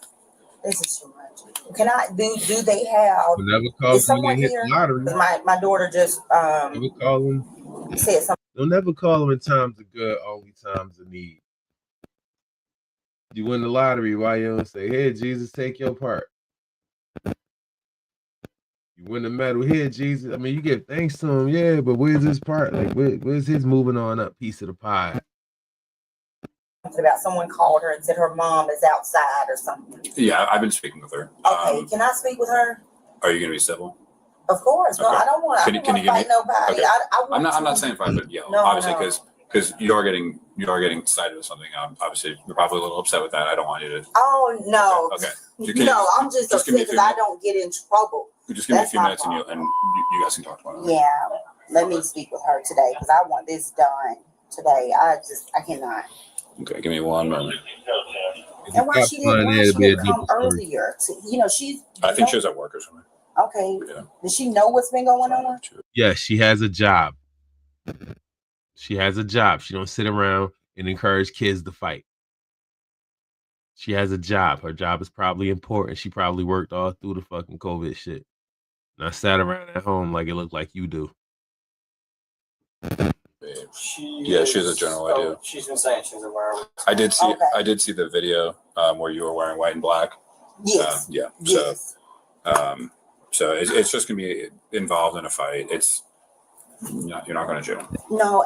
This is too much. Can I do they have? They'll never call Is them someone when they hit here? the lottery. My daughter just Never call them. said something. They'll never call them in times of good, only times of need. You win the lottery, why you don't say, "Here, Jesus, take your part"? You win the medal, "Here, Jesus." I mean, you give thanks to him, yeah, but where's his part? Like, where's his moving on up piece of the pie? About someone called her and said her mom is outside or something. yeah, I've been speaking with her. Okay, can I speak with her? Are you going to be civil? Of course. Well, Okay. I don't want to Can you give me? fight nobody. Okay. I want I'm to. not saying fight, but yell. No, obviously, no. because you are getting cited with something. Obviously, you're probably a little upset with that. I don't want you to. Oh no. Okay. You can- No, I'm just give upset me a because few I minutes. don't get in trouble. Just give me a That's few my minutes, and you guys can talk to one another. Yeah, let me speak with her today because I want this done today. I cannot. Okay, give me 1 moment. And why she didn't come earlier? She's. I think she was at work or something. Okay. Yeah. Does she know what's been going on? Yes, she has a job. She has a job. She don't sit around and encourage kids to fight. She has a job. Her job is probably important. She probably worked all through the fucking COVID shit. And I sat around at home like it looked like you do. Yeah, she has a general idea. She's been saying she's aware of it. I did see the video where you were wearing white and black. Yes. Yeah. Yes. So it's just gonna be involved in a fight. You're not going to jail. No,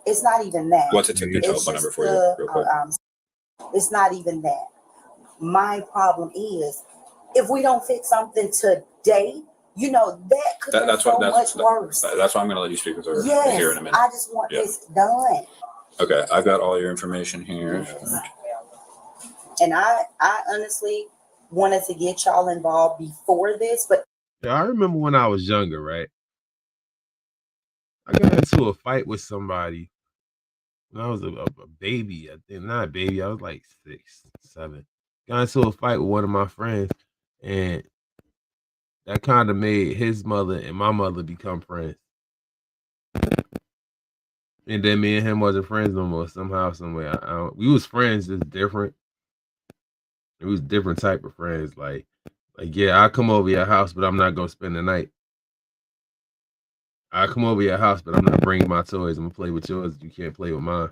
it's not even that. What's a ticket telephone number for you, real quick? It's not even that. My problem is if we don't fix something today, that could be much worse. That's why I'm going to let you speak with her Yes, here in a minute. I just want this done. Okay, I've got all your information here. And I honestly wanted to get y'all involved before this, but Yeah, I remember when I was younger, right? I got into a fight with somebody when I was a baby. I think not a baby. I was like 6, 7. Got into a fight with one of my friends, and that kind of made his mother and my mother become friends. And then me and him wasn't friends no more. Somehow, some way, we was friends, just different. It was different type of friends. Like yeah, I'll come over your house, but I'm not gonna spend the night. I come over your house, but I'm not bringing my toys. I'm gonna play with yours. You can't play with mine.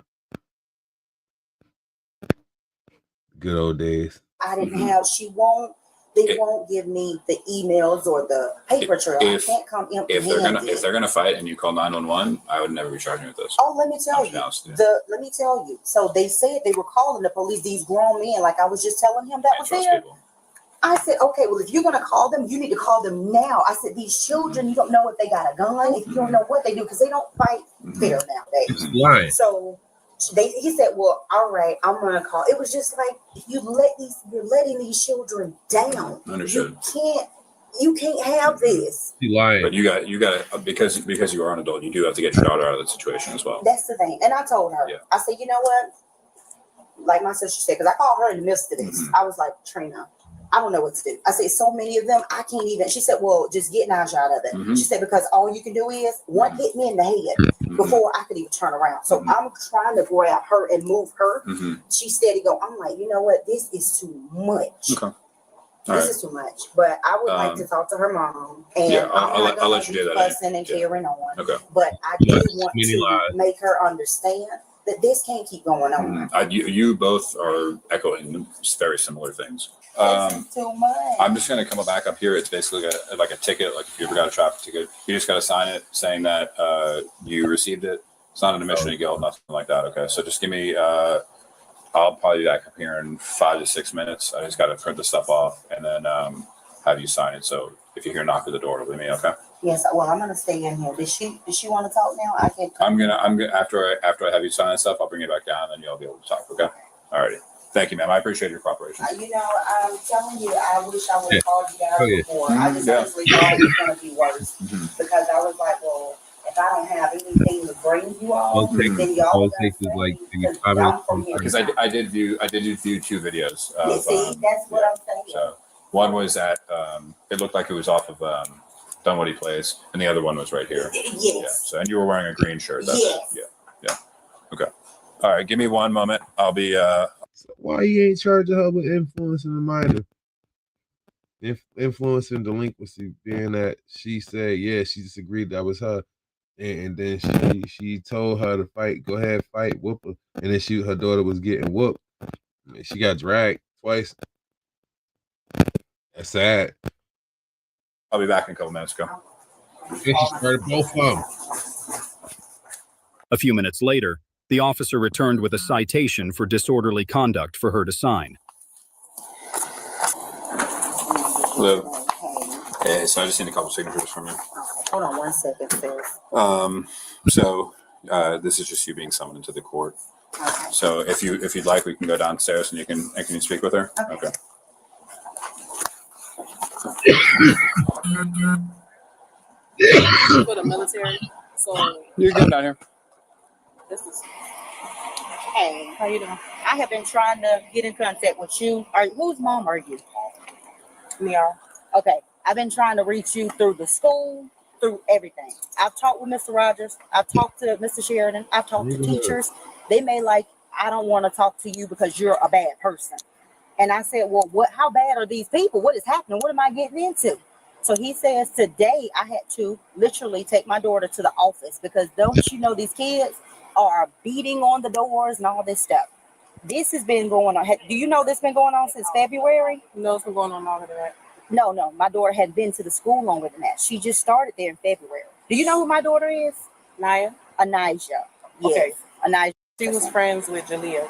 Good old days. I didn't have. They won't give me the emails or the paper trail. I can't come empty-handed. If they're gonna fight and you call 911, I would never be charging you with this. Oh, let me tell you. So they said they were calling the police. These grown men, like I was just telling him that was there. I said, okay, well, if you're gonna call them, you need to call them now. I said, these children, you don't know if they got a gun, if you don't know what they do, because they don't fight fair nowadays. Lying. So he said, well, all right, I'm gonna call. It was just like you're letting these children down. Understood. You can't have this. You lying. But you got because you are an adult, you do have to get your daughter out of the situation as well. That's the thing. And I told her, I said, you know what? Like my sister said, because I called her in the midst of this. I was like, Trina, I don't know what to do. I said, so many of them, I can't even. She said, well, just get Naja out of it. She said, because all you can do is one hit me in the head before I could even turn around. So I'm trying to grab her and move her. She steady go. I'm like, you know what? This is too much. Okay. This is too much. But I would like to talk to her mom. And I'll let you do that. Fussing and carrying on. Okay. But I do want to make her understand This can't keep going on. You both are echoing very similar things. It's too much. I'm just going to come back up here. It's basically like a ticket. Like if you ever got a traffic ticket, you just got to sign it saying that you received it. It's not an admission of guilt, nothing like that. Okay, so just give me. I'll probably be back up here in 5 to 6 minutes. I just got to print the stuff off and then have you sign it. So if you hear a knock at the door, it'll be me. Okay. Yes. Well, I'm gonna stay in here. Does she want to talk now? I can. I'm gonna after I have you sign that stuff, I'll bring you back down and you'll be able to talk. Okay. Alrighty. Thank you, ma'am. I appreciate your cooperation. You know, I'm telling you, I wish I would have called you guys before. I just honestly thought it was gonna be worse because I was like, well, if I don't have anything to bring you all, then y'all because I did view 2 videos. Of, see, that's what I'm saying. So one was at it looked like it was off of Dunwoody Place, and the other one was right here. Yes. Yeah. So and you were wearing a green shirt. That's yes. Yeah. Okay. All right. Give me 1 moment. I'll be. Why you ain't charging her with influencing the minor? Influencing delinquency, being that she said, yeah, she disagreed that was her. And then she told her to fight, go ahead, fight, whoop her. And then her daughter was getting whooped. She got dragged twice. That's sad. I'll be back in a couple minutes. Go. She started both of them. A few minutes later, the officer returned with a citation for disorderly conduct for her to sign. Hello. Hey, so I just need a couple signatures from you. Hold on 1 second, sis. So this is just you being summoned into the court. Okay. So if you'd like, we can go downstairs and you can speak with her. Okay. For the military. So you're good down here. this is Hey, how you doing? I have been trying to get in contact with you. Whose mom are you? Niara. Okay. I've been trying to reach you through the school, through everything. I've talked with Mr. Rogers. I've talked to Mr. Sheridan. I've talked to teachers. They may I don't want to talk to you because you're a bad person. And I said, well, how bad are these people? What is happening? What am I getting into? So he says today I had to literally take my daughter to the office because don't you know these kids are beating on the doors and all this stuff. This has been going on. Do you know this been going on since February? No, it's been going on longer than that. No. My daughter had been to the school longer than that. She just started there in February. Do you know who my daughter is? Naya? Anijah. Yes. Okay. Anijah. She was friends with Jalea.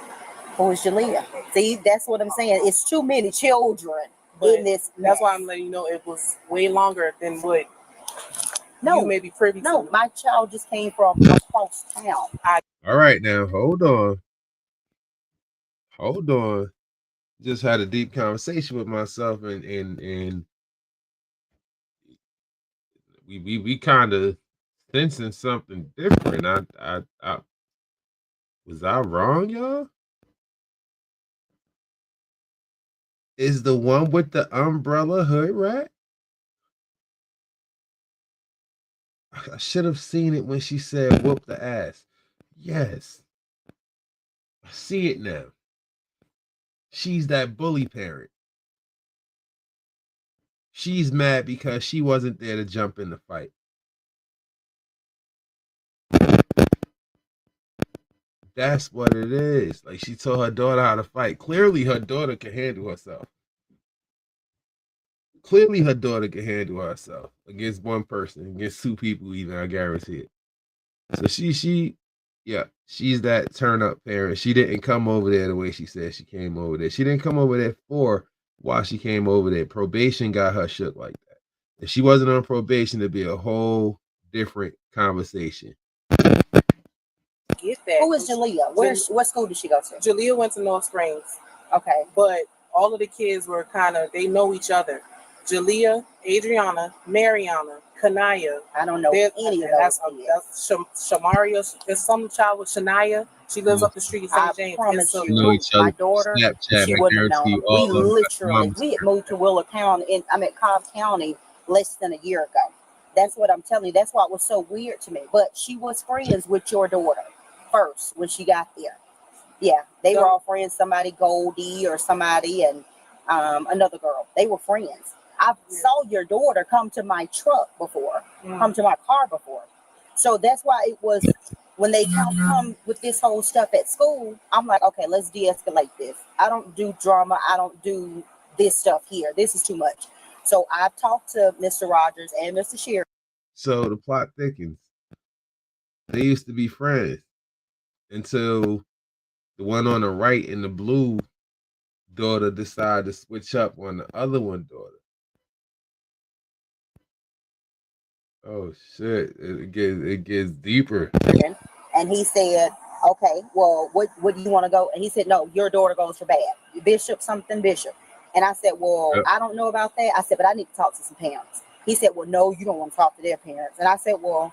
Who is Jalea? See, that's what I'm saying. It's too many children in this. That's why I'm letting you know it was way longer than what you may be privy to. No, my child just came from across town. All right, now hold on. Just had a deep conversation with myself, and we kind of sensing something different. I was I wrong, y'all? Is the one with the umbrella hood rat? I should have seen it when she said whoop the ass. Yes. I see it now. She's that bully parent. She's mad because she wasn't there to jump in the fight. That's what it is. Like she told her daughter how to fight. Clearly her daughter can handle herself. Against one person, against 2 people even, I guarantee it. So she's that turn up parent. She didn't come over there the way she said she came over there. She didn't come over there for why she came over there. Probation got her shook like that. If she wasn't on probation, it'd be a whole different conversation. Get that. Who is Jalea? What school did she go to? Jalea went to North Springs. Okay. But all of the kids were they know each other. Jalea, Adriana, Mariana, Kanaya. I don't know any of those. That's Shamaria. There's some child with Shania. She lives up the street in St. James. I promise so you, my daughter, she wouldn't have known. We had moved to Wheeler County, Cobb County less than a year ago. That's what I'm telling you. That's why it was so weird to me. But she was friends with your daughter first when she got there. Yeah, they were all friends. Somebody, Goldie or somebody, and another girl. They were friends. I saw your daughter come to my truck before, come to my car before. So that's why it was when they come with this whole stuff at school, I'm like, okay, let's de-escalate this. I don't do drama. I don't do this stuff here. This is too much. So I've talked to Mr. Rogers and Mr. Shearer. So the plot thickens. They used to be friends until the one on the right and the blue daughter decided to switch up on the other one daughter. Oh shit! It gets deeper. And he said, okay, well, what do you want to go? And he said, no, your daughter goes for bad. Bishop. And I said, well, Yep. I don't know about that. I said, but I need to talk to some parents. He said, well, no, you don't want to talk to their parents. And I said, well,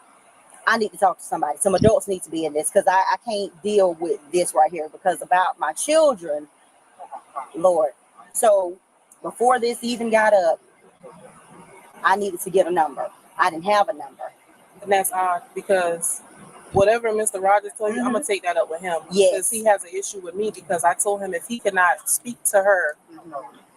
I need to talk to somebody. Some adults need to be in this because I can't deal with this right here because about my children, Lord. So before this even got up, I needed to get a number. I didn't have a number. And that's odd because whatever Mr. Rogers told you, I'm gonna take that up with him. Yes. Because he has an issue with me because I told him if he could not speak to her,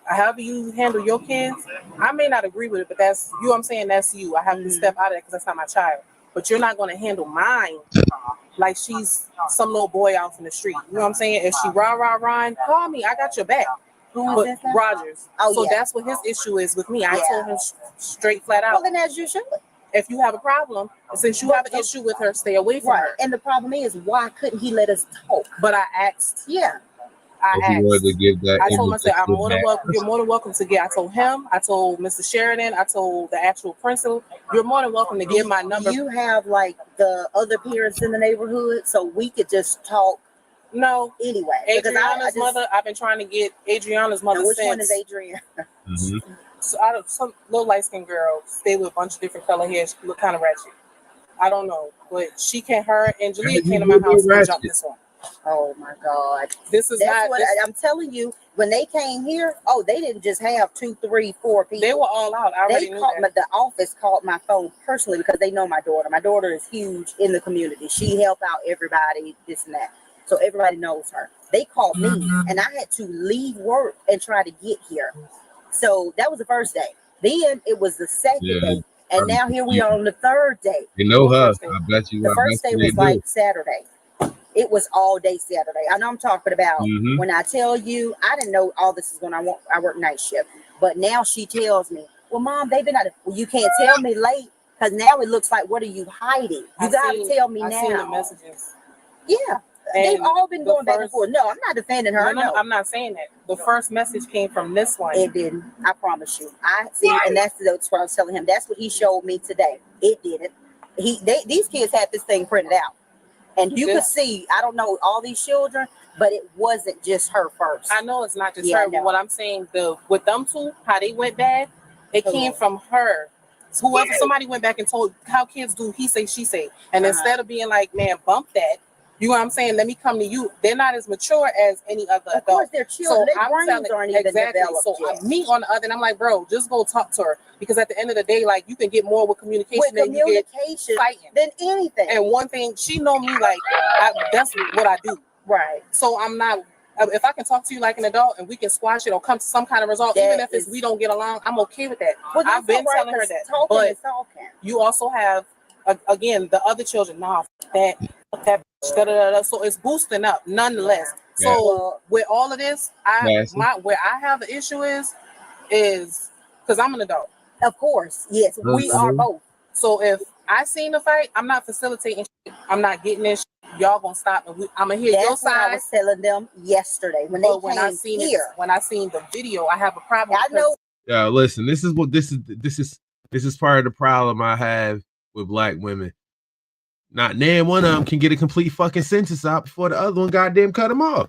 however you handle your kids, I may not agree with it, but that's you. I'm saying that's you. I have to step out of it because that's not my child. But you're not gonna handle mine like she's some little boy out in the street. You know what I'm saying? If she rah, call me. I got your back. Who is that? Rogers. Oh, so yeah. that's what his issue is with me. I Yeah. told him straight flat out. Well, then as you should. If you have a problem, since you have an issue with her, stay away from her. And the problem is, why couldn't he let us talk? But I asked. Yeah. I If you wanted to give that I told him, I said, I'm more than back. welcome. You're more than welcome to get. I told him, I told Mr. Sheridan, I told the actual principal, you're more than welcome to give my number. You have like the other parents in the neighborhood, so we could just talk. No. Anyway. because Adriana's mother, I've been trying to get Adriana's mother Which since. one is Adriana? So out of some little light skinned girl, stay with a bunch of different color hair, she look kind of ratchet. I don't know, but her and Jalea came to my house and jumped this one. Oh my God. This is That's not what this, I'm telling you. When they came here, they didn't just have 2, 3, 4 people. they were all out. I already knew that. The office called my phone personally because they know my daughter. My daughter is huge in the community. She helped out everybody, this and that. So everybody knows her. They called me and I had to leave work and try to get here. So that was the first day. Then it was the second day. And now here we are on the third day. You know her. I bet you. The first day was like Saturday. It was all day Saturday. I know I'm talking about when I tell you, I didn't know all this is going on. I work night shift. But now she tells me, well, Mom, they've been out. Well, you can't tell me late because now it looks like, what are you hiding? You got to tell me now. I seen the messages. Yeah. And they've all been going back and first- forth. No, I'm not defending her. No, I'm not saying that. The first message came from this one. It didn't. I promise you. I see, and that's what I was telling him. That's what he showed me today. It didn't. These kids had this thing printed out, and you could see. I don't know all these children, but it wasn't just her first. I know it's not just Yeah, I her, know. but what I'm saying, with them two, how they went bad, it came from her. Whoever somebody went back and told how kids do, he say, she say, and instead of being like, man, bump that. You know what I'm saying? Let me come to you. They're not as mature as any other adult. Of course, they're children. Their I'm brains telling- aren't even developed So yet. me on the other, and I'm like, bro, just go talk to her because at the end of the day, like you can get more with communication With than you get communication fighting. than anything. And one thing, she know me like that's what I do. Right. So I'm not. If I can talk to you like an adult and we can squash it or come to some kind of result, even if we don't get along, I'm okay with that. Well, that's I've been all right, telling her 'cause that. talking But is talking. you also have again the other children. Nah, that so it's boosting up nonetheless. Yeah. So with all of this, Yes. where I have an issue is because I'm an adult. Of course, yes, we are both. So if I seen the fight, I'm not facilitating shit. I'm not getting this shit. Y'all gonna stop and I'm gonna hear your That's what I side. was telling them yesterday when they But when I came seen here. when I seen the video, I have a problem. I know. Yeah, listen. This is part of the problem I have with black women. Not name one of them can get a complete fucking sentence out before the other one goddamn cut them off.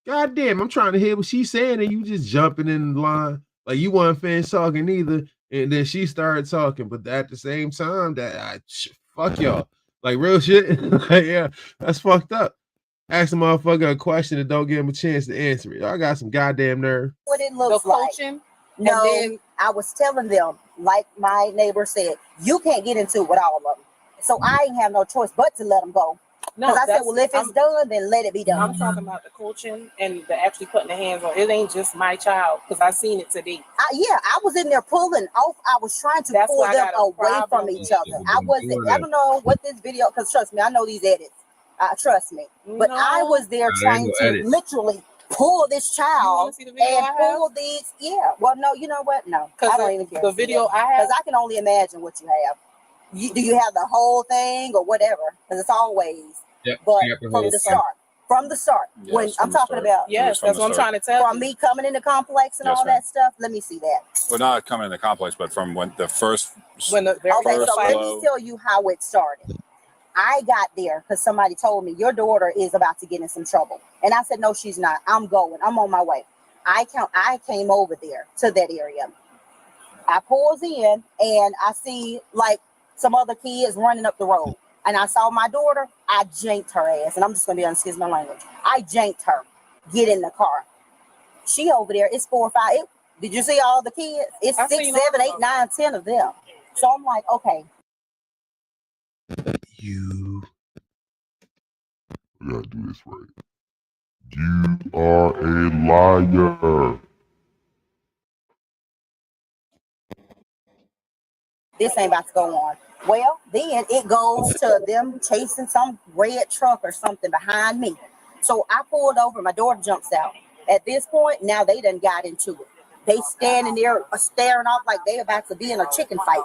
Goddamn, I'm trying to hear what she's saying and you just jumping in the line like you weren't finished talking either. And then she started talking, but at the same time, fuck y'all, like real shit. Like, yeah, that's fucked up. Ask a motherfucker a question and don't give him a chance to answer it. Y'all got some goddamn nerve. What it looks like. No, I was telling them, like my neighbor said, you can't get into it with all of them. So I ain't have no choice but to let them go. No, Because I said, that's- well, if it's done, then let it be done. I'm talking about the coaching and the actually putting the hands on. It ain't just my child because I seen it today. Yeah, I was in there pulling off. I was trying to That's pull why I them got a away from problem each with other. I wasn't. I don't know what this video. Because trust me, I know these edits. Trust me. But I was there trying to literally pull this child see the video and I have? pull these. Yeah. Well, no. You know what? No. I don't even care. the video I have- because I can only imagine what you have. Do you have the whole thing or whatever? Because it's always. Yep, But I got the from whole the thing. start. From the start. Yes, when from I'm the talking start. about. Yes, that's what I'm trying to tell From me coming in the complex and Yes, all ma'am. that stuff. Let me see that. Well, not coming in the complex, but from when the first. When the Okay, so let flow. me tell you how it started. I got there because somebody told me your daughter is about to get in some trouble, and I said, no, she's not. I'm going. I'm on my way. I came over there to that area. I pulls in and I see like some other kids running up the road, and I saw my daughter. I janked her ass, and I'm just gonna be honest, excuse my language. I janked her. Get in the car. She over there. It's 4 or 5. Did you see all the kids? It's I 6, seen all 7, of 8, them. 9, 10 of them. So I'm like, okay. We gotta do this right. You are a liar. This ain't about to go on. Well, then it goes to them chasing some red truck or something behind me. So I pulled over, my daughter jumps out. At this point, now they done got into it. They standing there staring off like they about to be in a chicken fight.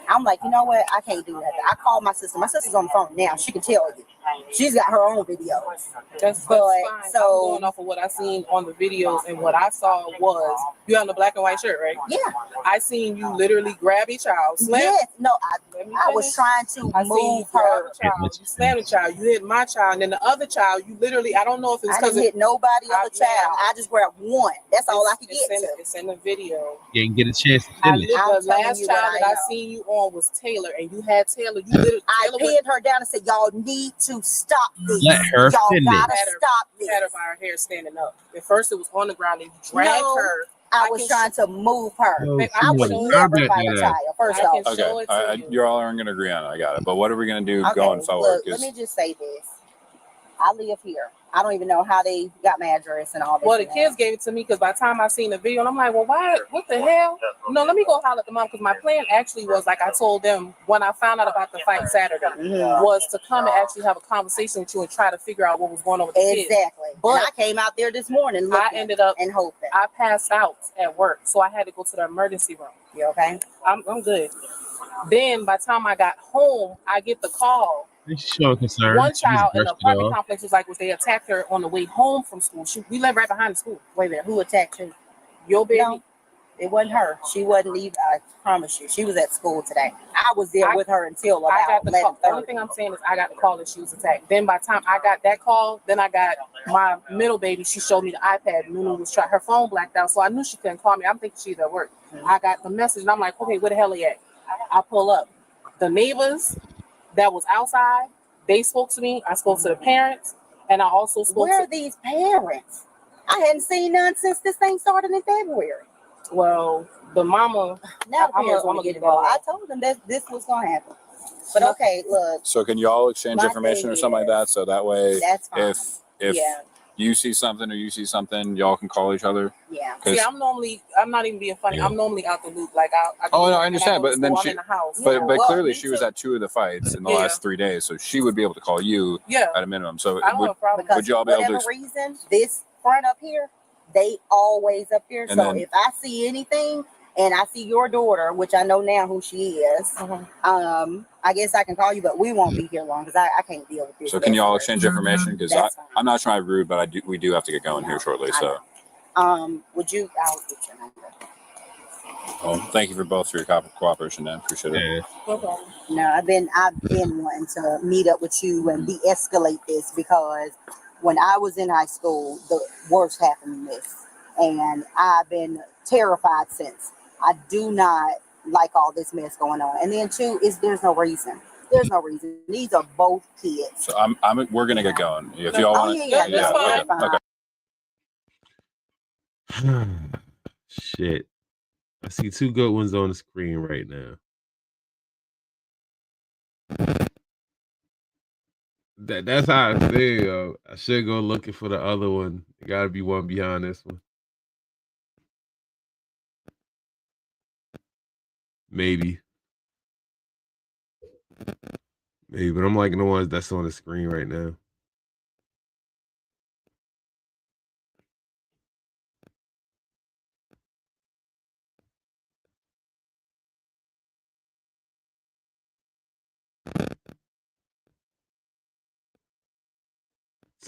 I'm like, you know what? I can't do that. I called my sister. My sister's on the phone now. She can tell you. She's got her own videos. That's But, fine. so- I'm going off of what I seen on the videos, and what I saw was you had on the black and white shirt, right? Yeah. I seen you literally grab a child, slam. Yes, no, Let me I was finish. trying to I seen you move grab her. the child, you slammed the child, you hit my child, and then the other child, you literally, I don't know if it's I because didn't hit nobody other child. I just grabbed one. That's all I could get to. It's in the video. You didn't get a chance to I finish. the I'm telling last you child what that I I know. seen you on was Taylor, and you had Taylor. You literally I Taylor pinned her down and said, y'all need to stop this. Let her Y'all finish. gotta had her, stop you this. had her by her hair standing up. At first, it was on the ground, and you dragged No, her. I was trying to move her. No, Babe, she I would wanted never combat fight a that child, ass. first I off. can Okay, show it to you. you all aren't going to agree on it. I got it. But what are we going to do Okay, going forward? look, let 'Cause- me just say this. I live here. I don't even know how they got my address and all this. Well, the and that. kids gave it to me because by the time I seen the video, and I'm like, well, why? What the hell? No, let me go holler at the mom because my plan actually was like I told them when I found out about the fight Saturday was to come and actually have a conversation with you and try to figure out what was going on with the kids. Exactly. But and I came out there this morning I looking ended up and hoping. I passed out at work, so I had to go to the emergency room. You okay? I'm good. Then by the time I got home, I get the call. She's showing concern. One She just child in the brushed it apartment off. complex was like, was they attacked her on the way home from school. We live right behind the school. Wait a minute. Who attacked you? Your baby. No, it wasn't her. She wasn't even. I promise you, she was at school today. I was there with her until I about got the call. The only 11:30. thing I'm saying is I got the call that she was attacked. Then by the time I got that call, then I got my middle baby. She showed me the iPad. Nunu was her phone blacked out, so I knew she couldn't call me. I'm thinking she's at work. I got the message, and I'm like, okay, where the hell are you at? I pull up. The neighbors that was outside, they spoke to me. I spoke to the parents, and I also spoke Where to are these parents? I hadn't seen none since this thing started in February. Well, the mama. Now the I'm parents gonna want to get get involved. involved. I told them that this was gonna happen. But okay, look, So can you all exchange My information thing or something like that? So that way, that's fine. if Yeah. you see something or you see something, y'all can call each other. Yeah. 'Cause- See, I'm not even being funny. Yeah. I'm normally out the loop. Like I Oh no, and I understand, go to but then school, she, I'm in the house. but Well, clearly me she was too. at 2 of the fights in the Yeah. last 3 days, so she would be able to call you Yeah. at a minimum. So I don't would, have a problem. Because would y'all be for able to? whatever reason, this front up here, they always up here. And So then- if I see anything and I see your daughter, which I know now who she is, I guess I can call you, but we won't be here long because I can't deal with this. So can y'all mess. exchange information? Because That's fine. I'm not trying to be rude, but we do have to get going here shortly. So Would you? I'll get your number. thank you for both for your cooperation, Dan. Appreciate it. No problem. No, I've been wanting to meet up with you and de-escalate this because when I was in high school, the worst happened in this, and I've been terrified since. I do not like all this mess going on. And then two is there's no reason. There's no reason. These are both kids. So we're gonna get going. If y'all Oh, want yeah, that's fine. Okay. Shit. I see 2 good ones on the screen right now. That's how I feel. I should go looking for the other one. There gotta be one behind this one. Maybe. Maybe, but I'm liking the ones that's on the screen right now.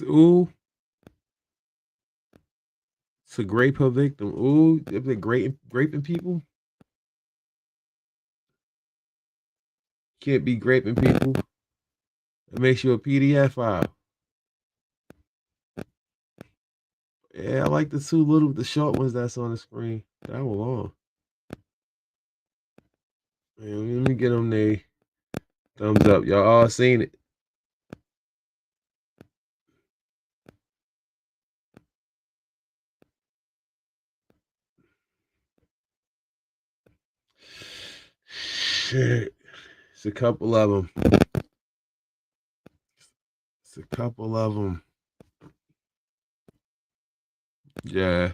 Ooh. It's a grape her victim. Ooh, if they're raping people. Can't be raping people. It makes you a PDF file. Yeah, I like the short ones that's on the screen. That was long. Man, let me get them there. Thumbs up. Y'all all seen it. Shit. It's a couple of them. It's a couple of them. Yeah.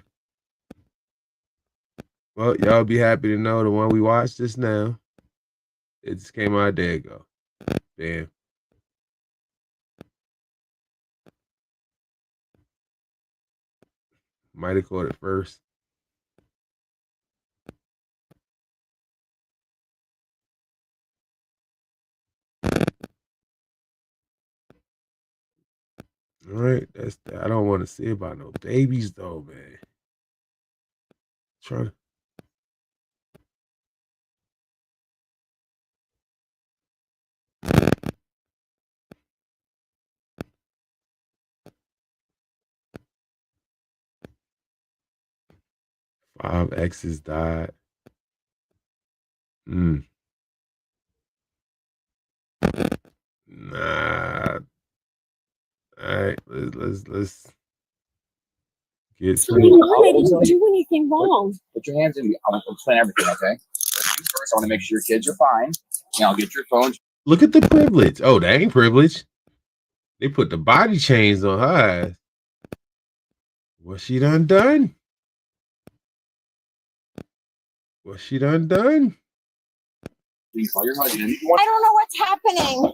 Well, y'all be happy to know the one we watched just now. It just came out a day ago. Damn. Might have caught it first. All right, I don't want to see about no babies though, man. Trying. 5 exes died. Nah. All right, let's get I didn't do anything wrong. Put your hands in. I'll explain everything, okay? First, I want to make sure your kids are fine. And I'll get your phone. Look at the privilege. Oh, that ain't privilege. They put the body chains on her ass. What she done? What she done? Please call your husband. I don't know what's happening.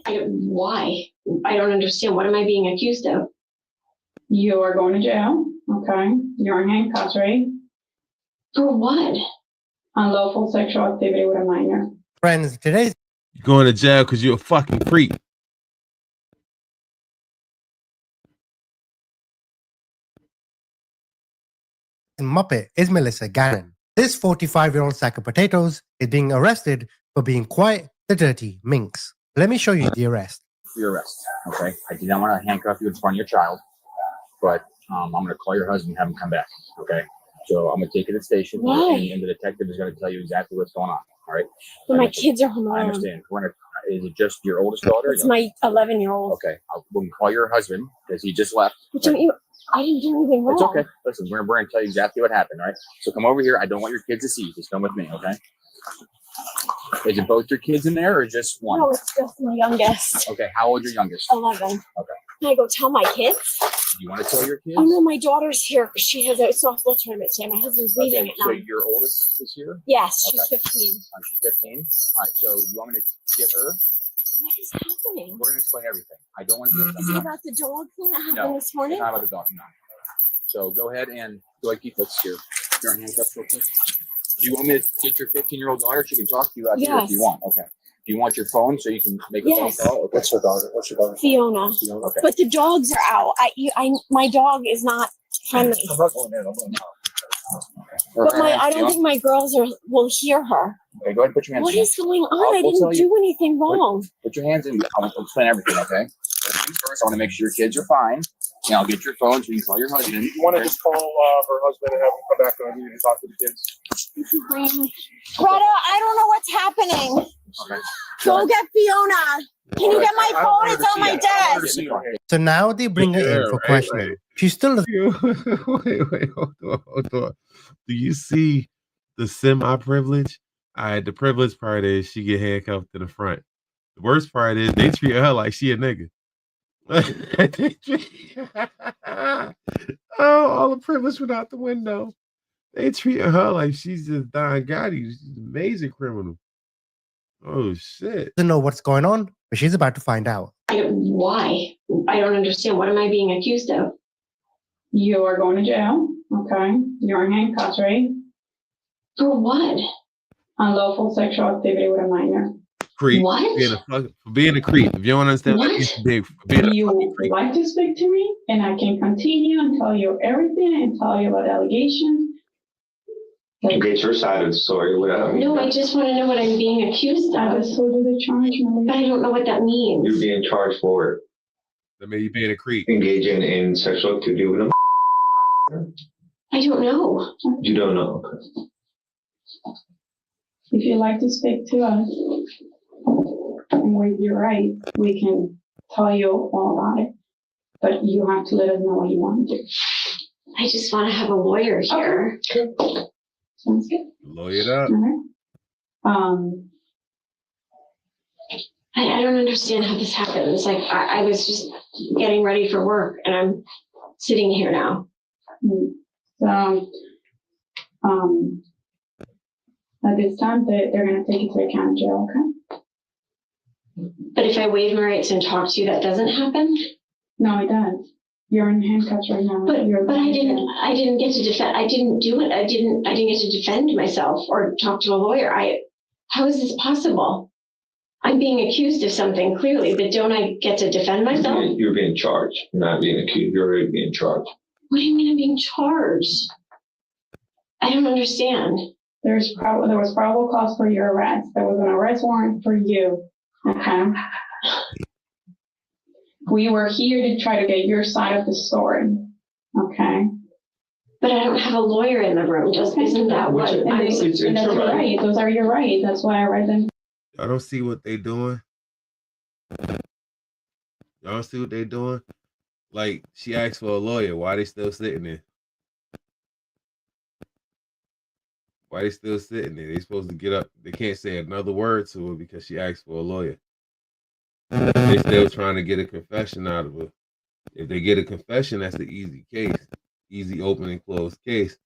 Why? I don't understand. What am I being accused of? You are going to jail. Okay. You're in handcuffs, right? For what? Unlawful sexual activity with a minor. Friends, today's You going to jail because you're a fucking creep. Muppet is Melissa Gannon. This 45-year-old sack of potatoes is being arrested for being quite the dirty minx. Let me show you the arrest. Your arrest, okay? I do not want to handcuff you in front of your child, but I'm going to call your husband and have him come back, okay? So I'm going to take you to the station, and the detective is going to tell you exactly what's going on, all right? But my kids are home I alone. understand. Is it just your oldest daughter? It's my 11-year-old. Okay, we'll call your husband because he just left. But don't you? I didn't do anything wrong. It's okay. Listen, we're going to tell you exactly what happened, right? So come over here. I don't want your kids to see you. Just come with me, okay? Is it both your kids in there or just one? No, it's just my youngest. Okay, how old is your youngest? 11. Okay. Can I go tell my kids? Do you want to tell your kids? Oh no, my daughter's here because she has a softball tournament today. My husband's leaving Okay, at so 9. your oldest is here? Yes, she's Okay. 15. She's 15. All right, so you want me to get her? What is happening? We're going to explain everything. I don't want to get Is it about the dog thing that happened No, this morning? it's not about the dog, no. So go ahead and keep us here. You're in handcuffs real quick. Do you want me to get your 15-year-old daughter? She can talk to you out here if you want. Okay. Do you want your phone so you can make a Yes. phone call? Okay. What's your daughter? What's your daughter? Fiona. Okay. But the dogs are out. My dog is not friendly. I'm not going there. I'm going But I don't think my girls will hear her. Okay, go ahead and put your hands What in. is going on? I We'll didn't tell you. do anything wrong. Put your hands in. I'll explain everything, okay? First, I want to make sure your kids are fine. And I'll get your phone so you can call your husband. You want to just call her husband and have him come back and you can talk to the kids? Greta, I don't know what's happening. Okay. Go get Fiona. Can you get my phone? It's on my desk. So now they bring her in for questioning. She still doesn't. Wait, hold on. Do you see the semi-privilege? All right, the privilege part is she get handcuffed to the front. The worst part is they treat her like she a nigga. Oh, all the privilege went out the window. They treating her like she's just Don Gotti. She's an amazing criminal. Oh shit. Doesn't know what's going on, but she's about to find out. Why? I don't understand. What am I being accused of? You are going to jail. Okay. You're in handcuffs, right? For what? Unlawful sexual activity with a minor. Creep. What? For being a creep. If you don't understand what it means to be for being a You fucking would creep. like to speak to me, and I can continue and tell you everything and tell you about allegations. You get your side of the story without me. No, I just want to know what I'm being accused I of. just told you the charge, But I don't know what that means. You're being charged for I mean, you being a creep. engaging in sexual activity with a. I don't know. You don't know. If you'd like to speak to us and waive your right, we can tell you all about it. But you have to let us know what you want to do. I just want to have a lawyer here. Sounds good. Lawyer it up. All right. I don't understand how this happens. Like, I was just getting ready for work and I'm sitting here now. So, at this time, they're going to take you to the county jail, okay? But if I waive my rights and talk to you, that doesn't happen? No, it does. You're in handcuffs right now. But I didn't get to defend. I didn't do it. I didn't get to defend myself or talk to a lawyer. How is this possible? I'm being accused of something clearly, but don't I get to defend myself? You're being charged. You're not being accused. You're already being charged. What do you mean I'm being charged? I don't understand. There was probable cause for your arrest. There was an arrest warrant for you. Okay. We were here to try to get your side of the story. Okay. But I don't have a lawyer in the room. Isn't that what I'm That's your right. Those are your rights. That's why I read them. Y'all don't see what they doing? Y'all don't see what they doing? Like, she asked for a lawyer. Why they still sitting there? Why they still sitting there? They supposed to get up. They can't say another word to her because she asked for a lawyer. They still trying to get a confession out of her. If they get a confession, that's an easy case. Easy open and closed case.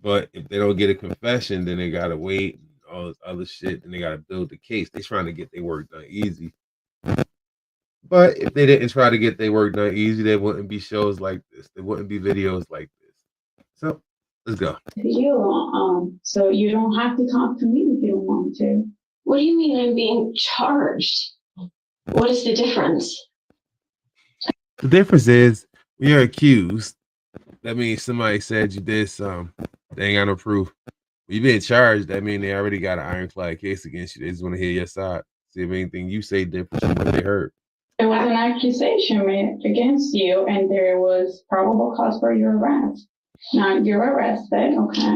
But if they don't get a confession, then they gotta wait and all this other shit, and they gotta build the case. They trying to get their work done easy. But if they didn't try to get their work done easy, there wouldn't be shows like this. There wouldn't be videos like this. So let's go. So you don't have to talk to me if you don't want to. What do you mean I'm being charged? What is the difference? The difference is when you're accused, that means somebody said you did something. They ain't got no proof. When you've been charged, that means they already got an ironclad case against you. They just want to hear your side. See if anything you say different from what they heard. There was an accusation made against you, and there was probable cause for your arrest. Now you're arrested, okay,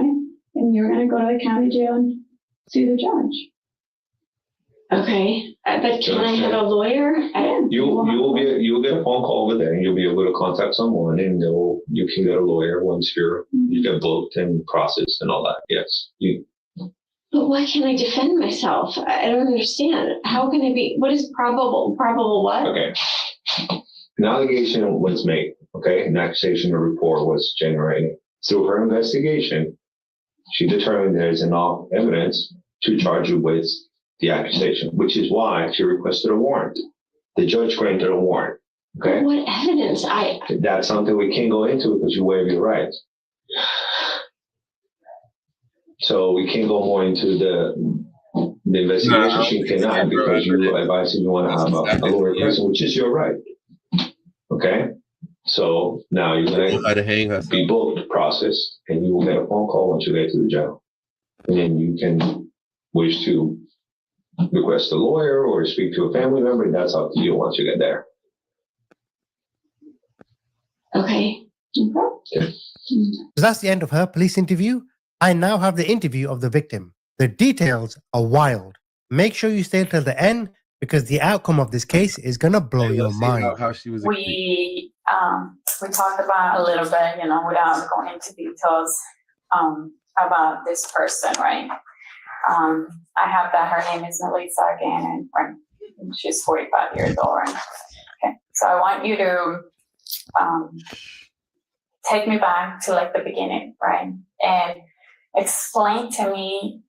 and you're going to go to the county jail and see the judge. Okay, but can I have a lawyer? You'll get a phone call over there, and you'll be able to contact someone, and you can get a lawyer once you get booked and processed and all that. Yes, But why can't I defend myself? I don't understand. How can I be? What is probable? Probable what? Okay. An allegation was made. Okay, an accusation report was generated. Through her investigation, she determined there is enough evidence to charge you with the accusation, which is why she requested a warrant. The judge granted a warrant. Okay. What evidence? That's something we can't go into because you waive your rights. So we can't go more into the investigation. She cannot because you advise you want to have a lawyer present, which is your right. Okay. So now you're gonna be booked, processed, and you will get a phone call once you get to the jail, and then you can wish to request a lawyer or speak to a family member. That's up to you once you get there. Okay. So that's the end of her police interview. I now have the interview of the victim. The details are wild. Make sure you stay till the end because the outcome of this case is gonna blow your mind. How she was we talked about a little bit, without going into details, about this person, right? I have that her name is Melissa again, and she's 45 years old. Right? Okay, So I want you to take me back to like the beginning, right? And explain to me,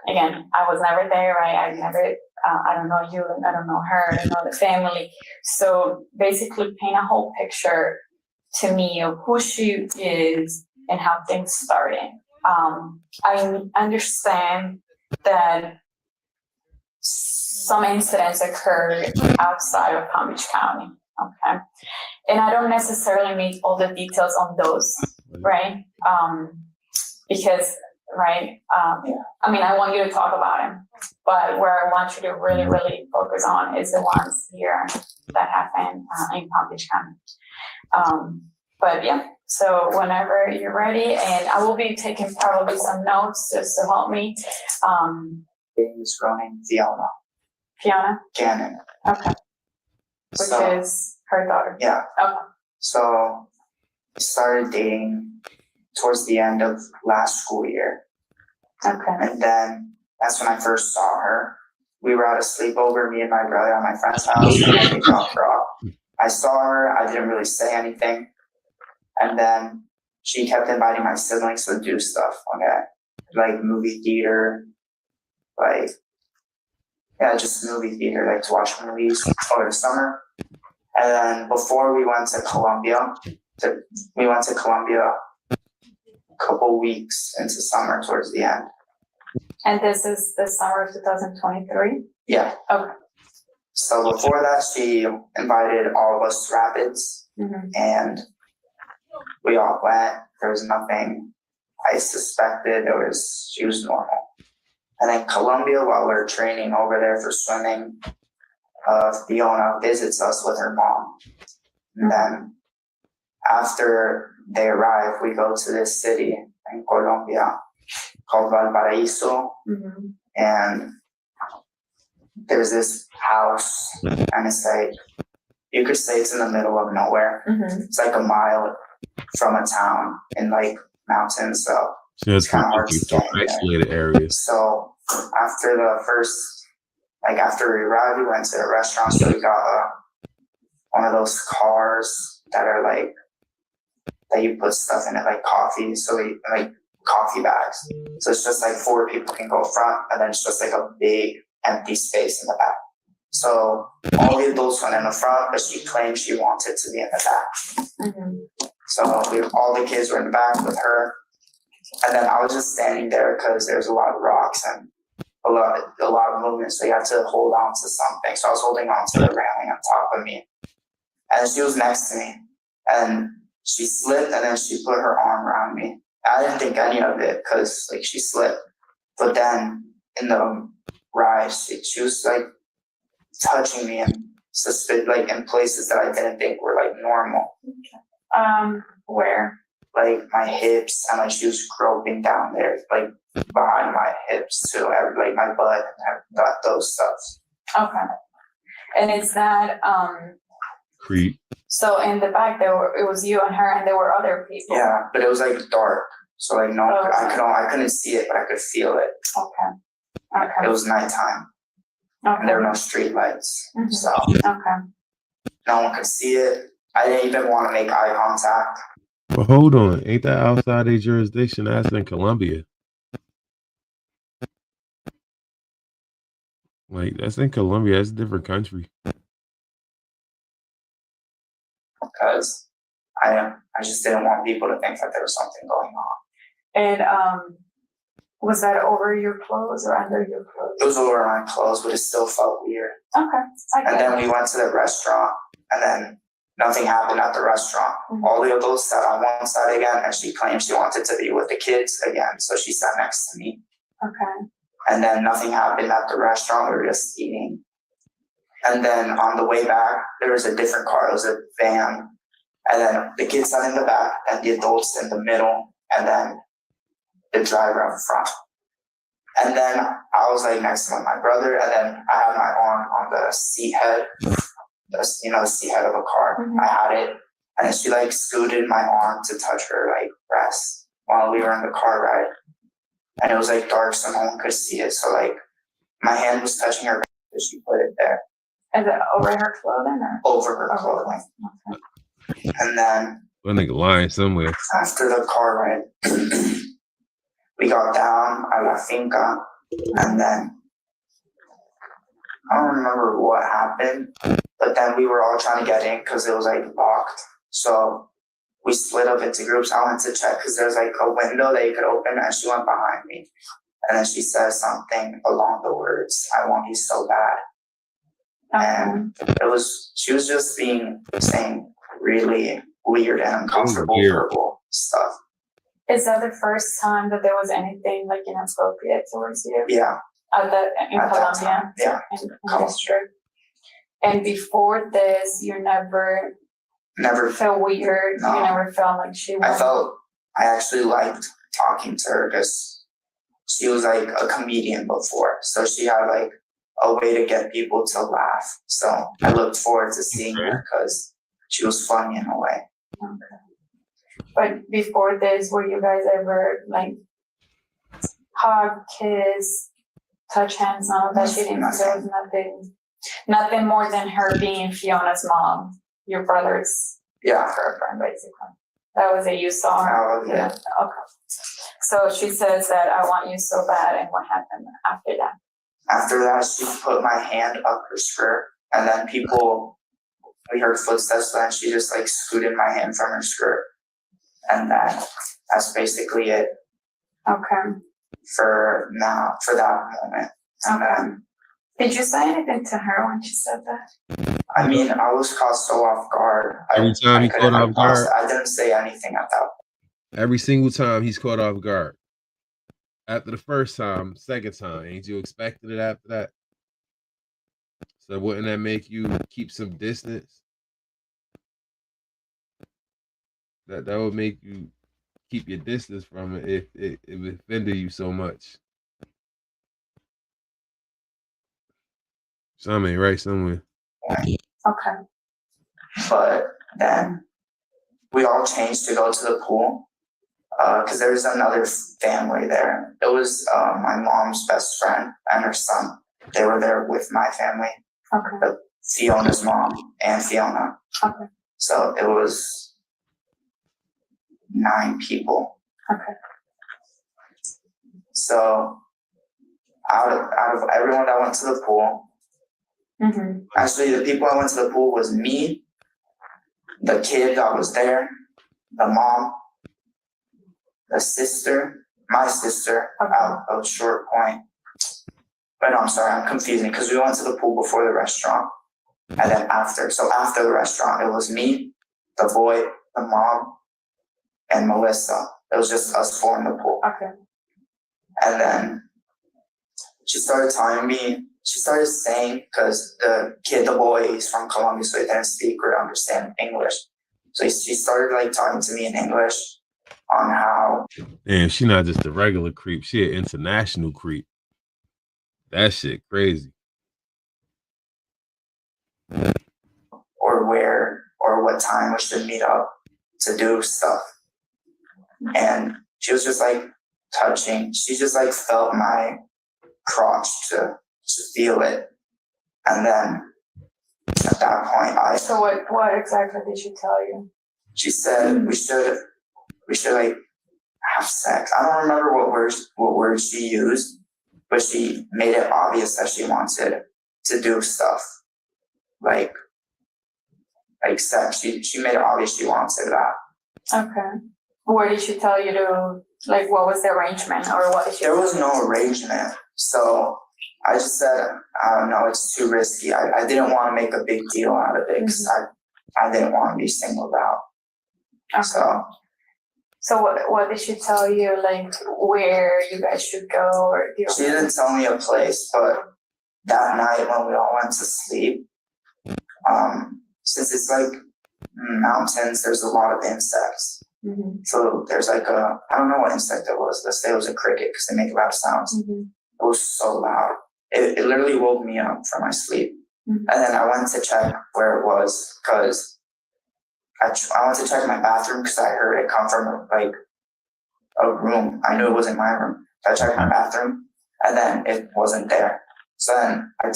again, I was never there, right? I never, I don't know you, I don't know her, I don't know the family. So basically paint a whole picture to me of who she is and how things started. I understand that some incidents occurred outside of Palm Beach County, okay? And I don't necessarily need all the details on those, right? Because, right, I mean, I want you to talk about them, but where I want you to really, really focus on is the ones here that happened in Palm Beach County. But yeah, so whenever you're ready, and I will be taking probably some notes just to help me. This girl named Fiona. Fiona? Gannon. Okay. Which is her daughter? Yeah. Okay. So we started dating towards the end of last school year. Okay. And then that's when I first saw her. We were at a sleepover, me and my brother, at my friend's house, and then we dropped her off. I saw her, I didn't really say anything. And then she kept inviting my siblings to do stuff, okay? Like movie theater, like, yeah, just movie theater, like to watch movies over the summer. And then before we went to Colombia, a couple weeks into summer towards the end. And this is the summer of 2023? Yeah. Okay. So before that, she invited all of us to Rapids, and we all went. There was nothing I suspected. She was normal. And then Colombia, while we were training over there for swimming, Fiona visits us with her mom. And then after they arrive, we go to this city in Colombia called Valparaíso. And there's this house, and it's like, you could say it's in the middle of nowhere. It's like a mile from a town in like mountains, so it's kind of hard to get in isolated areas. So after we arrived, we went to a restaurant. So we got one of those cars that are like, that you put stuff in it, like coffee. So like coffee bags. So it's just like 4 people can go front, and then it's just like a big empty space in the back. So all the adults went in the front, but she claimed she wanted to be in the back. So all the kids were in the back with her. And then I was just standing there because there's a lot of rocks and a lot of movement. So you have to hold on to something. So I was holding on to the railing on top of me. And she was next to me. And she slipped, and then she put her arm around me. I didn't think any of it because like she slipped. But then in the ride, she was like touching me and like in places that I didn't think were like normal. Where? Like my hips, and like she was groping down there, like behind my hips too, like my butt and those stuff. Okay. And is that Creep. so in the back it was you and her, and there were other people? Yeah, but it was like dark, so like I couldn't see it, but I could feel it. Okay. It was nighttime. And there were no street lights, so no one could see it. I didn't even want to make eye contact. But hold on, ain't that outside their jurisdiction? That's in Colombia. Like, that's in Colombia. That's a different country. Because I just didn't want people to think that there was something going on. And was that over your clothes or under your clothes? It was over my clothes, but it still felt weird. Okay. And then we went to the restaurant, and then nothing happened at the restaurant. All the adults sat on one side again, and she claimed she wanted to be with the kids again, so she sat next to me. Okay. And then nothing happened at the restaurant. We were just eating. And then on the way back, there was a different car. It was a van. And then the kids sat in the back, and the adults in the middle, and then the driver up front. And then I was like next to my brother, and then I had my arm on the seat head, the seat head of a car. I had it, and then she like scooted my arm to touch her like breast while we were in the car ride. And it was like dark, so no one could see it. So like my hand was touching her breast, she put it there. Is it over her clothing or? Over her clothing. Okay. And then That nigga lying somewhere. after the car ride, we got down at La Finca, and then I don't remember what happened, but then we were all trying to get in because it was like locked. So we split up into groups. I went to check because there's like a window that you could open, and she went behind me. And then she says something along the words, "I want you so bad." And she was just saying really weird and uncomfortable verbal stuff. Is that the first time that there was anything like inappropriate towards you? Yeah. In At that Colombia? time, yeah. In district. And before this, you never felt weird. No. You never felt like she was. I actually liked talking to her because she was like a comedian before. So she had like a way to get people to laugh. So I looked forward to seeing her because she was funny in a way. Okay. But before this, were you guys ever like hug, kiss, touch hands? None of that. She didn't. There was nothing more than her being Fiona's mom, your brother's girlfriend, basically. That was it. You saw her. Yeah. Okay. So she says that I want you so bad, and what happened after that? After that, she put my hand up her skirt, and then we heard footsteps, and she just like scooted my hand from her skirt, and then that's basically it. Okay. For that moment. And then, did you say anything to her when she said that? I mean, I was caught so off guard. Every time he caught off guard, I didn't say anything at that point. every single time he's caught off guard. After the first time, second time, ain't you expected it after that? So wouldn't that make you keep some distance? That would make you keep your distance from it if it offended you so much. Something ain't right somewhere. Okay. But then we all changed to go to the pool because there was another family there. It was my mom's best friend and her son. They were there with my family. Okay. Fiona's mom and Fiona. Okay. So it was 9 people. Okay. So out of everyone that went to the pool, actually the people that went to the pool was me, the kid that was there, the mom, the sister, my sister, out of Short Point. But no, I'm sorry, I'm confusing because we went to the pool before the restaurant. And then after. So after the restaurant, it was me, the boy, the mom, and Melissa. It was just us 4 in the pool. Okay. And then she started telling me, she started saying, because the boy, he's from Colombia, so he didn't speak or understand English. So she started like talking to me in English on how. Damn, she not just a regular creep, she an international creep. That shit crazy. Or where or what time we should meet up to do stuff. And she was just like touching. She just like felt my crotch to feel it. And then at that point So what exactly did she tell you? She said we should like have sex. I don't remember what words she used, but she made it obvious that she wanted to do stuff. Like sex. She made it obvious she wanted that. Okay. Where did she tell you to, like, what was the arrangement or what did she? There was no arrangement. So I just said, I don't know, it's too risky. I didn't want to make a big deal out of it because I didn't want to be singled out. Okay. So what did she tell you, like, where you guys should go? Or she didn't tell me a place, but that night when we all went to sleep, since it's like mountains, there's a lot of insects. So there's like I don't know what insect it was. Let's say it was a cricket because they make loud sounds. It was so loud. It literally woke me up from my sleep. And then I went to check where it was because I went to check my bathroom because I heard it come from like a room. I knew it wasn't my room. So I checked my bathroom and then it wasn't there. So then I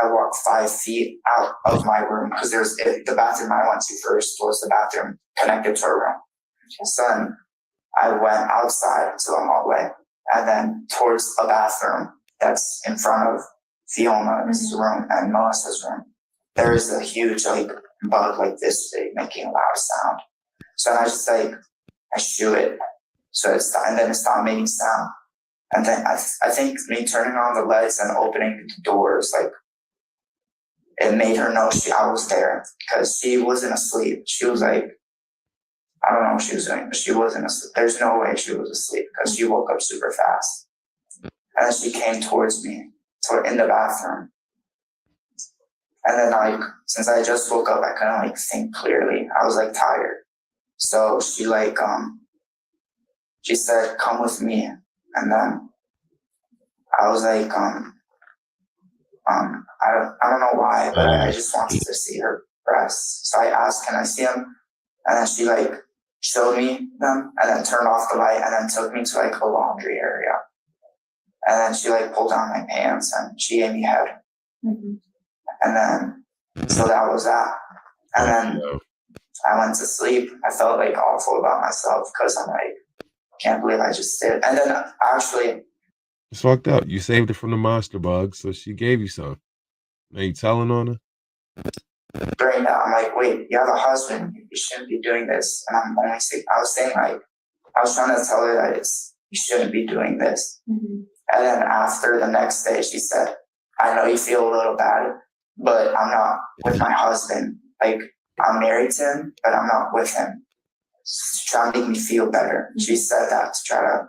walked 5 feet out of my room because the bathroom I went to first was the bathroom connected to her room. So then I went outside to the hallway and then towards a bathroom that's in front of Fiona's room and Melissa's room. There is a huge bug like this big making a loud sound. So then I just I shoot it. So and then it stopped making sound. And then I think me turning on the lights and opening the doors, it made her know I was there because she wasn't asleep. She was I don't know what she was doing, but she wasn't asleep. There's no way she was asleep because she woke up super fast. And then she came towards me in the bathroom. And then since I just woke up, I couldn't think clearly. I was tired. So she she said, "Come with me." And then I was I don't know why, but I just wanted to see her breasts. So I asked, "Can I see them?" And then she showed me them and then turned off the light and then took me to a laundry area. And then she pulled down my pants and she gave me head. And then so that was that. And then I went to sleep. I felt awful about myself because I'm can't believe I just did. And then actually, it's fucked up. You saved her from the monster bug, so she gave you some. Are you telling on her? During that, I'm wait, you have a husband. You shouldn't be doing this. And I'm only saying, I was saying I was trying to tell her that you shouldn't be doing this. And then after the next day, she said, "I know you feel a little bad, but I'm not with my husband. I'm married to him, but I'm not with him. To try to make me feel better." She said that to try to,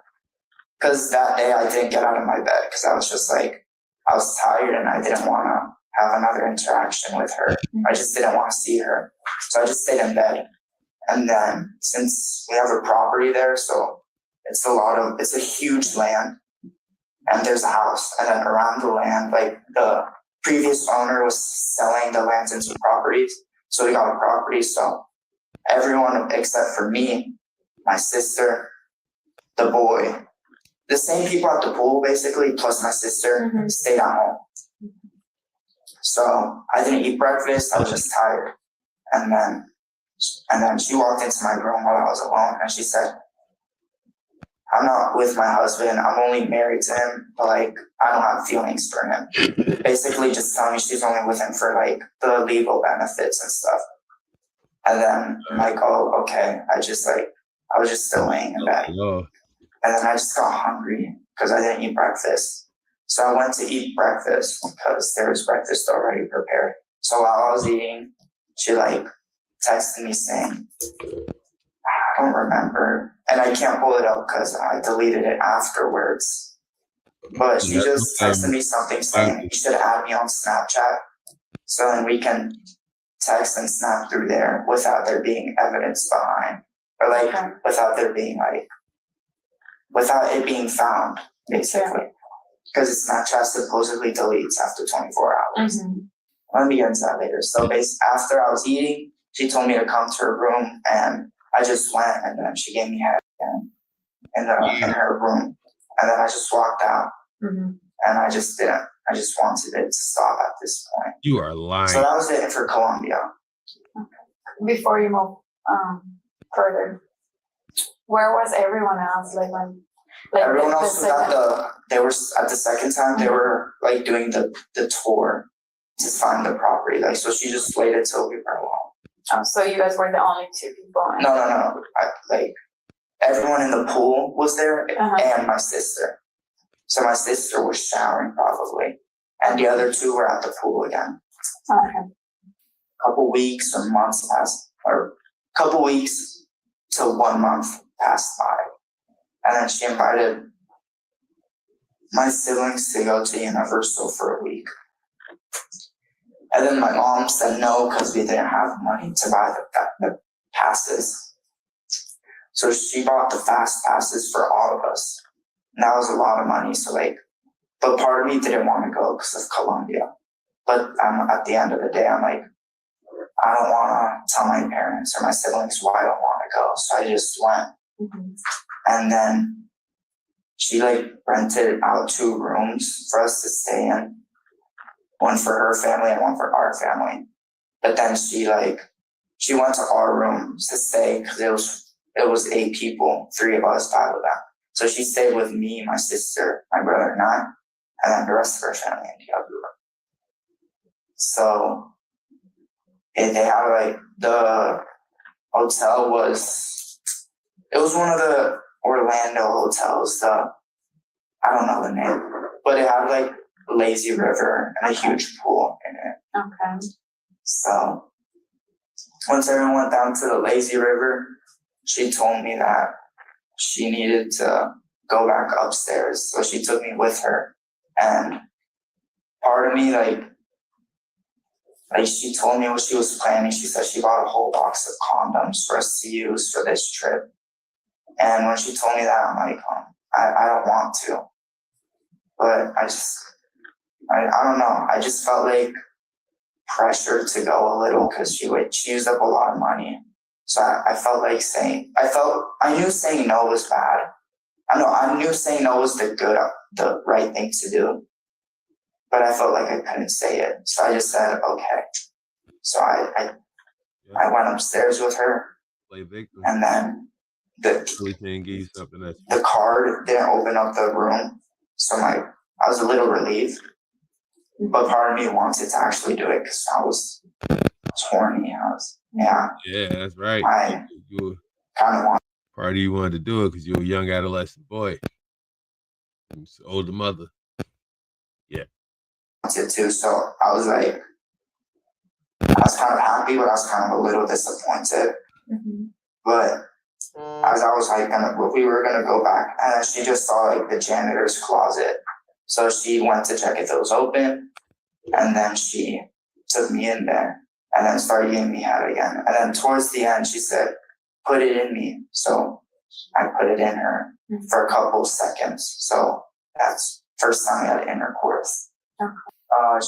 because that day I didn't get out of my bed because I was just I was tired and I didn't want to have another interaction with her. I just didn't want to see her. So I just stayed in bed. And then since we have a property there, so it's a huge land and there's a house. And then around the land, the previous owner was selling the lands into properties. So we got a property. So everyone except for me, my sister, the boy, the same people at the pool basically, plus my sister, stayed at home. So I didn't eat breakfast. I was just tired. And then she walked into my room while I was alone and she said, "I'm not with my husband. I'm only married to him, but I don't have feelings for him." Basically just telling me she's only with him for the legal benefits and stuff. And then I'm "Oh, okay." I was just still laying in bed. And then I just got hungry because I didn't eat breakfast. So I went to eat breakfast because there was breakfast already prepared. So while I was eating, she texted me saying, I don't remember, and I can't pull it up because I deleted it afterwards. But she just texted me something saying, "You should add me on Snapchat so then we can text and snap through there without there being evidence behind, or without there being without it being found, basically." Because Snapchat supposedly deletes after 24 hours. Let me get into that later. So after I was eating, she told me to come to her room, and I just went, and then she gave me head again in her room. And then I just walked out, and I just didn't. I just wanted it to stop at this point. You are lying. So that was it for Colombia. Before you move further, where was everyone else? When everyone else was they were at the second time they were doing the tour to find the property. So she just waited till we were alone. Oh, so you guys were the only two people? No. Everyone in the pool was there and my sister. So my sister was showering probably, and the other two were at the pool again. Okay. Couple weeks or months passed, or couple weeks to 1 month passed by. And then she invited my siblings to go to Universal for a week. And then my mom said no because we didn't have money to buy the passes. So she bought the fast passes for all of us. And that was a lot of money. So but part of me didn't want to go because of Colombia. But at the end of the day, I'm I don't want to tell my parents or my siblings why I don't want to go. So I just went. And then she rented out 2 rooms for us to stay in. one for her family and one for our family. But then she went to our room to stay because it was 8 people, 3 of us, 5 of them. So she stayed with me, my sister, my brother, and I, and then the rest of her family in the other room. So they had the hotel was one of the Orlando hotels. I don't know the name, but it had lazy river and a huge pool in it. Okay. So once everyone went down to the lazy river, she told me that she needed to go back upstairs. So she took me with her. And part of me, she told me what she was planning. She said she bought a whole box of condoms for us to use for this trip. And when she told me that, I'm like, I don't want to. But I don't know. I just felt pressure to go a little because she used up a lot of money. So I felt I knew saying no was bad. I knew saying no was the right thing to do. But I felt like I couldn't say it. So I just said, okay. So I went upstairs with her. And then the card didn't open up the room. So I was a little relieved. But part of me wanted to actually do it because I was horny. Yeah, that's right. You kind of part of you wanted to do it because you were a young adolescent boy. Older mother. Yeah. Wanted to, so I was kind of happy, but I was kind of a little disappointed. Mm-hmm. But as I was we were gonna go back, and then she just saw the janitor's closet. So she went to check if it was open, and then she took me in there, and then started giving me head again. And then towards the end, she said, "Put it in me." So I put it in her for a couple seconds. So that's first time I had intercourse. Okay.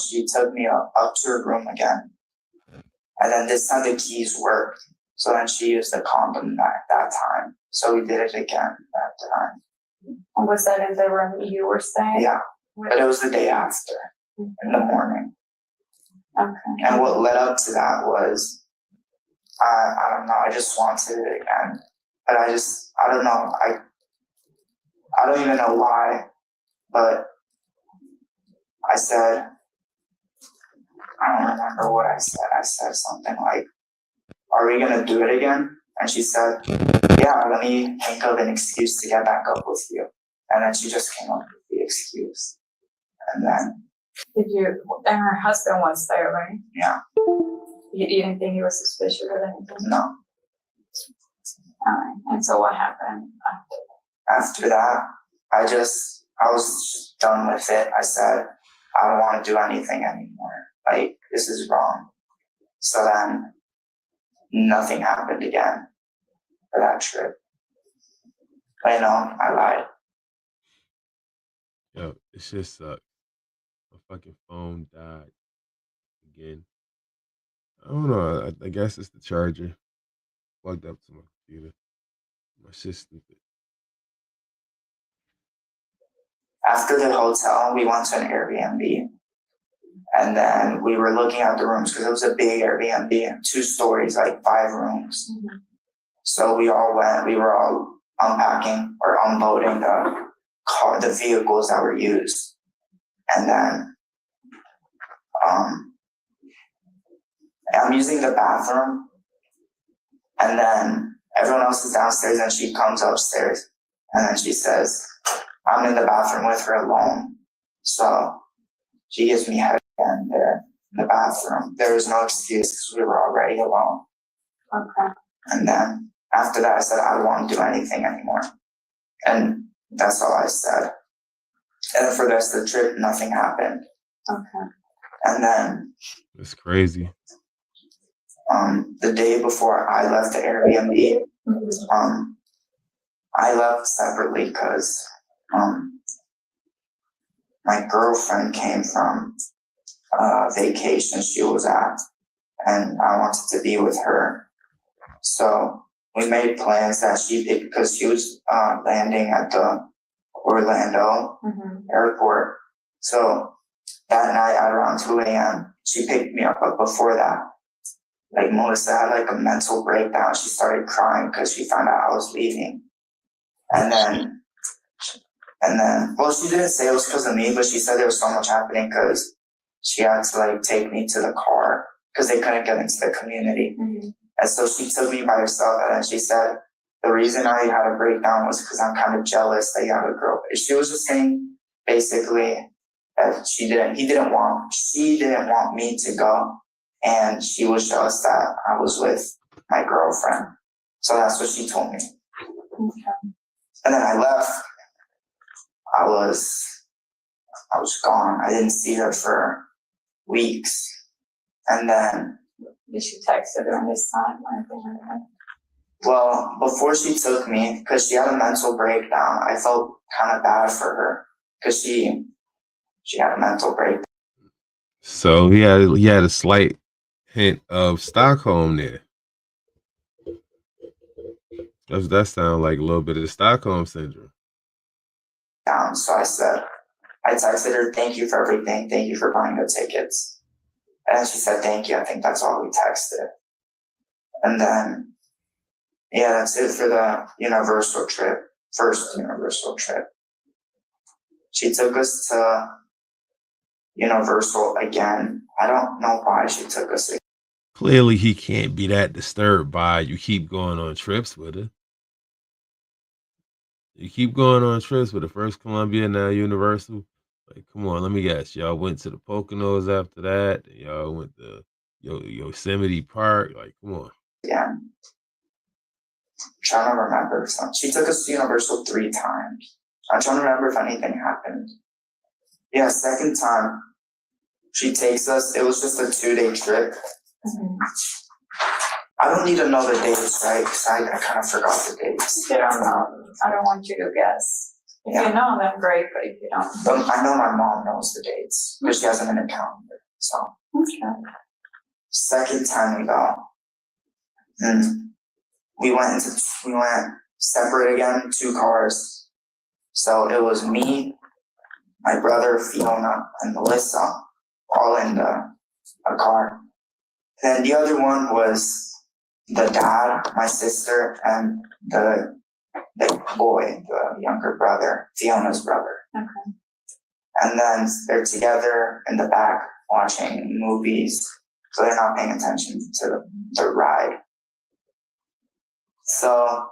She took me up to her room again, and then this time the keys worked. So then she used the condom that time. So we did it again that time. And was that in the room you were staying? Yeah, but it was the day after, in the morning. Okay. And what led up to that was, I don't know, I just wanted it again. But I don't know, I don't even know why, but I said, I don't remember what I said. I said something like, "Are we gonna do it again?" And she said, "Yeah, let me think of an excuse to get back up with you." And then she just came up with the excuse. And then and her husband was there, right? Yeah. You didn't think he was suspicious or anything? No. All right. And so what happened after that? I was done with it. I said, I don't want to do anything anymore. This is wrong. So then nothing happened again for that trip. I I lied. Yo, it just sucks. My fucking phone died again. I don't know. I guess it's the charger plugged up to my computer. My shit's stupid. After the hotel, we went to an Airbnb. And then we were looking at the rooms because it was a big Airbnb, 2 stories, 5 rooms. Mm-hmm. So we were all unpacking or unloading the vehicles that were used. And then I'm using the bathroom, and then everyone else is downstairs, and she comes upstairs, and then she says, I'm in the bathroom with her alone. So she gives me head again there in the bathroom. There was no excuse because we were already alone. Okay. And then after that, I said, I don't want to do anything anymore. And that's all I said. And then for the rest of the trip, nothing happened. Okay. And then it's crazy. The day before I left the Airbnb, I left separately because my girlfriend came from vacation she was at, and I wanted to be with her. So we made plans that because she was landing at the Orlando airport. So that night at around 2 a.m., she picked me up, but before that, like Melissa had like a mental breakdown. She started crying because she found out I was leaving. And then, well, she didn't say it was because of me, but she said there was so much happening because she had to like take me to the car because they couldn't get into the community. And so she took me by herself, and then she said, the reason I had a breakdown was because I'm kind of jealous that you have a girl. She was just saying basically that she didn't want me to go, and she was jealous that I was with my girlfriend. So that's what she told me. And then I left. I was gone. I didn't see her for weeks. And then Did she text her during this time or anything like that? Well, before she took me, because she had a mental breakdown, I felt kind of bad for her because she had a mental breakdown. So he had a slight hint of Stockholm there. That sounds like a little bit of Stockholm syndrome. So I texted her, thank you for everything. Thank you for buying the tickets. And she said, thank you. I think that's all we texted. And then, yeah, that's it for the Universal trip. First Universal trip. She took us to Universal again. I don't know why she took us again. Clearly, he can't be that disturbed by you keep going on trips with her. You keep going on trips with the first Columbia, now Universal. Like, come on, let me guess. Y'all went to the Poconos after that. Y'all went to Yosemite Park. Like, come on. Yeah. I'm trying to remember something. She took us to Universal 3 times. I'm trying to remember if anything happened. Yeah, second time she takes us. It was just a 2-day trip. I don't need to know the dates, right? Because I kind of forgot the dates. You don't know. I don't want you to guess. If you know, then great, but if you don't. But I know my mom knows the dates because she has them in a calendar. So, second time we go, we went separate again, 2 cars. So it was me, my brother, Fiona, and Melissa, all in a car. Then the other one was the dad, my sister, and the boy, the younger brother, Fiona's brother. Okay. And then they're together in the back watching movies, so they're not paying attention to the ride. So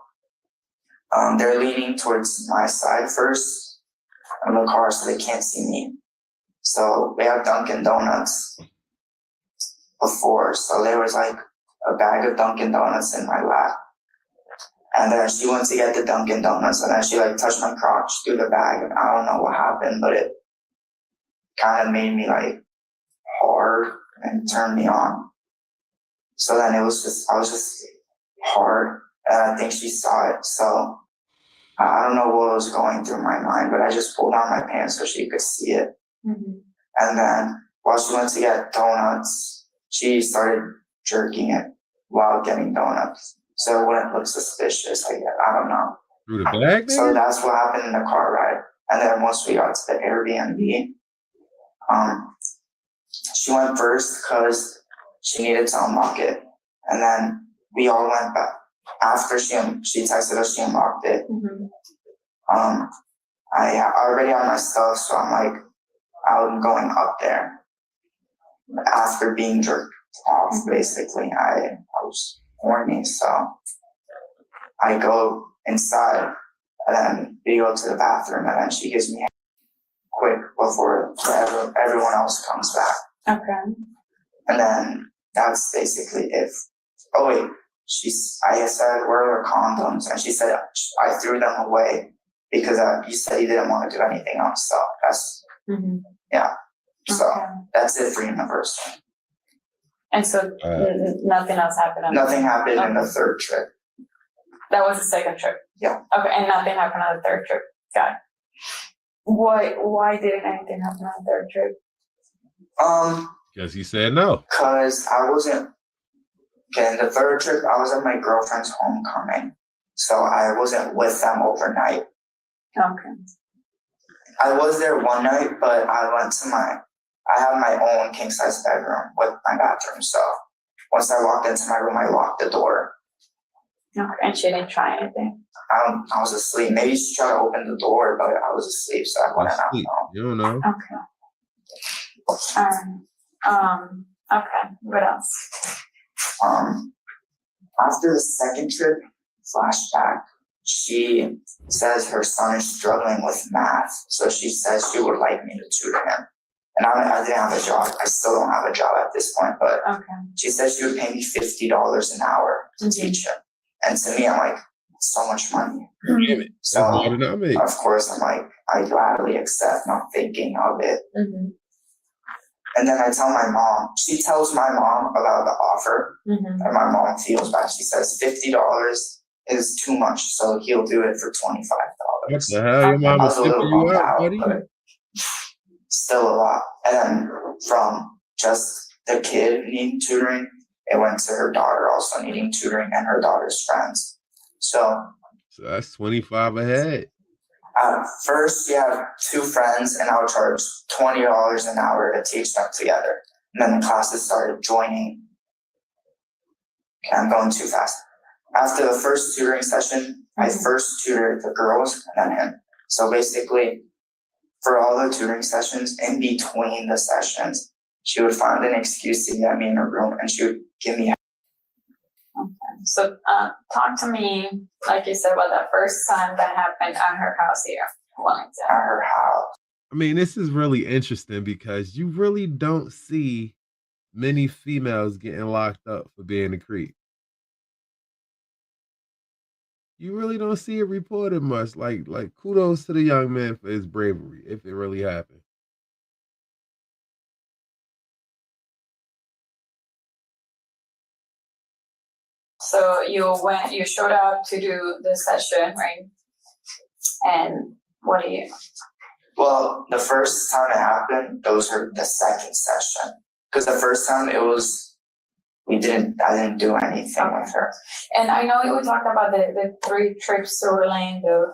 they're leaning towards my side first of the car so they can't see me. So we have Dunkin' Donuts before, so there was like a bag of Dunkin' Donuts in my lap. And then she went to get the Dunkin' Donuts, and then she like touched my crotch through the bag. And I don't know what happened, but it kind of made me like hard and turned me on. So then I was just hard, and I think she saw it. So I don't know what was going through my mind, but I just pulled down my pants so she could see it. And then while she went to get donuts, she started jerking it while getting donuts. So it wouldn't look suspicious, I don't know. Through the bag? So that's what happened in the car ride. And then once we got to the Airbnb, she went first because she needed to unlock it. And then we all went back. After she texted us, she unlocked it. I already had my stuff, so I'm going up there. After being jerked off, basically, I was horny, so I go inside, and then we go to the bathroom, and then she gives me quick before everyone else comes back. Okay. And then that's basically it. Oh wait, I said, where are the condoms? And she said, I threw them away because you said you didn't want to do anything else. So that's, yeah. So that's it for Universal. And so nothing else happened? Nothing happened in the third trip. That was the second trip? Yeah. Okay, and nothing happened on the third trip. Got it. Why didn't anything happen on the third trip? Because he said no. Because I wasn't, okay, the third trip, I was at my girlfriend's homecoming. So I wasn't with them overnight. Okay. I was there one night, but I I have my own king size bedroom with my bathroom. So once I walked into my room, I locked the door. Okay. And she didn't try anything. I was asleep. Maybe she tried to open the door, but I was asleep, so I wouldn't know. You don't know. Okay. Okay. What else? After the second trip, flashback, she says her son is struggling with math, so she says she would like me to tutor him. And I didn't have a job. I still don't have a job at this point, but she said she would pay me $50 an hour to teach him. And to me, I'm like, so much money. So of course, I'm like, I gladly accept, not thinking of it. And then I tell my mom. She tells my mom about the offer, and my mom feels bad. She says $50 is too much, so he'll do it for $25. What the hell? Your mama I was a little tipping you bummed out, out, buddy? but still a lot. And then from just the kid needing tutoring, it went to her daughter also needing tutoring and her daughter's friends. So that's 25 a head. First, you have two friends, and I'll charge $20 an hour to teach them together. And then the classes started joining. Okay, I'm going too fast. After the first tutoring session, I first tutored the girls and then him. So basically, for all the tutoring sessions, in between the sessions, she would find an excuse to get me in her room, and she would give me. Okay. So talk to me, like you said, about that first time that happened at her house here. At her house. I mean, this is really interesting because you really don't see many females getting locked up for being a creep. You really don't see it reported much. Like kudos to the young man for his bravery, if it really happened. So you showed up to do the session, right? And what do you? Well, the first time it happened, those were the second session. Because the first time I didn't do anything with her. And I know we talked about the 3 trips to Orlando.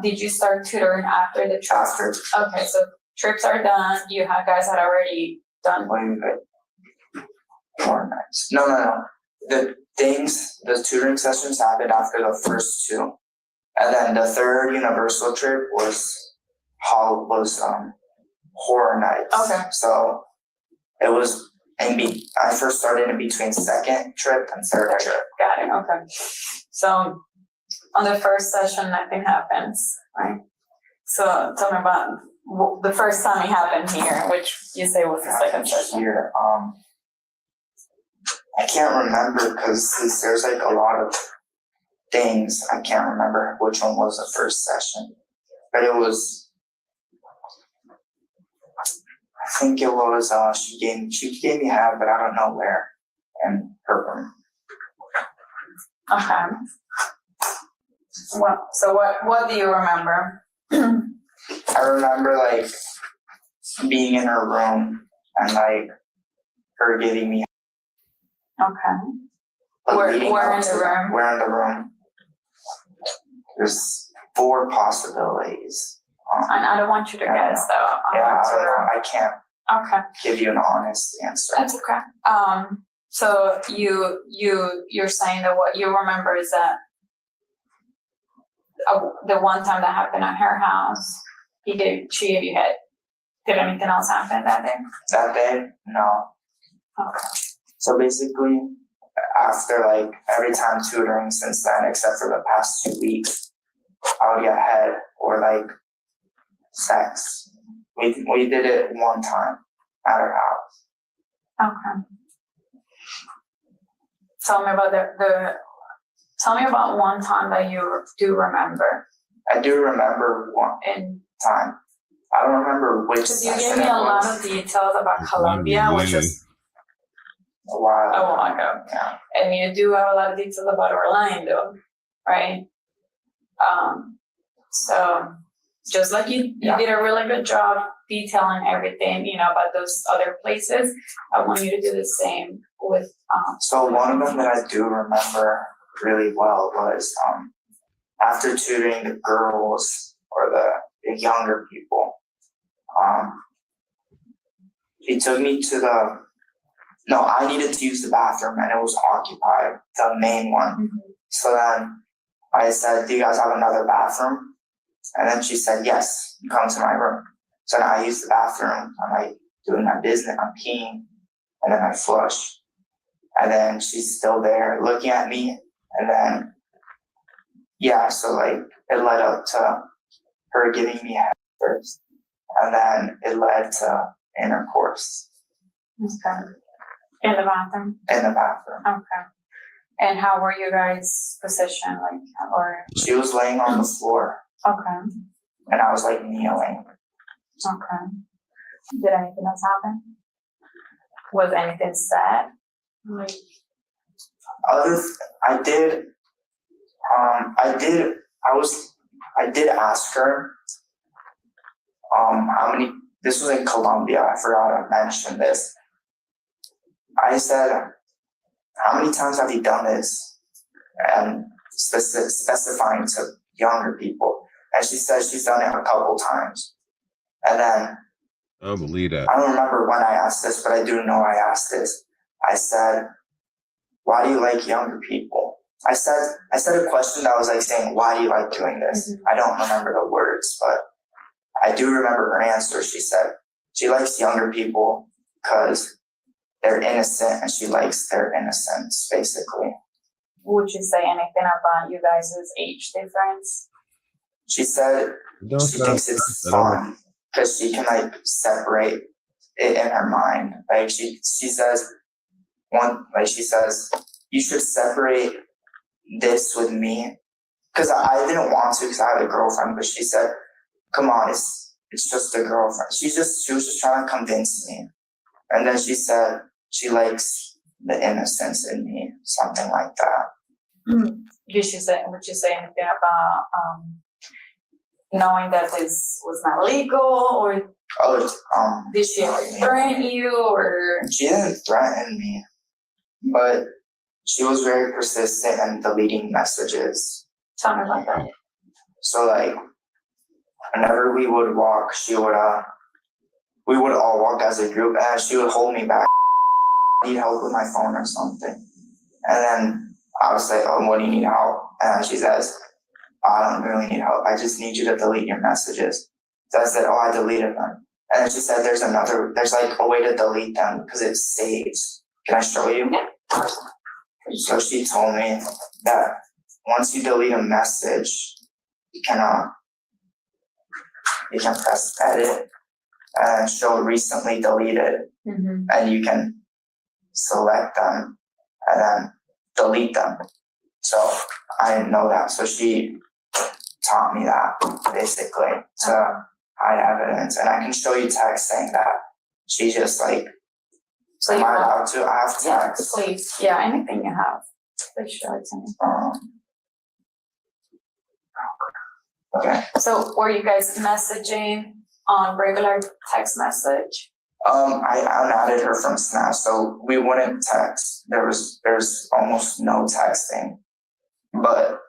Did you start tutoring after the trip? Okay, so trips are done. You guys had already done. No. The tutoring sessions happened after the first 2. And then the third Universal trip was Horror Nights. Okay. So it was I first started in between second trip and third trip. Got it. Okay. So on the first session, nothing happens, right? So tell me about the first time it happened here, which you say was the second session. Here, I can't remember because since there's like a lot of things, I can't remember which one was the first session. But it was, I think it was, she gave me half, but I don't know where, in her room. Okay. Well, so what do you remember? I remember like being in her room and like her giving me. Okay. We're in the room. We're in the room. There's 4 possibilities. And I don't want you to guess though. I can't give you an honest answer. That's okay. So you're saying that what you remember is that the one time that happened at her house, she gave you head. Did anything else happen that day? That day, no. Okay. So basically, after like every time tutoring since then, except for the past 2 weeks, I would get head or like sex. We did it one time at her house. Okay. Tell me about one time that you do remember. I do remember one time. I don't remember which. Because you gave me a lot of details about Colombia, which was a while ago. Yeah. And you do have a lot of details about Orlando, right? So just like you did a really good job detailing everything, about those other places. I want you to do the same with. So one of them that I do remember really well was after tutoring the girls or the younger people. He took me to I needed to use the bathroom and it was occupied, the main one. So then I said, do you guys have another bathroom? And then she said, yes, come to my room. So then I used the bathroom. I'm like doing my business, I'm peeing, and then I flush. And then she's still there looking at me. And then, so like it led up to her giving me head first. And then it led to intercourse. Okay. In the bathroom? In the bathroom. Okay. And how were you guys positioned? She was laying on the floor. Okay. And I was like kneeling. Okay. Did anything else happen? Was anything said? I did ask her, how many, this was in Colombia, I forgot to mention this. I said, how many times have you done this? And specifying to younger people. And she said she's done it a couple times. And then, I don't believe that. I don't remember when I asked this, but I do know I asked this. I said, why do you like younger people? I said a question that was like saying, why do you like doing this? I don't remember the words, but I do remember her answer. She said she likes younger people because they're innocent and she likes their innocence, basically. Would you say anything about you guys' age difference? She said she thinks it's fun because she can like separate it in her mind. Like she says you should separate this with me, because I didn't want to because I had a girlfriend, but she said, come on, it's just a girlfriend. She was just trying to convince me. And then she said she likes the innocence in me, something like that. Would you say anything about knowing that this was not legal, or did she threaten you, or? She didn't threaten me, but she was very persistent in deleting messages. Tell me about that. So like, whenever we would walk, we would all walk as a group, and she would hold me back. I need help with my phone or something. And then I would say, oh, what do you need help? And she says, I don't really need help. I just need you to delete your messages. So I said, I deleted them. And then she said, there's like a way to delete them because it saves. Can I show you? Yeah. So she told me that once you delete a message, you can press edit and show recently deleted, and you can select them and then delete them. So I didn't know that. So she taught me that basically to hide evidence, and I can show you text saying that. She just like, so am I allowed to? I have text. Please, yeah, anything you have, please show it to me. Okay. So were you guys messaging on regular text message? I unadded her from Snap, so we wouldn't text. There's almost no texting, but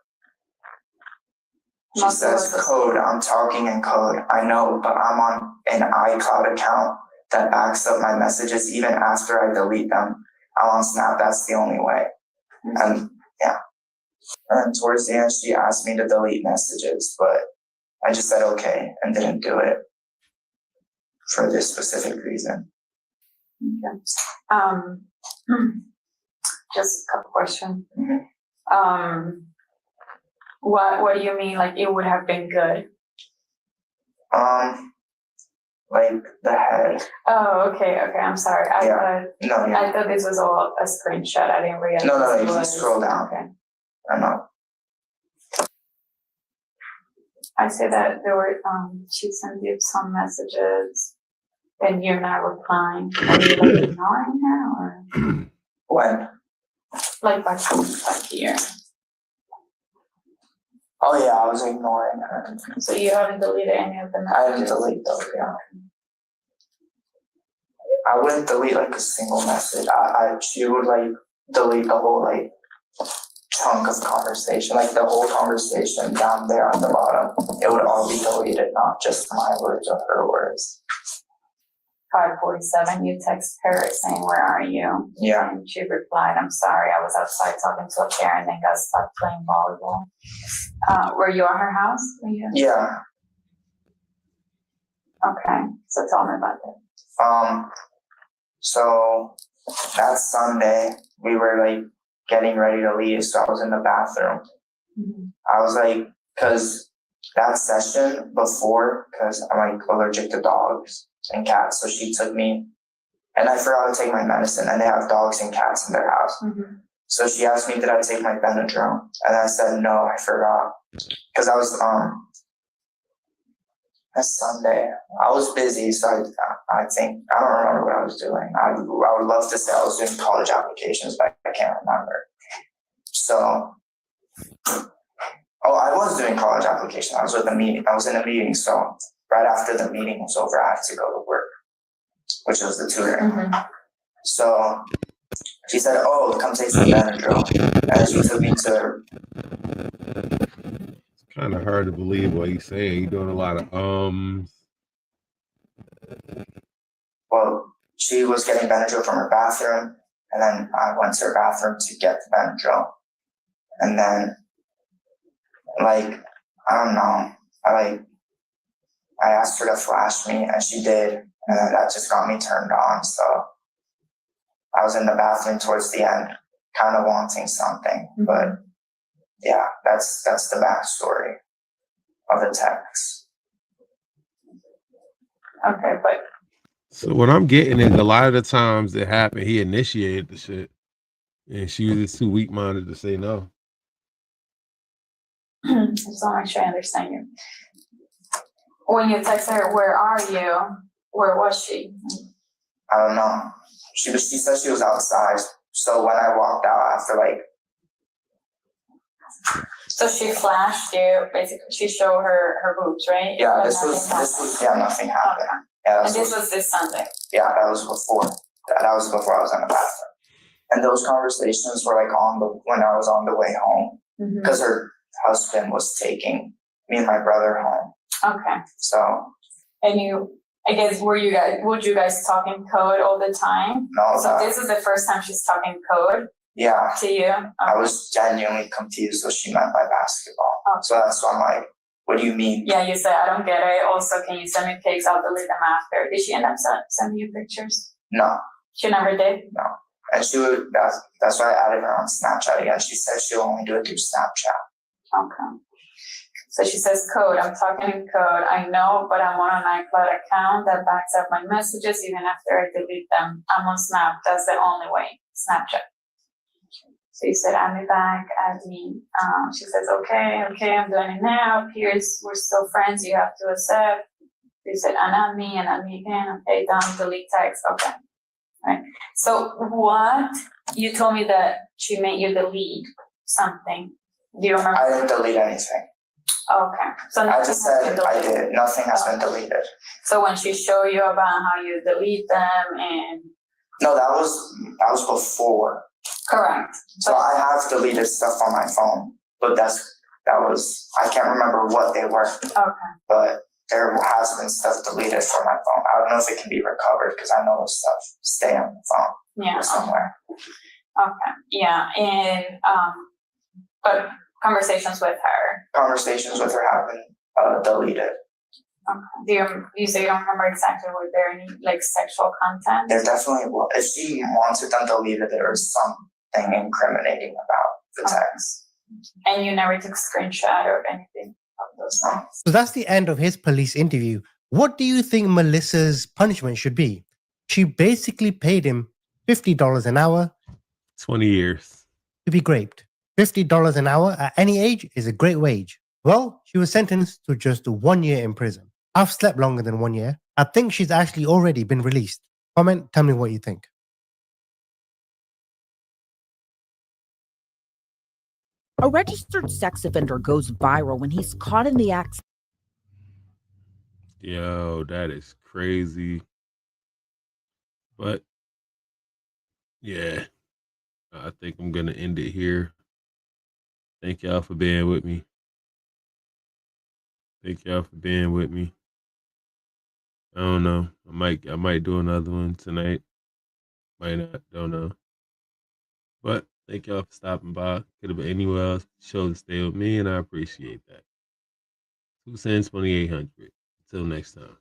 she says code. I'm talking in code. I know, but I'm on an iCloud account that backs up my messages even after I delete them. I'm on Snap. That's the only way. And yeah. And towards the end, she asked me to delete messages, but I just said okay and didn't do it for this specific reason. Okay. Just a couple questions. What do you mean? Like it would have been good? Like the head. Oh, okay. I'm sorry. I thought this was all a screenshot. I didn't realize. No, you can scroll down. Okay. I know. I say that there were she sent you some messages and you're not replying. Are you like ignoring her or when? Like back here. Oh yeah, I was ignoring her. So you haven't deleted any of the messages? I didn't delete those, yeah. I wouldn't delete like a single message. She would like delete the whole like chunk of conversation, like the whole conversation down there on the bottom. It would all be deleted, not just my words or her words. 5:47, you text her saying, "Where are you?" Yeah. And she replied, "I'm sorry, I was outside talking to a parent and got stuck playing volleyball." Were you at her house? Yeah. Okay, so tell me about it. So that Sunday we were like getting ready to leave, so I was in the bathroom. I was like, because that session before, because I'm like allergic to dogs and cats, so she took me, and I forgot to take my medicine, and they have dogs and cats in their house. So she asked me, did I take my Benadryl? And I said, no, I forgot. Because I was, that Sunday, I was busy, so I think, I don't remember what I was doing. I would love to say I was doing college applications, but I can't remember. So, I was doing college application. I was in a meeting, so right after the meeting was over, I had to go to work, which was the tutoring. So she said, "Oh, come take some Benadryl," and she took me to. It's kind of hard to believe what he's saying. He's doing a lot of Well, she was getting Benadryl from her bathroom, and then I went to her bathroom to get the Benadryl, and then, like, I don't know, I asked her to flash me, and she did, and then that just got me turned on. So I was in the bathroom towards the end, kind of wanting something, but yeah, that's the backstory of the text. Okay, but So what I'm getting is a lot of the times it happened, he initiated the shit, and she was just too weak-minded to say no. just want to make sure I understand you. When you text her, "Where are you?" Where was she? I don't know. She said she was outside. So when I walked out after So she flashed you, basically. She showed her boobs, right? Yeah, But this was nothing happened. Okay. Yeah, And this was this Sunday. Yeah, that was before. That was before I was in the bathroom. And those conversations were like when I was on the way home, because her husband was taking me and my brother home. Okay. So. And I guess, would you guys talk in code all the time? No. So this is the first time she's talking code? Yeah. To you? Okay. I was genuinely confused what she meant by basketball. Okay. So that's why I'm like, what do you mean? Yeah, you said, "I don't get it. Also, can you send me pics? I'll delete them after." Did she end up sending you pictures? No. She never did? No. And that's why I added her on Snapchat again. She said she'll only do it through Snapchat. Okay. So she says, "Code, I'm talking in code. I know, but I'm on an iCloud account that backs up my messages even after I delete them. I'm on Snap. That's the only way. Snapchat." So you said, "Add me back, add me." She says, okay, I'm doing it now. Here's, we're still friends. You have to accept. You said, add me again. Okay, done. Delete text. Okay. All right. So what? You told me that she made you delete something. Do you remember? I didn't delete anything. Okay. So I just said I did. Nothing has been deleted. So when she showed you about how you delete them and. No, that was before. Correct. So I have deleted stuff on my phone, but that was, I can't remember what they were. Okay. But there has been stuff deleted from my phone. I don't know if it can be recovered because I know those stuff stay on the phone. Yeah. Or somewhere. Okay. Yeah. And but conversations with her have been deleted. Okay. You say you don't remember exactly, were there any like sexual content? There definitely was. If she wanted them deleted, there was something incriminating about the text. And you never took screenshot or anything of those things? So that's the end of his police interview. What do you think Melissa's punishment should be? She basically paid him $50 an hour. 20 years. To be raped. $50 an hour at any age is a great wage. Well, she was sentenced to just 1 year in prison. I've slept longer than 1 year. I think she's actually already been released. Comment, tell me what you think. A registered sex offender goes viral when he's caught in the act. Yo, that is crazy. But yeah, I think I'm going to end it here. Thank y'all for being with me. I don't know. I might do another one tonight. Might not. Don't know. But thank y'all for stopping by. Could have been anywhere else. Show to stay with me, and I appreciate that. 2 cents, 2,800. Until next time.